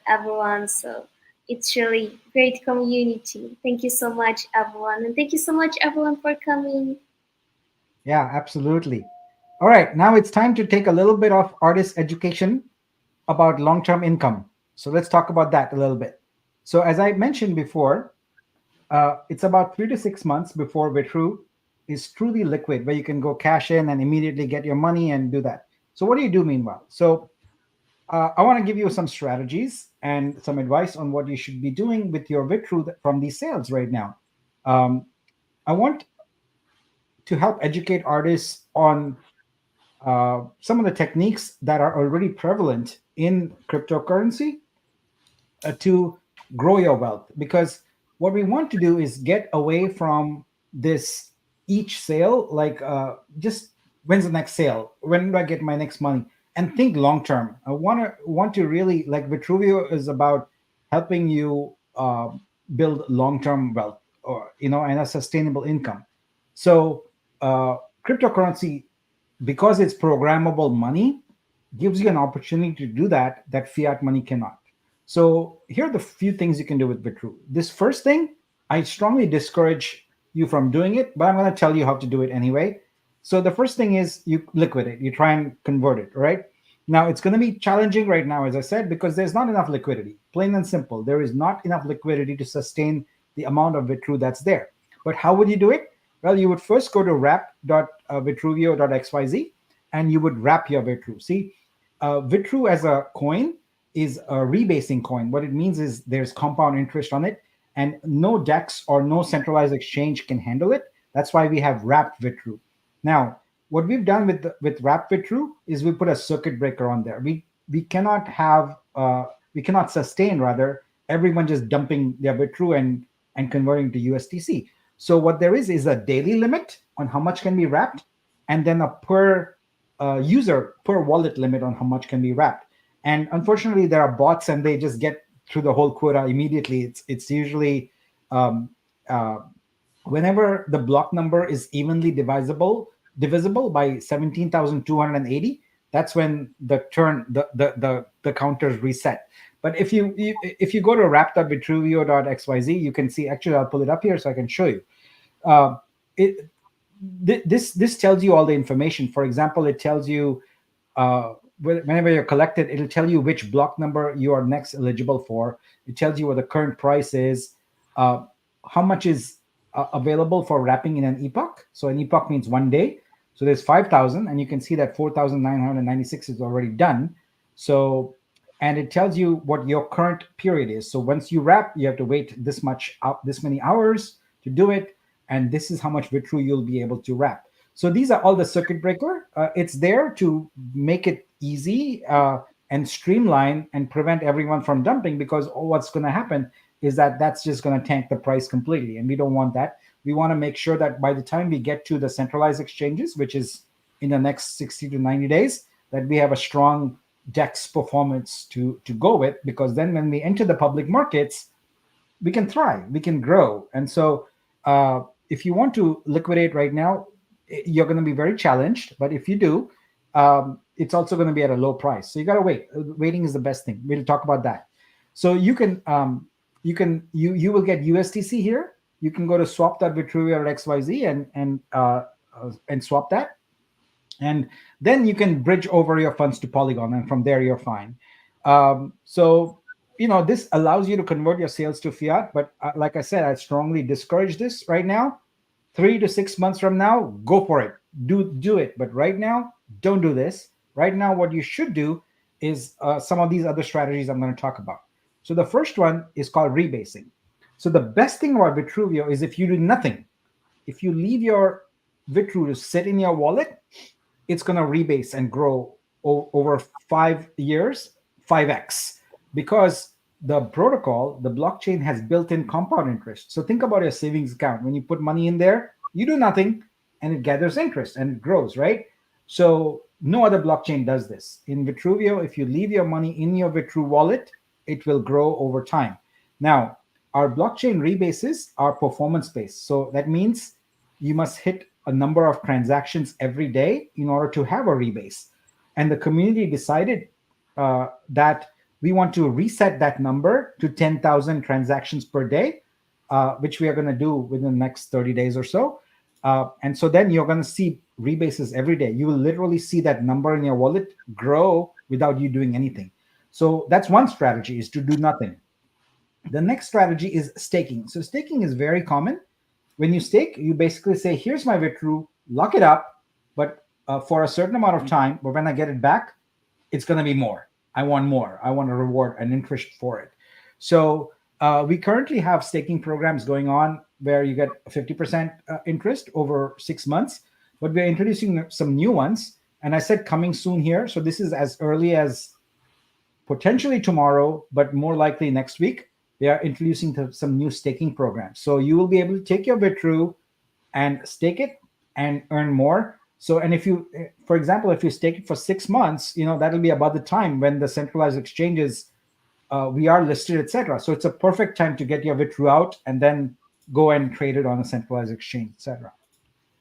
B: everyone. So it's really great community. Thank you so much, everyone, and thank you so much, everyone, for coming.
A: Yeah, absolutely. All right, now it's time to take a little bit of artist education about long term income. So let's talk about that a little bit. So, as I mentioned before, it's about 3 to 6 months before Vitru is truly liquid, where you can go cash in and immediately get your money and do that. So, what do you do meanwhile? So, I want to give you some strategies and some advice on what you should be doing with your Vitru from these sales right now. Um, I want to help educate artists on some of the techniques that are already prevalent in cryptocurrency to grow your wealth, because what we want to do is get away from this each sale, like just when's the next sale, when do I get my next money, and think long term. I want to really, like, Vitruveo is about helping you build long term wealth, or and a sustainable income. So cryptocurrency, because it's programmable money, gives you an opportunity to do that fiat money cannot. So here are the few things you can do with Bitru. This first thing, I strongly discourage you from doing it, but I'm going to tell you how to do it anyway. So the first thing is you liquidate, you try and convert it, right? Now it's going to be challenging right now, as I said, because there's not enough liquidity. Plain and simple, there is not enough liquidity to sustain the amount of Vitru that's there. But how would you do it? Well, you would first go to wrap.vitruveo.xyz and you would wrap your Vitru. See, Vitru as a coin is a rebasing coin. What it means is there's compound interest on it, and no DEX or no centralized exchange can handle it. That's why we have wrapped Vitru. Now, what we've done with wrapped Vitru is we put a circuit breaker on there. We cannot have we cannot sustain, rather, everyone just dumping their Vitru and converting to USDC. So what there is a daily limit on how much can be wrapped, and then a per user per wallet limit on how much can be wrapped. And unfortunately, there are bots, and they just get through the whole quota immediately. It's usually um, uh, whenever the block number is evenly divisible by 17,280, that's when the counters reset. But if you go to wrap.vitruveo.xyz, you can see, actually I'll pull it up here so I can show you. uh, it this tells you all the information. For example, it tells you whenever you're collected, it'll tell you which block number you are next eligible for. It tells you what the current price is, uh, how much is available for wrapping in an epoch. So an epoch means 1 day. So there's 5,000, and you can see that 4,996 is already done. So, and it tells you what your current period is. So once you wrap, you have to wait this many hours to do it, and this is how much Vitru you'll be able to wrap. So these are all the circuit breaker. It's there to make it easy and streamline and prevent everyone from dumping, because what's going to happen is that's just going to tank the price completely, and we don't want that. We want to make sure that by the time we get to the centralized exchanges, which is in the next 60 to 90 days, that we have a strong DEX performance to go with, because then when we enter the public markets, we can thrive, we can grow. And so if you want to liquidate right now, you're going to be very challenged. But if you do, it's also going to be at a low price. So you got to wait. Waiting is the best thing. We'll talk about that. So you will get USDC here. You can go to swap.vitruveo.xyz and swap that, and then you can bridge over your funds to Polygon, and from there you're fine. So this allows you to convert your sales to fiat, but like I said, I strongly discourage this right now. 3 to 6 months from now, go for it. Do it. But right now, don't do this. Right now, what you should do is some of these other strategies I'm going to talk about. So the first one is called rebasing. So the best thing about Vitruveo is if you do nothing, if you leave your Vitru to sit in your wallet, it's going to rebase and grow over 5 years, 5x, because the protocol, the blockchain has built-in compound interest. So think about your savings account. When you put money in there, you do nothing and it gathers interest and it grows, right? So no other blockchain does this. In Vitruveo, if you leave your money in your Vitru wallet, it will grow over time. Now, our blockchain rebases are performance-based. So that means you must hit a number of transactions every day in order to have a rebase. And the community decided that we want to reset that number to 10,000 transactions per day, which we are going to do within the next 30 days or so. And so then you're going to see rebases every day. You will literally see that number in your wallet grow without you doing anything. So that's one strategy, is to do nothing. The next strategy is staking. So staking is very common. When you stake, you basically say, here's my Vitru, lock it up, but for a certain amount of time, but when I get it back, it's going to be more. I want more. I want a reward, an interest for it. So we currently have staking programs going on where you get 50% interest over 6 months, but we're introducing some new ones. And I said coming soon here. So this is as early as potentially tomorrow, but more likely next week. They are introducing some new staking programs. So you will be able to take your Vitru and stake it and earn more. So, and if you, for example, if you stake it for 6 months, that'll be about the time when the centralized exchanges, we are listed, etc. So it's a perfect time to get your Vitru out and then go and trade it on a centralized exchange, etc.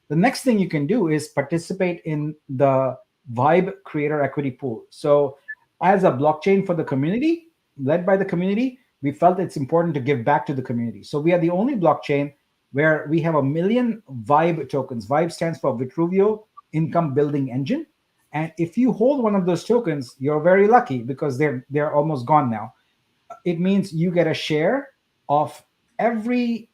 A: The next thing you can do is participate in the Vibe Creator Equity Pool. So as a blockchain for the community, led by the community, we felt it's important to give back to the community. So we are the only blockchain where we have 1 million Vibe tokens. Vibe stands for Vitruveo Income Building Engine. And if you hold one of those tokens, you're very lucky because they're almost gone now. It means you get a share of every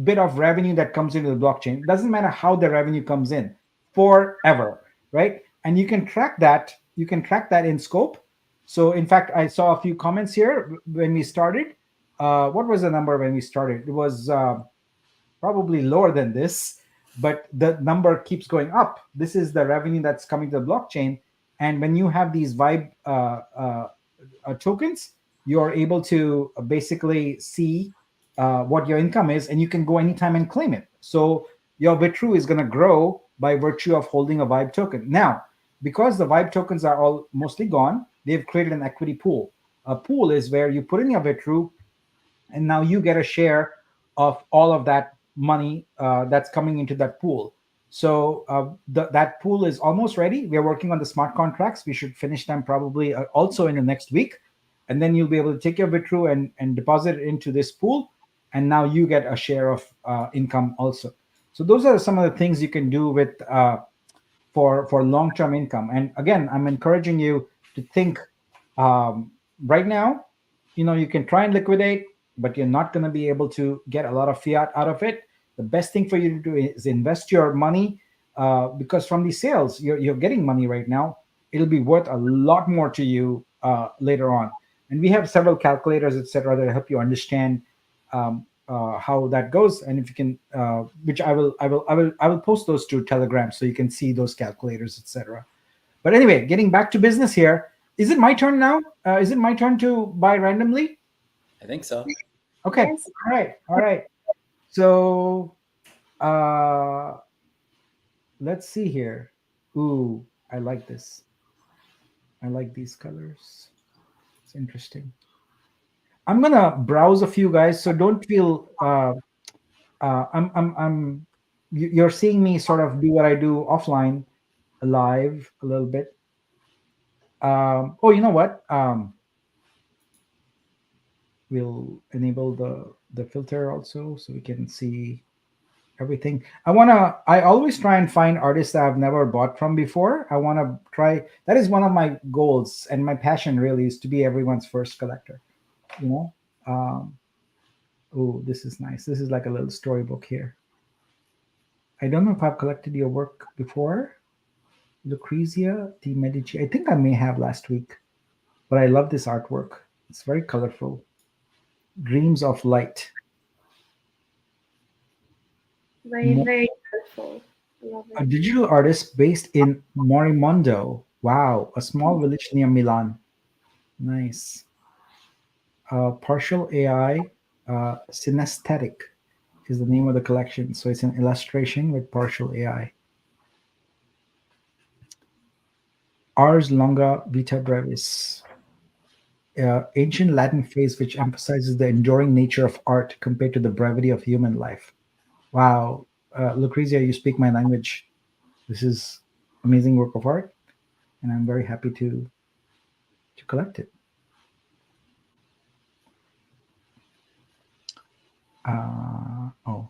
A: bit of revenue that comes into the blockchain. It doesn't matter how the revenue comes in, forever, right? And you can track that. You can track that in Scope. So in fact, I saw a few comments here when we started. What was the number when we started? It was probably lower than this, but the number keeps going up. This is the revenue that's coming to the blockchain. And when you have these Vibe tokens, you're able to basically see what your income is, and you can go anytime and claim it. So your Vitru is going to grow by virtue of holding a Vibe token. Now, because the Vibe tokens are all mostly gone, they've created an equity pool. A pool is where you put in your Vitru, and now you get a share of all of that money that's coming into that pool. So that pool is almost ready. We're working on the smart contracts. We should finish them probably also in the next week. And then you'll be able to take your Vitru and deposit it into this pool. And now you get a share of income also. So those are some of the things you can do with for long-term income. And again, I'm encouraging you to think right now, you can try and liquidate, but you're not going to be able to get a lot of fiat out of it. The best thing for you to do is invest your money because from these sales, you're getting money right now. It'll be worth a lot more to you later on. And we have several calculators, etc., that help you understand how that goes. And if you can, which I will post those to Telegram so you can see those calculators, etc. But anyway, getting back to business here. Is it my turn now? Is it my turn to buy randomly?
C: I think so.
A: Okay.
B: Yes.
A: All right. So let's see here. Ooh, I like this. I like these colors. It's interesting. I'm gonna browse a few guys, so don't feel you're seeing me sort of do what I do offline, live a little bit. Oh, you know what? We'll enable the filter also so we can see everything. I always try and find artists that I've never bought from before. I want to try. That is one of my goals, and my passion really is to be everyone's first collector. Oh, this is nice. This is like a little storybook here. I don't know if I've collected your work before. Lucrezia di Medici. I think I may have last week, but I love this artwork. It's very colorful. Dreams of Light.
B: Very, very beautiful. I love
A: A
B: it.
A: digital artist based in Morimondo. Wow, a small village near Milan. Nice. Partial AI, Synesthetic is the name of the collection. So it's an illustration with partial AI. Ars longa vita brevis. Ancient Latin phrase which emphasizes the enduring nature of art compared to the brevity of human life. Wow, Lucrezia, you speak my language. This is amazing work of art, and I'm very happy to collect it. Oh,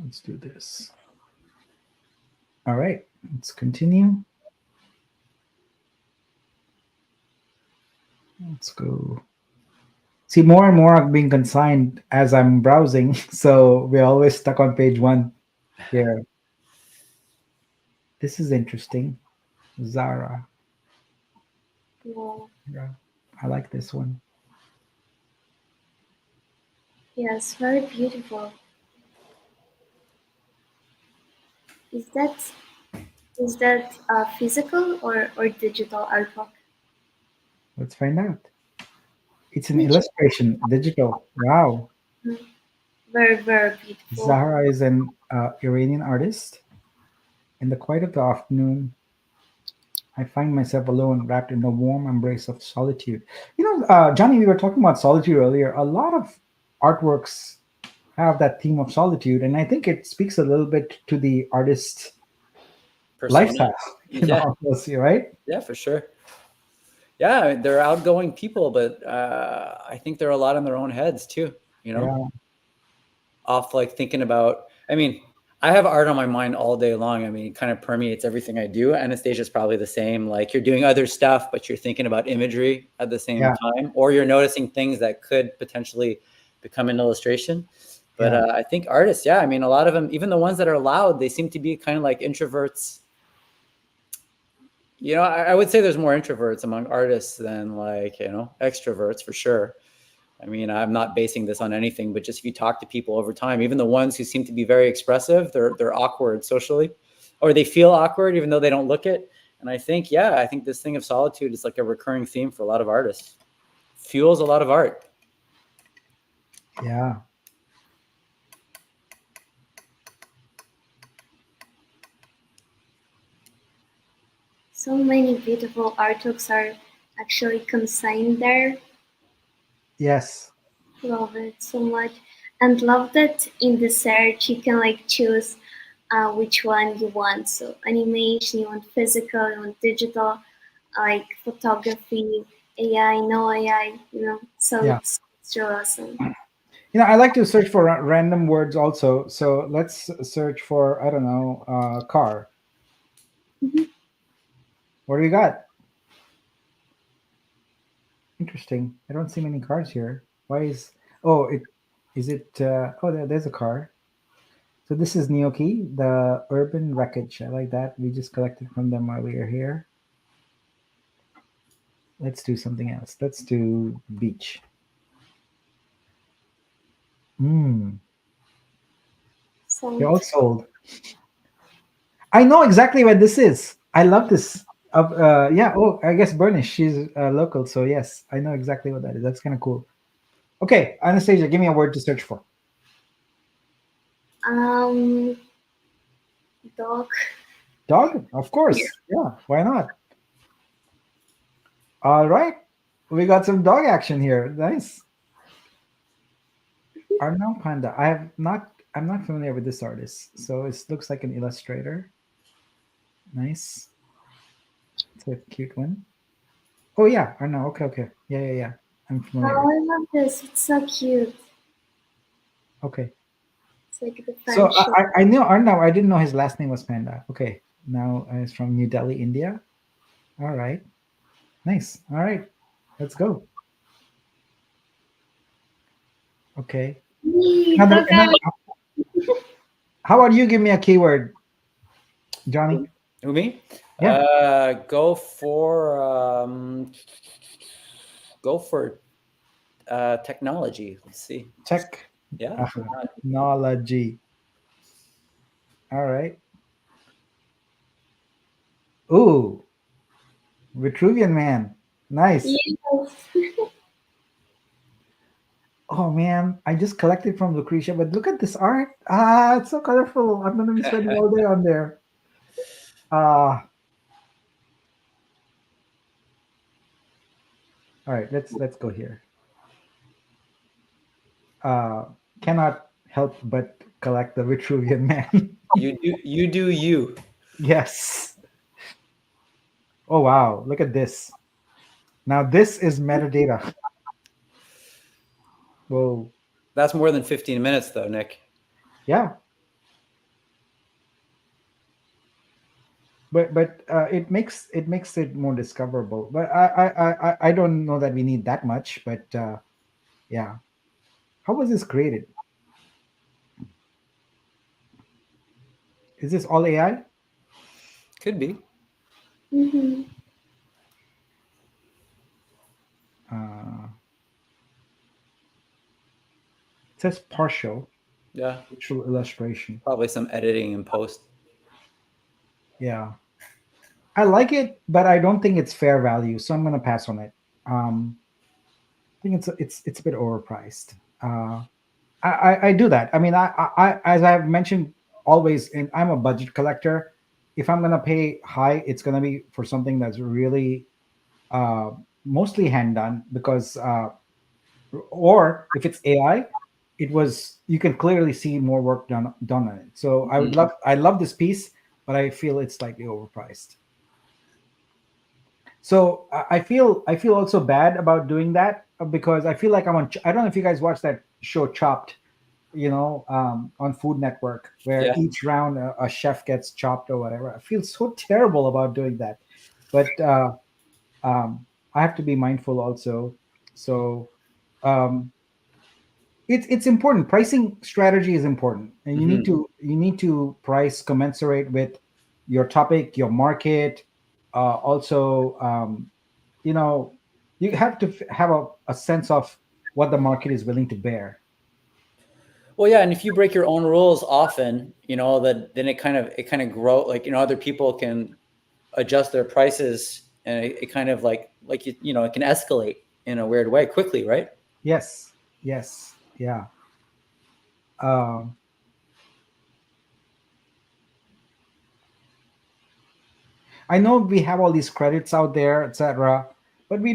A: let's do this. All right, let's continue. Let's go. See, more and more are being consigned as I'm browsing, so we're always stuck on page one here. This is interesting. Zara.
B: Yeah.
A: Yeah, I like this one.
B: Yes, very beautiful. Is that physical or digital artwork?
A: Let's find out. It's an
B: Digital.
A: illustration, digital. Wow.
B: Very, very beautiful.
A: Zahra is an Iranian artist. In the quiet of the afternoon, I find myself alone, wrapped in the warm embrace of solitude. Johnny, we were talking about solitude earlier. A lot of artworks have that theme of solitude, and I think it speaks a little bit to the artist's
C: Persona.
A: lifestyle.
C: Yeah.
A: Obviously, right?
C: Yeah, for sure. Yeah, they're outgoing people, but I think they're a lot in their own heads too.
A: Yeah.
C: Off like thinking about. I mean, I have art on my mind all day long. I mean, it kind of permeates everything I do. Anastasia's probably the same. Like you're doing other stuff, but you're thinking about imagery at the same
A: Yeah.
C: time, or you're noticing things that could potentially become an illustration. But
A: Yeah.
C: I think artists, yeah, I mean, a lot of them, even the ones that are loud, they seem to be kind of like introverts. I would say there's more introverts among artists than like, extroverts for sure. I mean, I'm not basing this on anything, but just if you talk to people over time, even the ones who seem to be very expressive, they're awkward socially, or they feel awkward even though they don't look it. And I think this thing of solitude is like a recurring theme for a lot of artists. Fuels a lot of art.
A: Yeah.
B: So many beautiful artworks are actually consigned there.
A: Yes.
B: Love it so much. And love that in the search you can like choose which one you want. So animation, you want physical, you want digital, like photography, AI, no AI, So
A: Yeah.
B: it's really awesome.
A: I like to search for random words also. So let's search for, I don't know, car.
B: Mhm.
A: What do you got? Interesting. I don't see many cars here. Why is? Oh, is it? Oh, there's a car. So this is Gnocchi, the urban wreckage. I like that. We just collected from them earlier here. Let's do something else. Let's do beach. They all sold. I know exactly where this is. I love this. Yeah. Oh, I guess Bernice. She's local, so yes, I know exactly what that is. That's kind of cool. Okay, Anastasia, give me a word to search for.
B: Um, dog.
A: Dog, of course. Yeah, why not? All right, we got some dog action here. Nice. Arnaud Panda. I'm not familiar with this artist, so it looks like an illustrator. Nice. It's a cute one. Oh yeah, Arnaud. Okay. Yeah. I'm
B: Oh,
A: familiar.
B: I love this. It's so cute.
A: Okay.
B: It's like the
A: So
B: friendship.
A: I knew Arnav. I didn't know his last name was Panda. Okay, now he's from New Delhi, India. All right, nice. All right, let's go. Okay,
B: Yee,
A: another.
B: dog eye.
A: How about you give me a keyword, Johnny?
C: Who, me?
A: Yeah.
C: Go for go for technology. Let's see. Yeah.
A: Technology. All right. Ooh, Vitruvian man. Nice.
B: Yes.
A: Oh man, I just collected from Lucretia, but look at this art. Ah, it's so colorful. I'm gonna be spending all day on there. Ah, all right. Let's go here. Uh, cannot help but collect the Vitruvian man.
C: You do you.
A: Yes. Oh wow, look at this. Now this is metadata. Whoa.
C: That's more than 15 minutes though, Nick.
A: Yeah. But it makes it more discoverable. But I don't know that we need that much. But yeah, how was this created? Is this all AI?
C: Could be.
B: Mm-hmm.
A: Uh, it says partial
C: Yeah.
A: visual illustration.
C: Probably some editing in post.
A: Yeah, I like it, but I don't think it's fair value, so I'm gonna pass on it. I think it's a bit overpriced. I do that. I mean, I as I've mentioned always, and I'm a budget collector. If I'm gonna pay high, it's gonna be for something that's really uh, mostly hand done because, or if it's AI, it was you can clearly see more work done on it. So I love this piece, but I feel it's slightly overpriced. So I feel also bad about doing that because I feel like I'm on. I don't know if you guys watch that show Chopped, on Food Network, where
C: Yeah.
A: each round a chef gets chopped or whatever. I feel so terrible about doing that, but I have to be mindful also. So um, it's important. Pricing strategy is important, and you need
C: Hmm.
A: to price commensurate with your topic, your market. Also, you know, you have to have a sense of what the market is willing to bear.
C: Well, yeah, and if you break your own rules often, that then it kind of grow, like, other people can adjust their prices, and it kind of like it can escalate in a weird way quickly, right?
A: Yes, yes, yeah. Um, I know we have all these credits out there, etc., but we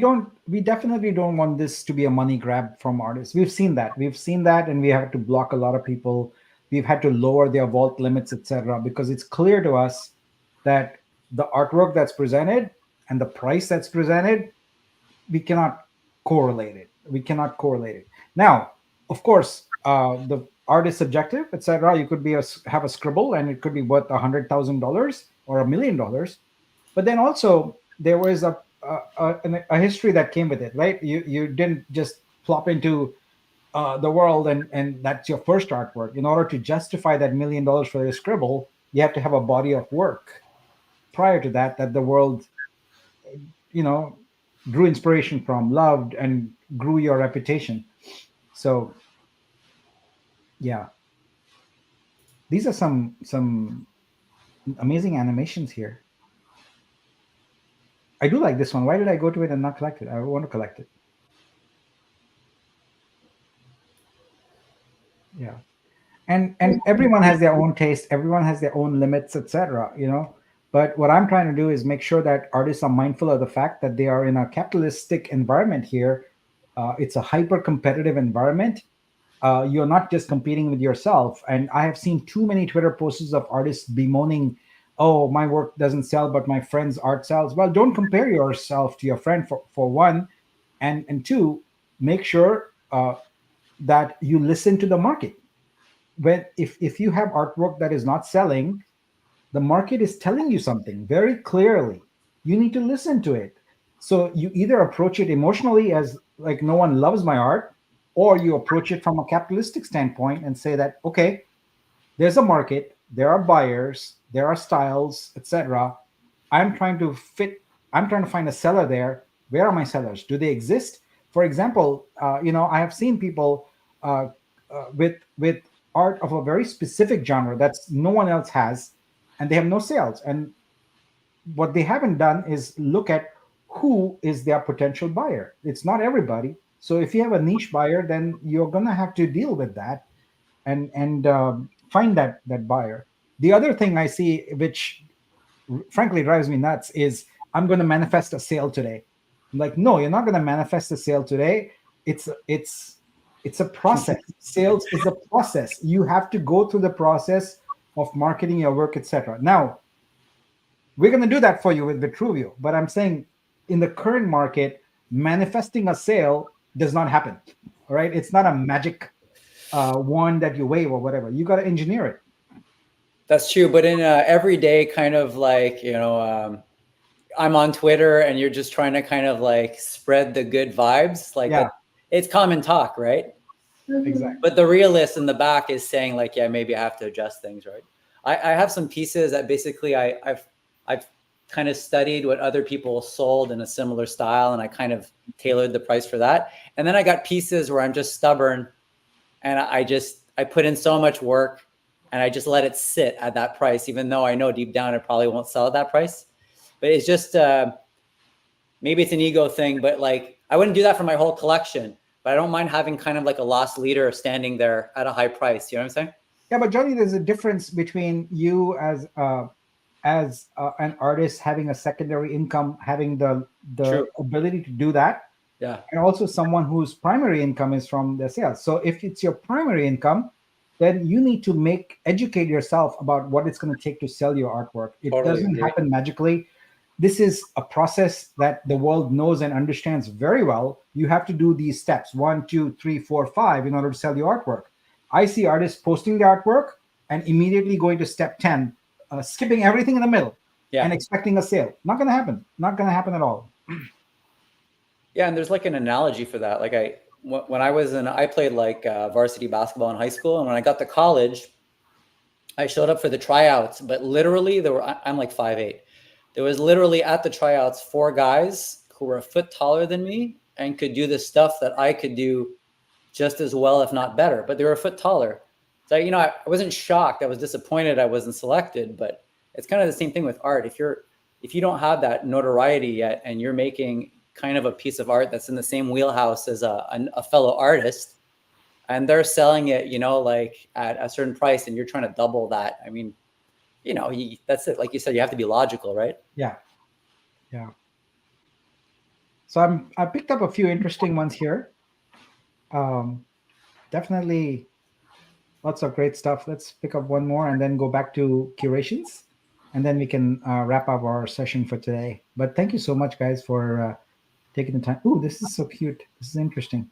A: definitely don't want this to be a money grab from artists. We've seen that, and we have to block a lot of people. We've had to lower their vault limits, etc., because it's clear to us that the artwork that's presented and the price that's presented, we cannot correlate it. We cannot correlate it. Now, of course, the art is subjective, etc. You could have a scribble, and it could be worth $100,000 or $1 million. But then also there was a history that came with it, right? You didn't just plop into the world and that's your first artwork. In order to justify that $1 million for your scribble, you have to have a body of work prior to that the world you know drew inspiration from, loved, and grew your reputation. So yeah, these are some amazing animations here. I do like this one. Why did I go to it and not collect it? I want to collect it. Yeah. And everyone has their own taste, everyone has their own limits, etc. But what I'm trying to do is make sure that artists are mindful of the fact that they are in a capitalistic environment here. It's a hyper competitive environment. You're not just competing with yourself. And I have seen too many Twitter posts of artists bemoaning, oh, my work doesn't sell but my friend's art sells. Well, don't compare yourself to your friend, for one. And two, make sure that you listen to the market. When if you have artwork that is not selling, the market is telling you something very clearly. You need to listen to it. So you either approach it emotionally as like no one loves my art, or you approach it from a capitalistic standpoint and say that okay, there's a market, there are buyers, there are styles, etc. I'm trying to find a seller there. Where are my sellers? Do they exist? For example, I have seen people with art of a very specific genre that's no one else has, and they have no sales. And what they haven't done is look at who is their potential buyer. It's not everybody. So if you have a niche buyer, then you're gonna have to deal with that and find that buyer. The other thing I see, which frankly drives me nuts, is I'm going to manifest a sale today. I'm like, no, you're not going to manifest a sale today. It's a process. Sales is a process. You have to go through the process of marketing your work, etc. Now, we're going to do that for you with Vitruveo, but I'm saying in the current market, manifesting a sale does not happen. All right, it's not a magic wand that you wave or whatever. You got to engineer it.
C: That's true, but in everyday kind of like, I'm on Twitter and you're just trying to kind of like spread the good vibes, like
A: Yeah.
C: it's common talk, right?
A: Exactly.
C: But the realist in the back is saying like, yeah, maybe I have to adjust things, right? I have some pieces that basically I've kind of studied what other people sold in a similar style, and I kind of tailored the price for that. And then I got pieces where I'm just stubborn, and I put in so much work, and I just let it sit at that price, even though I know deep down it probably won't sell at that price. But it's just maybe it's an ego thing, but like I wouldn't do that for my whole collection. But I don't mind having kind of like a lost leader standing there at a high price. You know what I'm saying?
A: Yeah, but Johnny, there's a difference between you as an artist having a secondary income, having the
C: True.
A: ability to do that,
C: Yeah.
A: and also someone whose primary income is from their sales. So if it's your primary income, then you need to educate yourself about what it's going to take to sell your artwork. It
C: Totally
A: doesn't
C: agree.
A: happen magically. This is a process that the world knows and understands very well. You have to do these steps 1, 2, 3, 4, 5 in order to sell your artwork. I see artists posting their artwork and immediately going to step 10, skipping everything in the middle and expecting a sale. Not going to happen. Not going to happen at all.
C: Yeah, and there's like an analogy for that. Like when I played like varsity basketball in high school, and when I got to college, I showed up for the tryouts, but literally I'm like 5'8". There was literally at the tryouts 4 guys who were a foot taller than me and could do the stuff that I could do just as well, if not better, but they were a foot taller. So, I wasn't shocked. I was disappointed I wasn't selected, but it's kind of the same thing with art. If you don't have that notoriety yet and you're making kind of a piece of art that's in the same wheelhouse as a fellow artist, and they're selling it, like at a certain price, and you're trying to double that. I mean, that's it. Like you said, you have to be logical, right?
A: Yeah. So I picked up a few interesting ones here. Definitely lots of great stuff. Let's pick up one more and then go back to curations, and then we can wrap up our session for today. But thank you so much, guys, for taking the time. Ooh, this is so cute. This is interesting.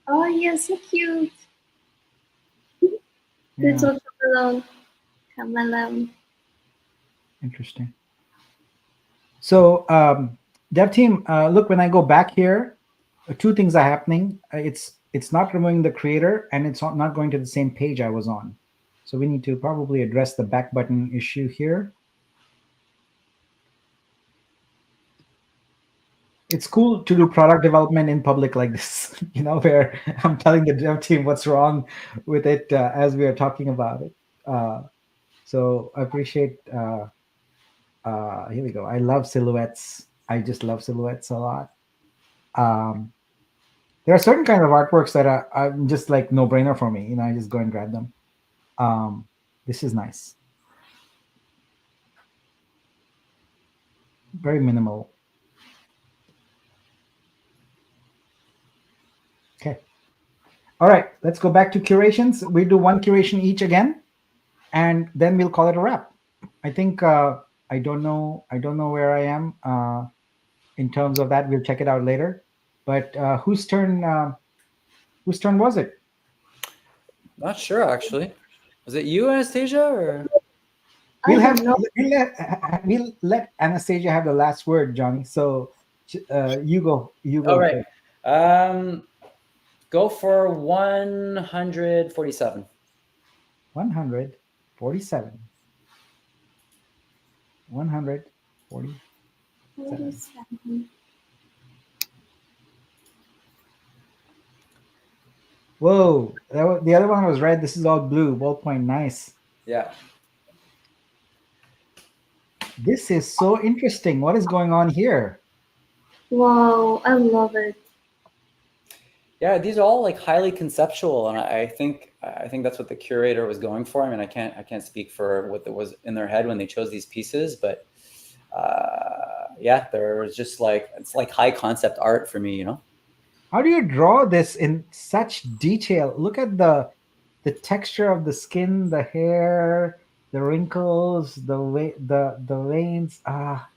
B: Oh, yeah, so cute.
A: Yeah.
B: It's also alone. Come alone.
A: Interesting. So, dev team, look, when I go back here, 2 things are happening. It's not removing the creator, and it's not going to the same page I was on. So we need to probably address the back button issue here. It's cool to do product development in public like this, where I'm telling the dev team what's wrong with it as we are talking about it. So I appreciate, here we go. I love silhouettes. I just love silhouettes a lot. There are certain kind of artworks that are just like no-brainer for me. I just go and grab them. This is nice. Very minimal. Okay. All right, let's go back to curations. We do 1 curation each again, and then we'll call it a wrap. I think I don't know where I am in terms of that. We'll check it out later. But whose turn was it?
C: Not sure, actually. Was it you, Anastasia, or?
A: We'll let Anastasia have the last word, Johnny. So you go.
C: All right. Go for 147.
A: 147. 147.
B: 47.
A: Whoa, the other one was red. This is all blue. Ballpoint, nice.
C: Yeah.
A: This is so interesting. What is going on here?
B: Wow, I love it.
C: Yeah, these are all like highly conceptual, and I think that's what the curator was going for. I mean, I can't speak for what was in their head when they chose these pieces, but yeah, there's just like it's like high concept art for me, you know.
A: How do you draw this in such detail? Look at the texture of the skin, the hair, the wrinkles, the way the veins. Ah,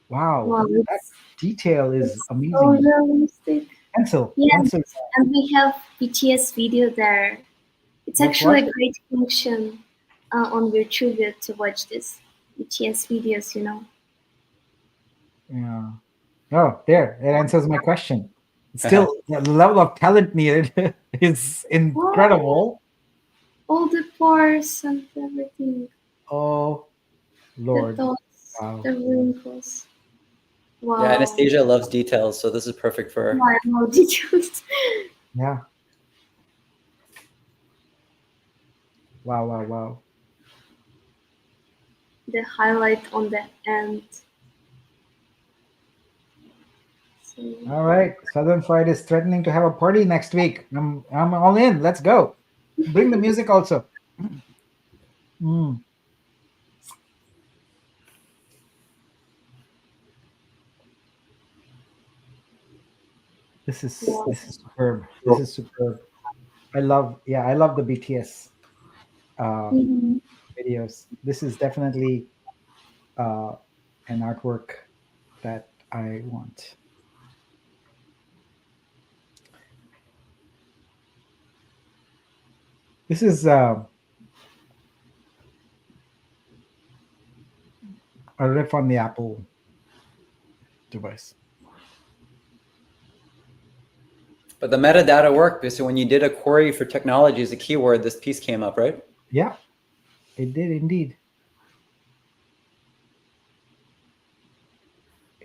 A: wow,
B: Wow,
A: that
B: it's,
A: detail is
B: it's so
A: amazing.
B: realistic.
A: Pencil,
B: Yeah,
A: pencil.
B: and we have BTS video there. It's
A: Let's
B: actually
A: watch
B: a
A: it.
B: great function on Vitruveo to watch this BTS videos, you know.
A: Yeah. Oh, there. It answers my question. Still, the level of talent needed is
B: Wow,
A: incredible.
B: all the pores and everything,
A: Oh,
B: the
A: Lord.
B: dots,
A: Wow.
B: the wrinkles.
C: Yeah,
B: Wow.
C: Anastasia loves details, so this is perfect for her.
B: Wow, no details.
A: Yeah. Wow, wow, wow.
B: The highlight on the end. So,
A: All right. Southern Fried is threatening to have a party next week. I'm all in. Let's go. Bring the music also. Mm,
B: wow.
A: this is superb. This is superb. I love the BTS uh,
B: Mhm.
A: videos. This is definitely uh, an artwork that I want. This is a riff on the Apple device.
C: But the metadata worked because when you did a query for technology as a keyword, this piece came up, right?
A: Yeah, it did indeed.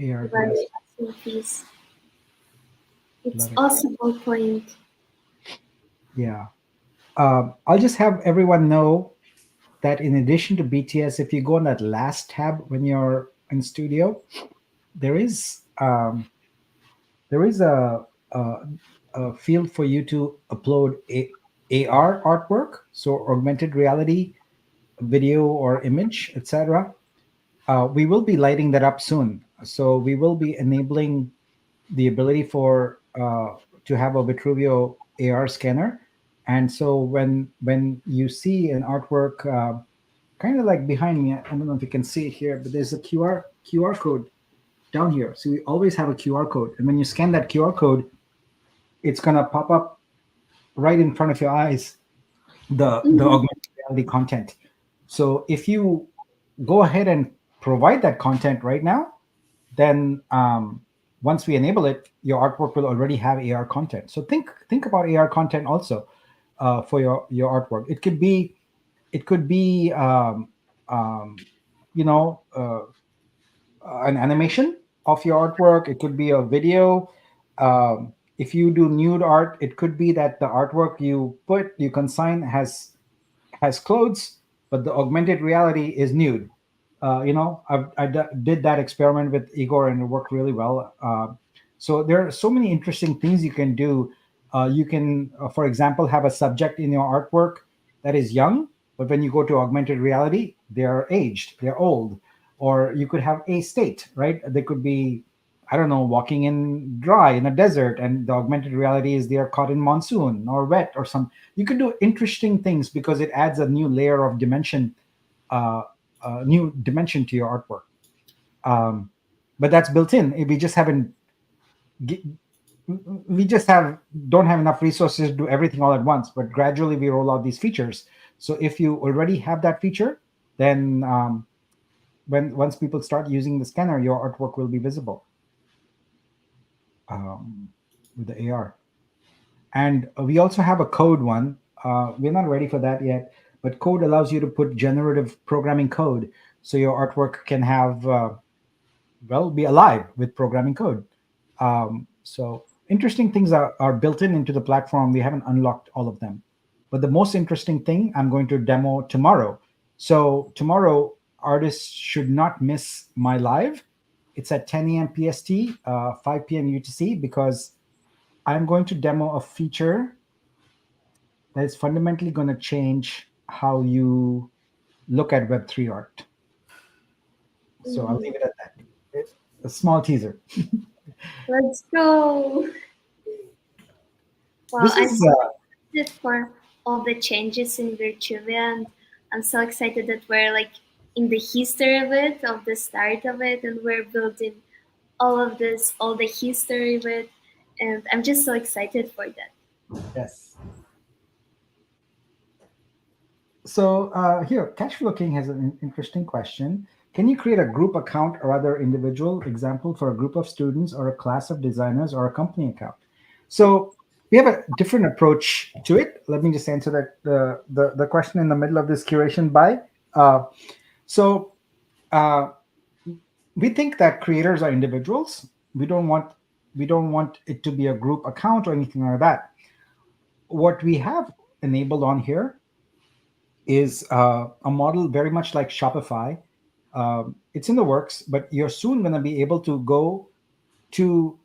A: AR
B: Very
A: glass.
B: awesome piece. It's
A: Love it.
B: also ballpoint.
A: Yeah. I'll just have everyone know that in addition to BTS, if you go on that last tab when you're in studio, there is um, there is a, a field for you to upload AR artwork, so augmented reality, video or image, etc. We will be lighting that up soon. So we will be enabling the ability for to have a Vitruveo AR scanner. And so when you see an artwork, kind of like behind me, I don't know if you can see it here, but there's a QR code down here. So we always have a QR code, and when you scan that QR code, it's gonna pop up right in front of your eyes the
B: Mhm.
A: augmented reality content. So if you go ahead and provide that content right now, then once we enable it, your artwork will already have AR content. So think about AR content also for your artwork. It could be um, you know an animation of your artwork. It could be a video. If you do nude art, it could be that the artwork you consign has clothes, but the augmented reality is nude. Did that experiment with Igor, and it worked really well. So there are so many interesting things you can do. You can, for example, have a subject in your artwork that is young, but when you go to augmented reality, they are aged, they're old. Or you could have a state, right? They could be, I don't know, walking in dry in a desert, and the augmented reality is they are caught in monsoon or wet or some. You could do interesting things because it adds a new layer of dimension, uh, new dimension to your artwork. But that's built in. We just haven't. gi- We just don't have enough resources to do everything all at once. But gradually, we roll out these features. So if you already have that feature, then when once people start using the scanner, your artwork will be visible with the AR. And we also have a code one We're not ready for that yet. But code allows you to put generative programming code, so your artwork can have be alive with programming code. So interesting things are built into the platform. We haven't unlocked all of them, but the most interesting thing I'm going to demo tomorrow. So tomorrow, artists should not miss my live. It's at 10 a.m. PST, 5 p.m. UTC, because I'm going to demo a feature that is fundamentally going to change how you look at Web3 art. So I'll leave it at that. A small teaser.
B: Let's go. Well,
A: This
B: I'm
A: is
B: excited for all the changes in Vitruveo, and I'm so excited that we're like in the history of it, of the start of it, and we're building all of this, all the history of it, and I'm just so excited for that.
A: yes. So here, Cashflow King has an interesting question. Can you create a group account or other individual example for a group of students or a class of designers or a company account? So we have a different approach to it. Let me just answer the question in the middle of this curation by. So uh, we think that creators are individuals. We don't want it to be a group account or anything like that. What we have enabled on here is a model very much like Shopify. It's in the works, but you're soon going to be able to go to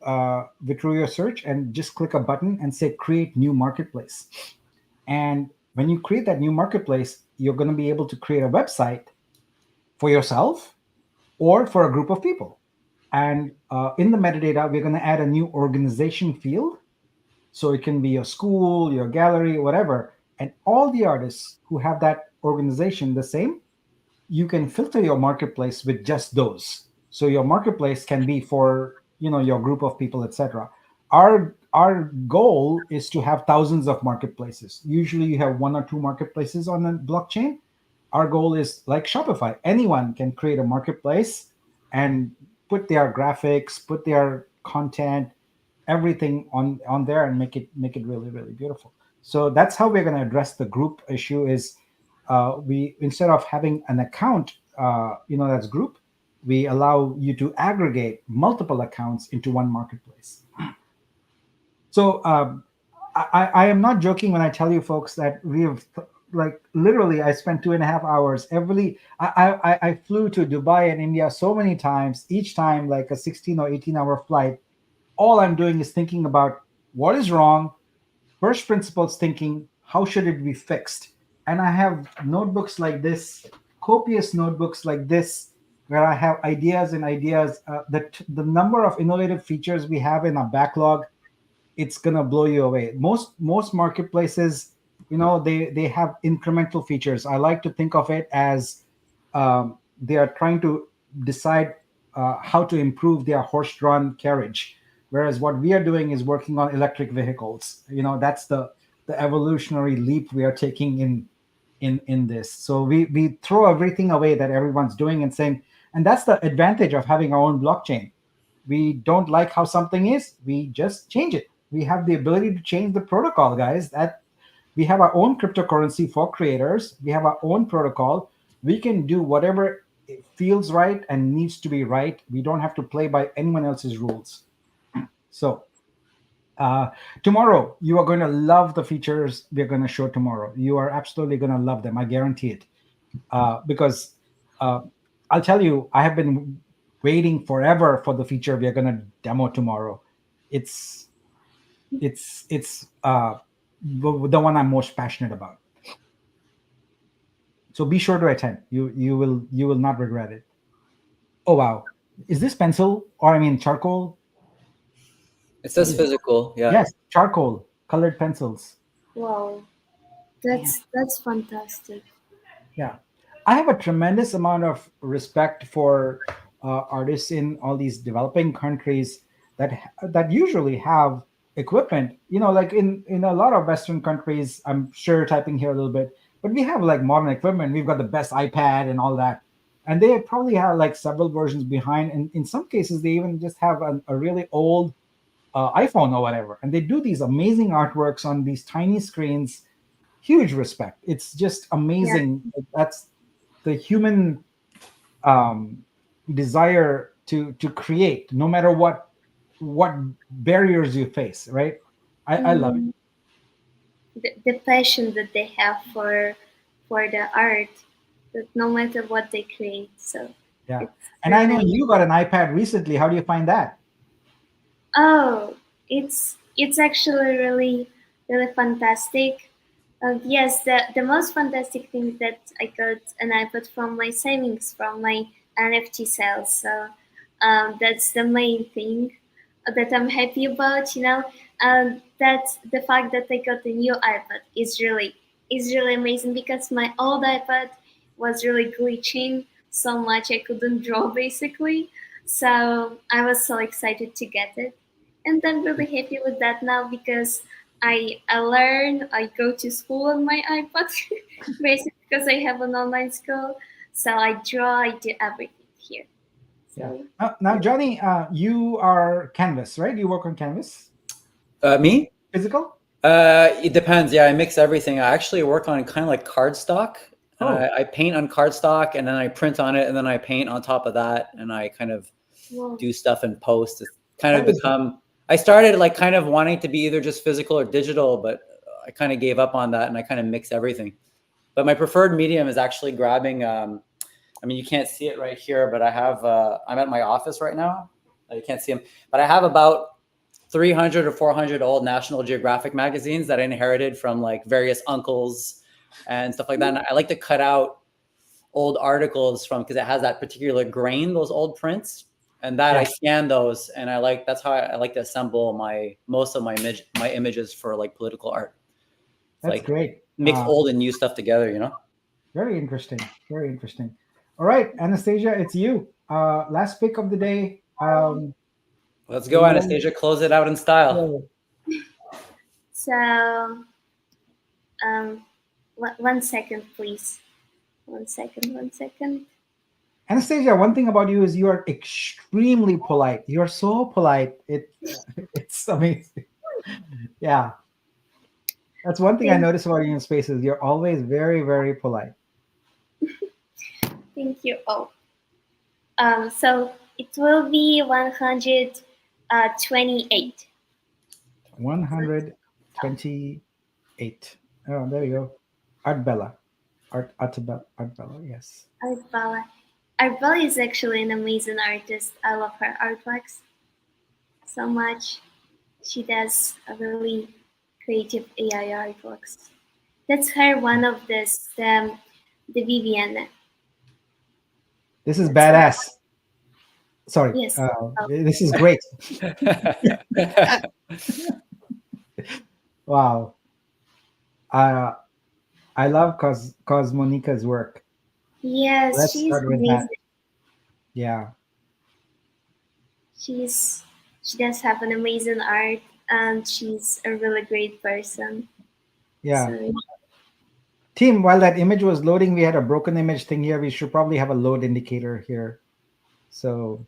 A: Vitruveo search and just click a button and say create new marketplace. And when you create that new marketplace, you're going to be able to create a website for yourself or for a group of people. And in the metadata, we're going to add a new organization field. So it can be your school, your gallery, whatever. And all the artists who have that organization the same, you can filter your marketplace with just those. So your marketplace can be for your group of people, etc. Our goal is to have thousands of marketplaces. Usually you have one or two marketplaces on a blockchain. Our goal is like Shopify. Anyone can create a marketplace and put their graphics, put their content, everything on there, and make it really, really beautiful. So that's how we're going to address the group issue. Is we, instead of having an account that's group, we allow you to aggregate multiple accounts into one marketplace. So I am not joking when I tell you folks that we have, like, literally I spent 2.5 hours I flew to Dubai and India so many times, each time like a 16 or 18 hour flight. All I'm doing is thinking about what is wrong, first principles thinking, how should it be fixed? And I have notebooks like this, copious notebooks like this, where I have ideas and ideas. The number of innovative features we have in our backlog, it's gonna blow you away. Most marketplaces, they have incremental features. I like to think of it as they are trying to decide how to improve their horse-drawn carriage, whereas what we are doing is working on electric vehicles. That's the evolutionary leap we are taking in this. So we throw everything away that everyone's doing and saying, and that's the advantage of having our own blockchain. We don't like how something is, we just change it. We have the ability to change the protocol, guys. That we have our own cryptocurrency for creators. We have our own protocol. We can do whatever it feels right and needs to be right. We don't have to play by anyone else's rules. So tomorrow, you are going to love the features we're going to show tomorrow. You are absolutely going to love them. I guarantee it. Because I'll tell you, I have been waiting forever for the feature we are going to demo tomorrow. It's the one I'm most passionate about. So be sure to attend. You will not regret it. Oh wow, is this pencil, or I mean charcoal?
C: It says physical. Yeah.
A: Yes, charcoal colored pencils.
B: Wow, that's fantastic.
A: Yeah, I have a tremendous amount of respect for artists in all these developing countries that usually have equipment. Like in a lot of Western countries, I'm stereotyping here a little bit, but we have like modern equipment. We've got the best iPad and all that, and they probably have like several versions behind. And in some cases, they even just have a really old iPhone or whatever, and they do these amazing artworks on these tiny screens. huge respect. It's just amazing. That's the human desire to create, no matter what barriers you face, right? I love it.
B: Mhm. The passion that they have for the art, that no matter what they create, so
A: Yeah.
B: it's
A: And I know
B: really.
A: you got an iPad recently. How do you find that?
B: Oh, it's actually really fantastic. Yes, the most fantastic thing is that I got an iPad from my savings, from my NFT sales. So that's the main thing that I'm happy about. That's the fact that I got a new iPad is really amazing, because my old iPad was really glitching so much I couldn't draw basically. So I was so excited to get it, and I'm really happy with that now, because I learn, I go to school on my iPad, basically because I have an online school. So I draw, I do everything here.
A: Yeah.
B: So
A: Now, Johnny, you are Canvas, right? You work on Canvas,
C: Me?
A: physical.
C: It depends. Yeah, I mix everything. I actually work on kind of like cardstock, and
A: Oh,
C: I paint on cardstock, and then I print on it, and then I paint on top of that, and I kind of
B: well,
C: do stuff in post. It's kind of
A: that is
C: become. I started like kind of wanting to be either just physical or digital, but I kind of gave up on that, and I kind of mix everything. But my preferred medium is actually grabbing. I mean, you can't see it right here, but I have. I'm at my office right now. You can't see them, but I have about 300 or 400 old National Geographic magazines that I inherited from like various uncles and stuff like that. And I like to cut out old articles from, because it has that particular grain, those old prints, and that I
A: yeah.
C: scan those, and that's how I like to assemble most of my images for like political art. It's
A: That's
C: like
A: great.
C: mix old and new stuff together, you know?
A: Very interesting. Very interesting. All right, Anastasia, it's you. Last pick of the day.
C: Let's go,
A: You-
C: Anastasia. Close it out in style.
B: so one second, please. One second.
A: Anastasia, one thing about you is you are extremely polite. You're so polite. It's amazing. Yeah, that's one thing I
B: Thank,
A: notice about you in spaces. You're always very, very polite.
B: thank you. Oh, so it will be 128.
A: 128. Oh, there you go. Art Bella. Art Bella, yes.
B: Arbala. Arbala is actually an amazing artist. I love her artworks so much. She does a really creative AI artworks. That's her one of this the Vivian.
A: This is
B: That's her.
A: badass. Sorry.
B: Yes. Oh,
A: This is great. Wow. Uh, I love Monica's work.
B: yes,
A: Let's
B: she's
A: start with that.
B: amazing.
A: Yeah.
B: She does have an amazing art, and she's a really great person.
A: Yeah.
B: So
A: Team, while that image was loading, we had a broken image thing here. We should probably have a load indicator here. So,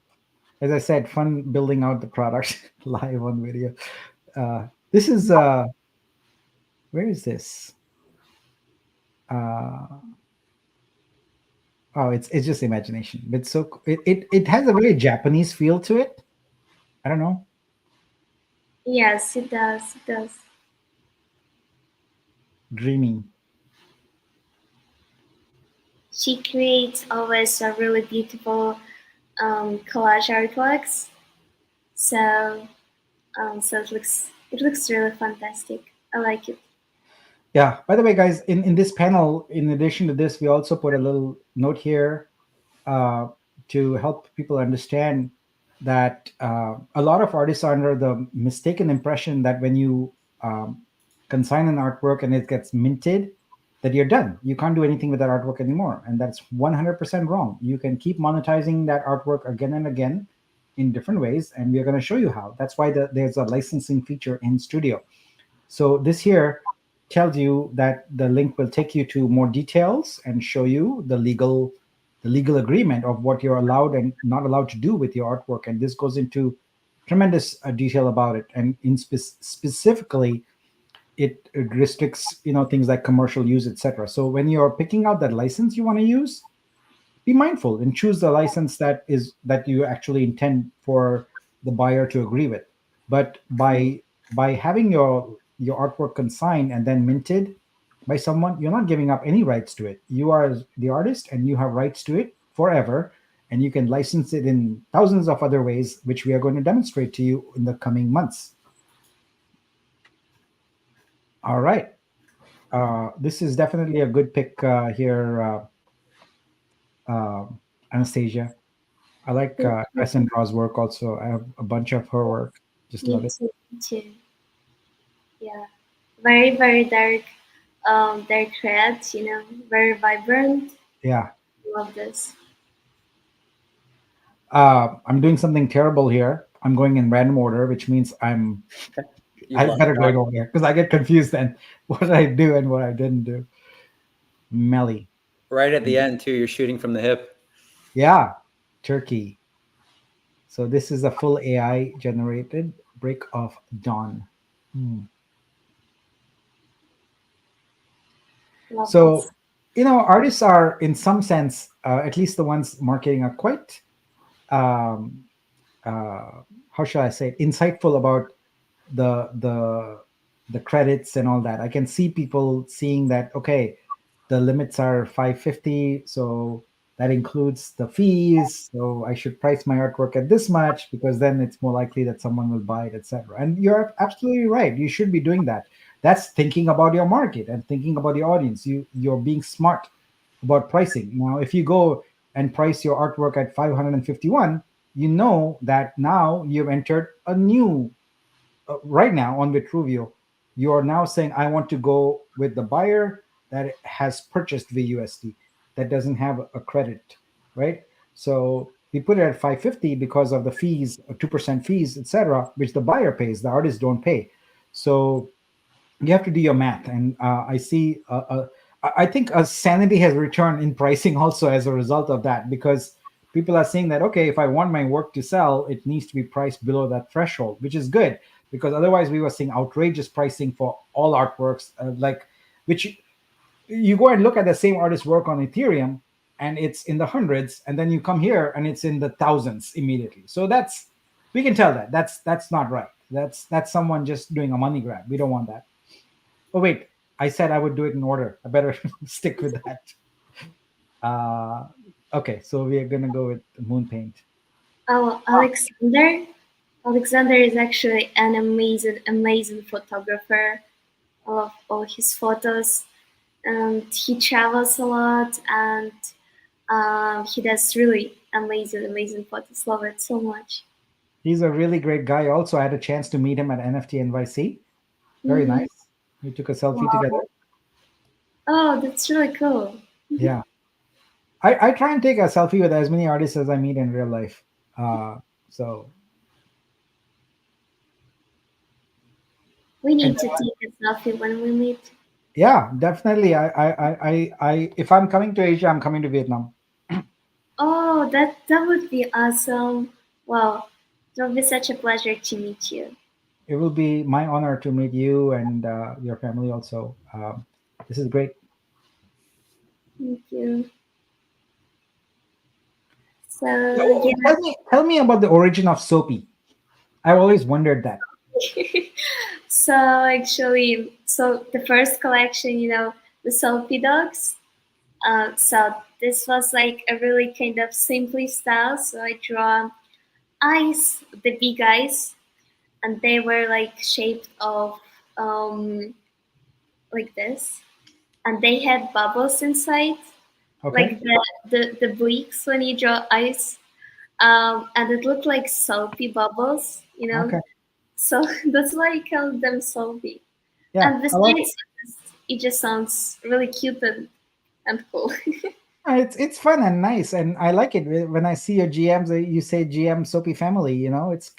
A: as I said, fun building out the product live on video. This is where is this? Oh, it's just imagination. But it has a very Japanese feel to it. I don't know.
B: yes, it does. It does.
A: Dreamy.
B: She creates always a really beautiful collage artworks. So so it looks really fantastic. I like it.
A: Yeah. By the way, guys, in this panel, in addition to this, we also put a little note here uh, to help people understand that a lot of artists are under the mistaken impression that when you consign an artwork and it gets minted, that you're done. You can't do anything with that artwork anymore. And that's 100% wrong. You can keep monetizing that artwork again and again in different ways. And we're going to show you how. That's why there's a licensing feature in Studio. So this here tells you that the link will take you to more details and show you the legal agreement of what you're allowed and not allowed to do with your artwork. And this goes into tremendous detail about it. And in specifically, it restricts things like commercial use, etc. So when you're picking out that license you want to use, be mindful and choose the license that you actually intend for the buyer to agree with. But by having your artwork consigned and then minted by someone, you're not giving up any rights to it. You are the artist and you have rights to it forever, and you can license it in thousands of other ways, which we are going to demonstrate to you in the coming months. All right. This is definitely a good pick here, Anastasia. I like Cassandra's work also. I have a bunch of her work. Just love
B: Me
A: it.
B: too. Me too. Yeah. Very, very dark, dark red, very vibrant.
A: Yeah.
B: Love this.
A: I'm doing something terrible here. I'm going in random order, which means
C: You
A: I
C: lost
A: better go in
C: track.
A: order because I get confused then what I do and what I didn't do. Melly.
C: Right at the end too. You're shooting from the hip.
A: Yeah. Turkey. So this is a full AI generated break of dawn. Hmm.
B: Love
A: So,
B: this.
A: artists are, in some sense, at least the ones marketing, are quite, um, how shall I say it, insightful about the the the credits and all that. I can see people seeing that, okay, the limits are 550, so that includes the fees. So I should price my artwork at this much because then it's more likely that someone will buy it, etc. And you're absolutely right. You should be doing that. That's thinking about your market and thinking about your audience. You're being smart about pricing. Now, if you go and price your artwork at 551, you know that now you've entered a new right now on Vitruveo, you are now saying, I want to go with the buyer that has purchased VUSD, that doesn't have a credit, right? So we put it at 550 because of the fees, 2% fees, etc., which the buyer pays, the artists don't pay. So you have to do your math. And I see, I think a sanity has returned in pricing also as a result of that, because people are saying that, okay, if I want my work to sell, it needs to be priced below that threshold, which is good, because otherwise we were seeing outrageous pricing for all artworks, which you go and look at the same artist's work on Ethereum and it's in the hundreds, and then you come here and it's in the thousands immediately. So we can tell that that's not right. That's someone just doing a money grab. We don't want that. Oh wait, I said I would do it in order. I better stick with that. Uh, okay, so we are gonna go with Moon Paint.
B: Oh, Alexander. Alexander is actually an amazing, amazing photographer. I love all his photos, and he travels a lot, and he does really amazing, amazing photos. Love it so much.
A: He's a really great guy. Also, I had a chance to meet him at NFT NYC. Very
B: Hmm.
A: nice. We took a selfie together.
B: Wow. Oh, that's really cool.
A: Yeah, I try and take a selfie with as many artists as I meet in real life. So
B: We
A: and
B: need to take a selfie when we meet.
A: yeah, definitely. If I'm coming to Asia, I'm coming to Vietnam.
B: Oh, that would be awesome. Wow, it will be such a pleasure to meet you.
A: It will be my honor to meet you and your family also. This is great.
B: Thank you. So
A: Oh,
B: yeah.
A: tell me about the origin of Soapy. I've always wondered that.
B: So actually, so the first collection, the Soapy Dogs. So this was like a really kind of simply style. So I draw eyes, the big eyes, and they were like shaped of um, like this, and they had bubbles inside,
A: Okay.
B: like the bleaks when you draw eyes, and it looked like soapy bubbles,
A: Okay.
B: So that's why I call them soapy.
A: Yeah.
B: And besides,
A: I like
B: it just sounds really cute and cool.
A: it's fun and nice, and I like it when I see your GMs. You say GM Soapy family.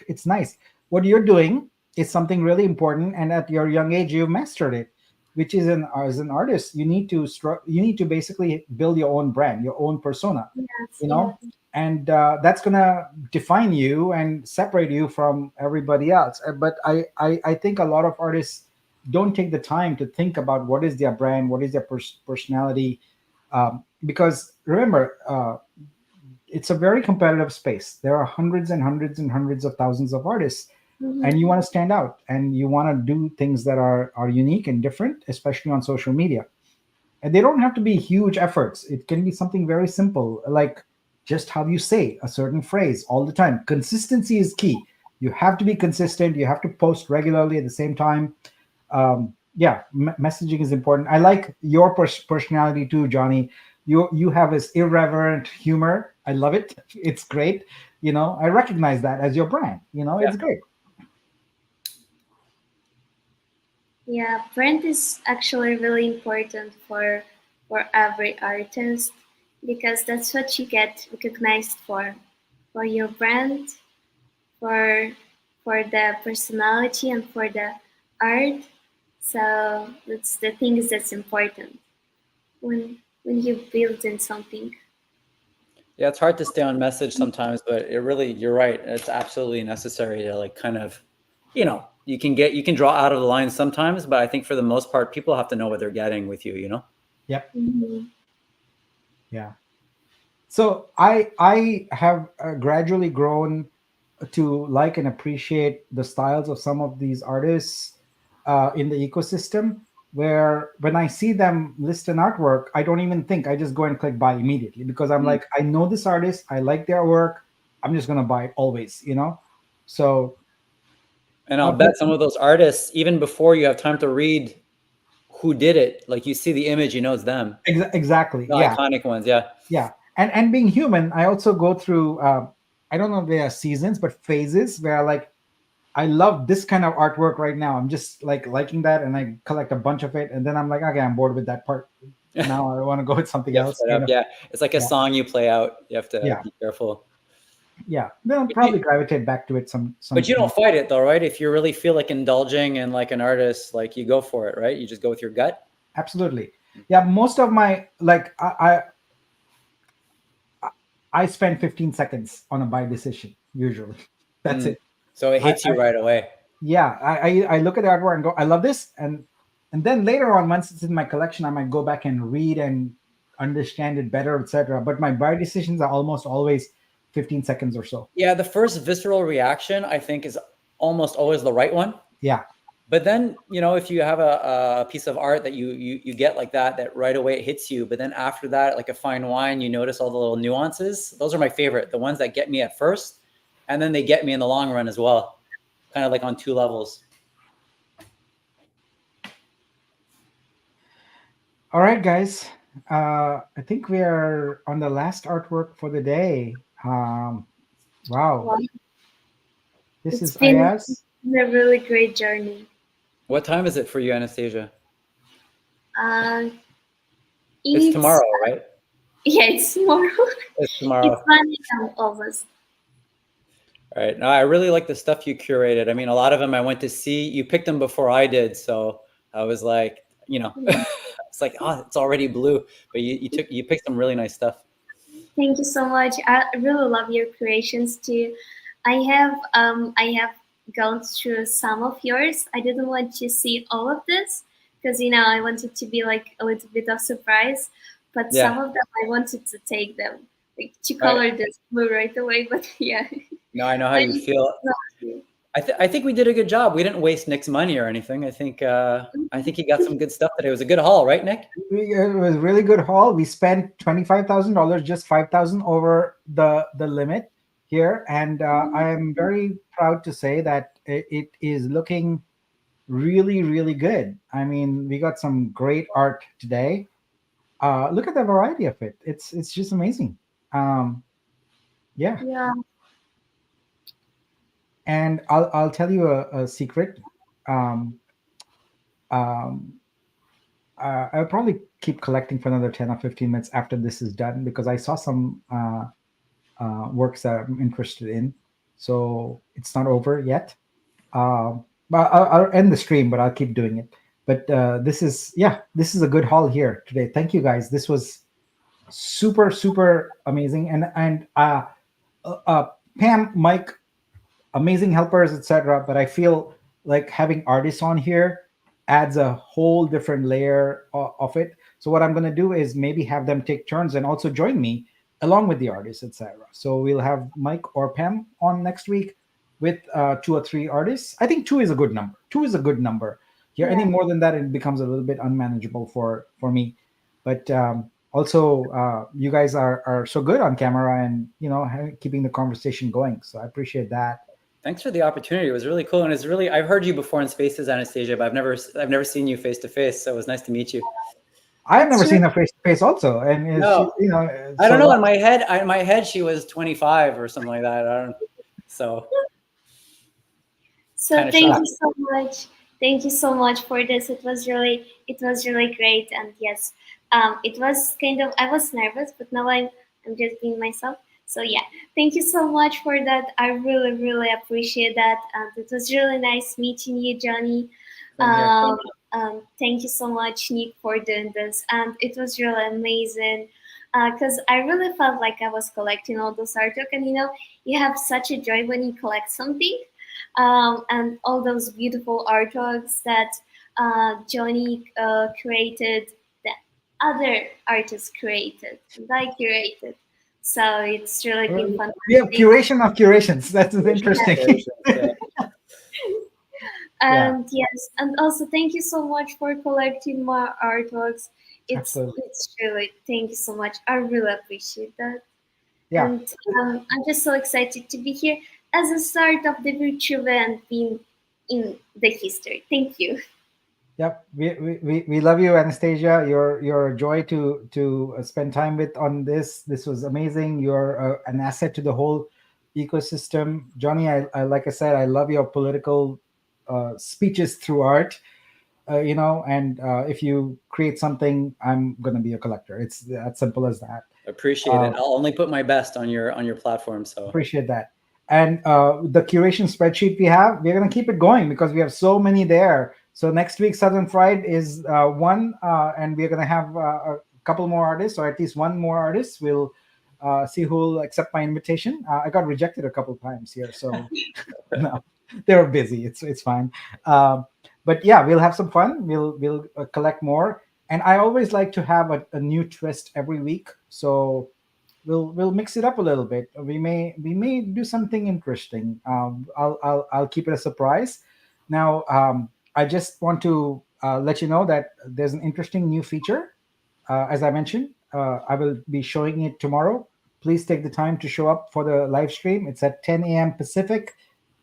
A: It's nice. What you're doing is something really important, and at your young age, you've mastered it. Which is as an artist, you need to basically build your own brand, your own persona.
B: Yes,
A: You
B: yeah.
A: know, and that's gonna define you and separate you from everybody else. But I think a lot of artists don't take the time to think about what is their brand, what is their personality. Because remember, it's a very competitive space. There are hundreds and hundreds and hundreds of thousands of artists,
B: Mhm.
A: and you want to stand out and you want to do things that are unique and different, especially on social media. And they don't have to be huge efforts. It can be something very simple, like just how you say a certain phrase all the time. Consistency is key. You have to be consistent. You have to post regularly at the same time. Yeah, messaging is important. I like your personality too, Johnny. You have this irreverent humor. I love it. It's great. I recognize that as your brand.
C: Yeah.
A: It's great.
B: Yeah, brand is actually really important for every artist because that's what you get recognized for your brand, for for the personality and for the art. So that's the things that's important when you build in something.
C: Yeah, it's hard to stay on message sometimes, but you're right. It's absolutely necessary to like kind of, you can draw out of the line sometimes, but I think for the most part, people have to know what they're getting with you.
A: Yep.
B: Mhm.
A: Yeah. So I have gradually grown to like and appreciate the styles of some of these artists in the ecosystem. Where when I see them list an artwork, I don't even think. I just go and click buy immediately because I'm like, I know this artist, I like their work. I'm just gonna buy it always. So,
C: And I'll
A: but
C: bet some of those artists, even before you have time to read who did it, like you see the image, it's them.
A: exactly,
C: The
A: yeah,
C: iconic ones, yeah.
A: yeah. And being human, I also go through. I don't know if they are seasons, but phases where like I love this kind of artwork right now. I'm just like liking that, and I collect a bunch of it, and then I'm like, okay, I'm bored with that part. Now I want to go with something
C: You get
A: else.
C: fed up, yeah. It's like a
A: Yeah,
C: song you play out. You have to
A: yeah,
C: be careful.
A: yeah. Then I'll
C: But you,
A: probably gravitate back to it some
C: but you don't
A: point.
C: fight it though, right? If you really feel like indulging in like an artist, like you go for it, right? You just go with your gut.
A: Absolutely. Yeah, most of my like I spend 15 seconds on a buy decision usually. That's
C: Mm.
A: it.
C: So it
A: I,
C: hits you right away.
A: yeah, I look at the artwork and go, I love this, and then later on, once it's in my collection, I might go back and read and understand it better, etc. But my buy decisions are almost always 15 seconds or so.
C: Yeah, the first visceral reaction I think is almost always the right one.
A: Yeah,
C: But then, if you have a piece of art that you get like that right away it hits you, but then after that, like a fine wine, you notice all the little nuances. Those are my favorite, the ones that get me at first, and then they get me in the long run as well, kind of like on two levels.
A: all right, guys. I think we are on the last artwork for the day. Wow,
B: Wow,
A: this
B: it's
A: is
B: been
A: Ayaz.
B: a really great journey.
C: What time is it for you, Anastasia?
B: Uh,
C: It's
B: it's
C: tomorrow, right?
B: yeah, it's tomorrow.
C: It's
B: It's
C: tomorrow.
B: 1 a.m. almost.
C: All right. No, I really like the stuff you curated. I mean, a lot of them I went to see. You picked them before I did, so I was like, it's like, oh, it's already blue. But you picked some really nice stuff.
B: Thank you so much. I really love your creations too. I have gone through some of yours. I didn't want to see all of this because I wanted to be like a little bit of surprise. But some
C: Yeah.
B: of them I wanted to take them, like to
C: Right.
B: color this blue right away. But yeah,
C: No, I know how
B: but
C: you feel. I think we did a good job. We didn't waste Nick's money or anything. I think he got some good stuff today. It was a good haul, right, Nick?
A: It was a really good haul. We spent $25,000, just 5,000 over the limit here, and I am very proud to say that it is looking really, really good. I mean, we got some great art today. Look at the variety of it. It's just amazing. Um, yeah,
B: yeah.
A: and I'll tell you a secret. Um, um, I'll probably keep collecting for another 10 or 15 minutes after this is done because I saw some works that I'm interested in. So it's not over yet. But I'll end the stream, but I'll keep doing it. But this is a good haul here today. Thank you guys. This was super, super amazing. And Pam, Mike, amazing helpers, etc. But I feel like having artists on here adds a whole different layer of it. So what I'm going to do is maybe have them take turns and also join me along with the artists, etc. So we'll have Mike or Pam on next week with 2 or 3 artists. I think two is a good number. Two is a good number. Here, any
B: Yeah.
A: more than that, it becomes a little bit unmanageable for me. But also, you guys are so good on camera, and keeping the conversation going. So I appreciate that.
C: Thanks for the opportunity. It was really cool, and it's really, I've heard you before in Spaces, Anastasia, but I've never seen you face to face. So it was nice to meet you.
A: I have never
B: Sure.
A: seen her face to face, also, and
C: No, I
A: so
C: don't know. In my head, she was 25 or something like that. I don't. So
B: So
C: kind of
B: thank
C: shocked.
B: you so much. Thank you so much for this. It was really great. And yes, it was kind of, I was nervous, but now I'm just being myself. So yeah, thank you so much for that. I really really appreciate that. And it was really nice meeting you, Johnny.
C: Same here.
B: Thank you so much, Nick, for doing this. And it was really amazing because I really felt like I was collecting all those artwork. And you have such a joy when you collect something, and all those beautiful artworks that Johnny created, that other artists created, and I curated. So it's really been
A: we have
B: fantastic.
A: curation of curations. That's interesting.
C: Yeah.
A: Yeah,
B: And yes, and also thank you so much for collecting my artworks. It's
A: absolutely.
B: it's really, thank you so much. I really appreciate that.
A: Yeah.
B: And I'm just so excited to be here as a start of the Vitruveo and being in the history. Thank you.
A: Yep, we love you, Anastasia. You're a joy to spend time with on this. This was amazing. You're an asset to the whole ecosystem, Johnny. I like I said, I love your political speeches through art. And if you create something, I'm gonna be a collector. It's as simple as that.
C: Appreciate it. I'll only put my best on your platform. So
A: Appreciate that. And the curation spreadsheet we're going to keep it going because we have so many there. So next week, Southern Fried is one, and we're going to have a couple more artists, or at least one more artist. We'll see who will accept my invitation. I got rejected a couple times here, so no, they were busy. It's fine. But yeah, we'll have some fun. We'll collect more, and I always like to have a new twist every week. So we'll mix it up a little bit. We may do something interesting. I'll keep it a surprise. Now, I just want to let you know that there's an interesting new feature. As I mentioned, I will be showing it tomorrow. Please take the time to show up for the live stream. It's at 10 a.m. Pacific,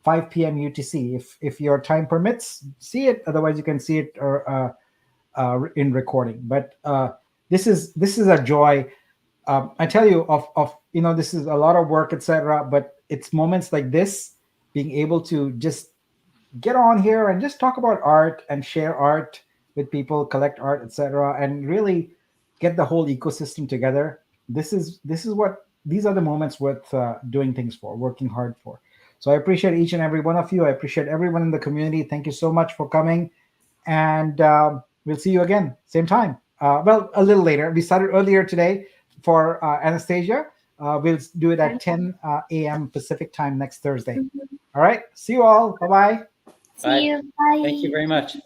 A: 5 p.m. UTC. If your time permits, see it. Otherwise, you can see it in recording. But this is a joy. I tell you, this is a lot of work, etc. But it's moments like this, being able to just get on here and just talk about art and share art with people, collect art, etc., and really get the whole ecosystem together. This is what these are the moments worth doing things for, working hard for. So I appreciate each and every one of you. I appreciate everyone in the community. Thank you so much for coming, and we'll see you again, same time. Well, a little later. We started earlier today for Anastasia. We'll do it at 10 a.m. Pacific time next Thursday. All right. See you all. Bye bye.
B: See
C: bye.
B: you. Bye.
C: Thank you very much.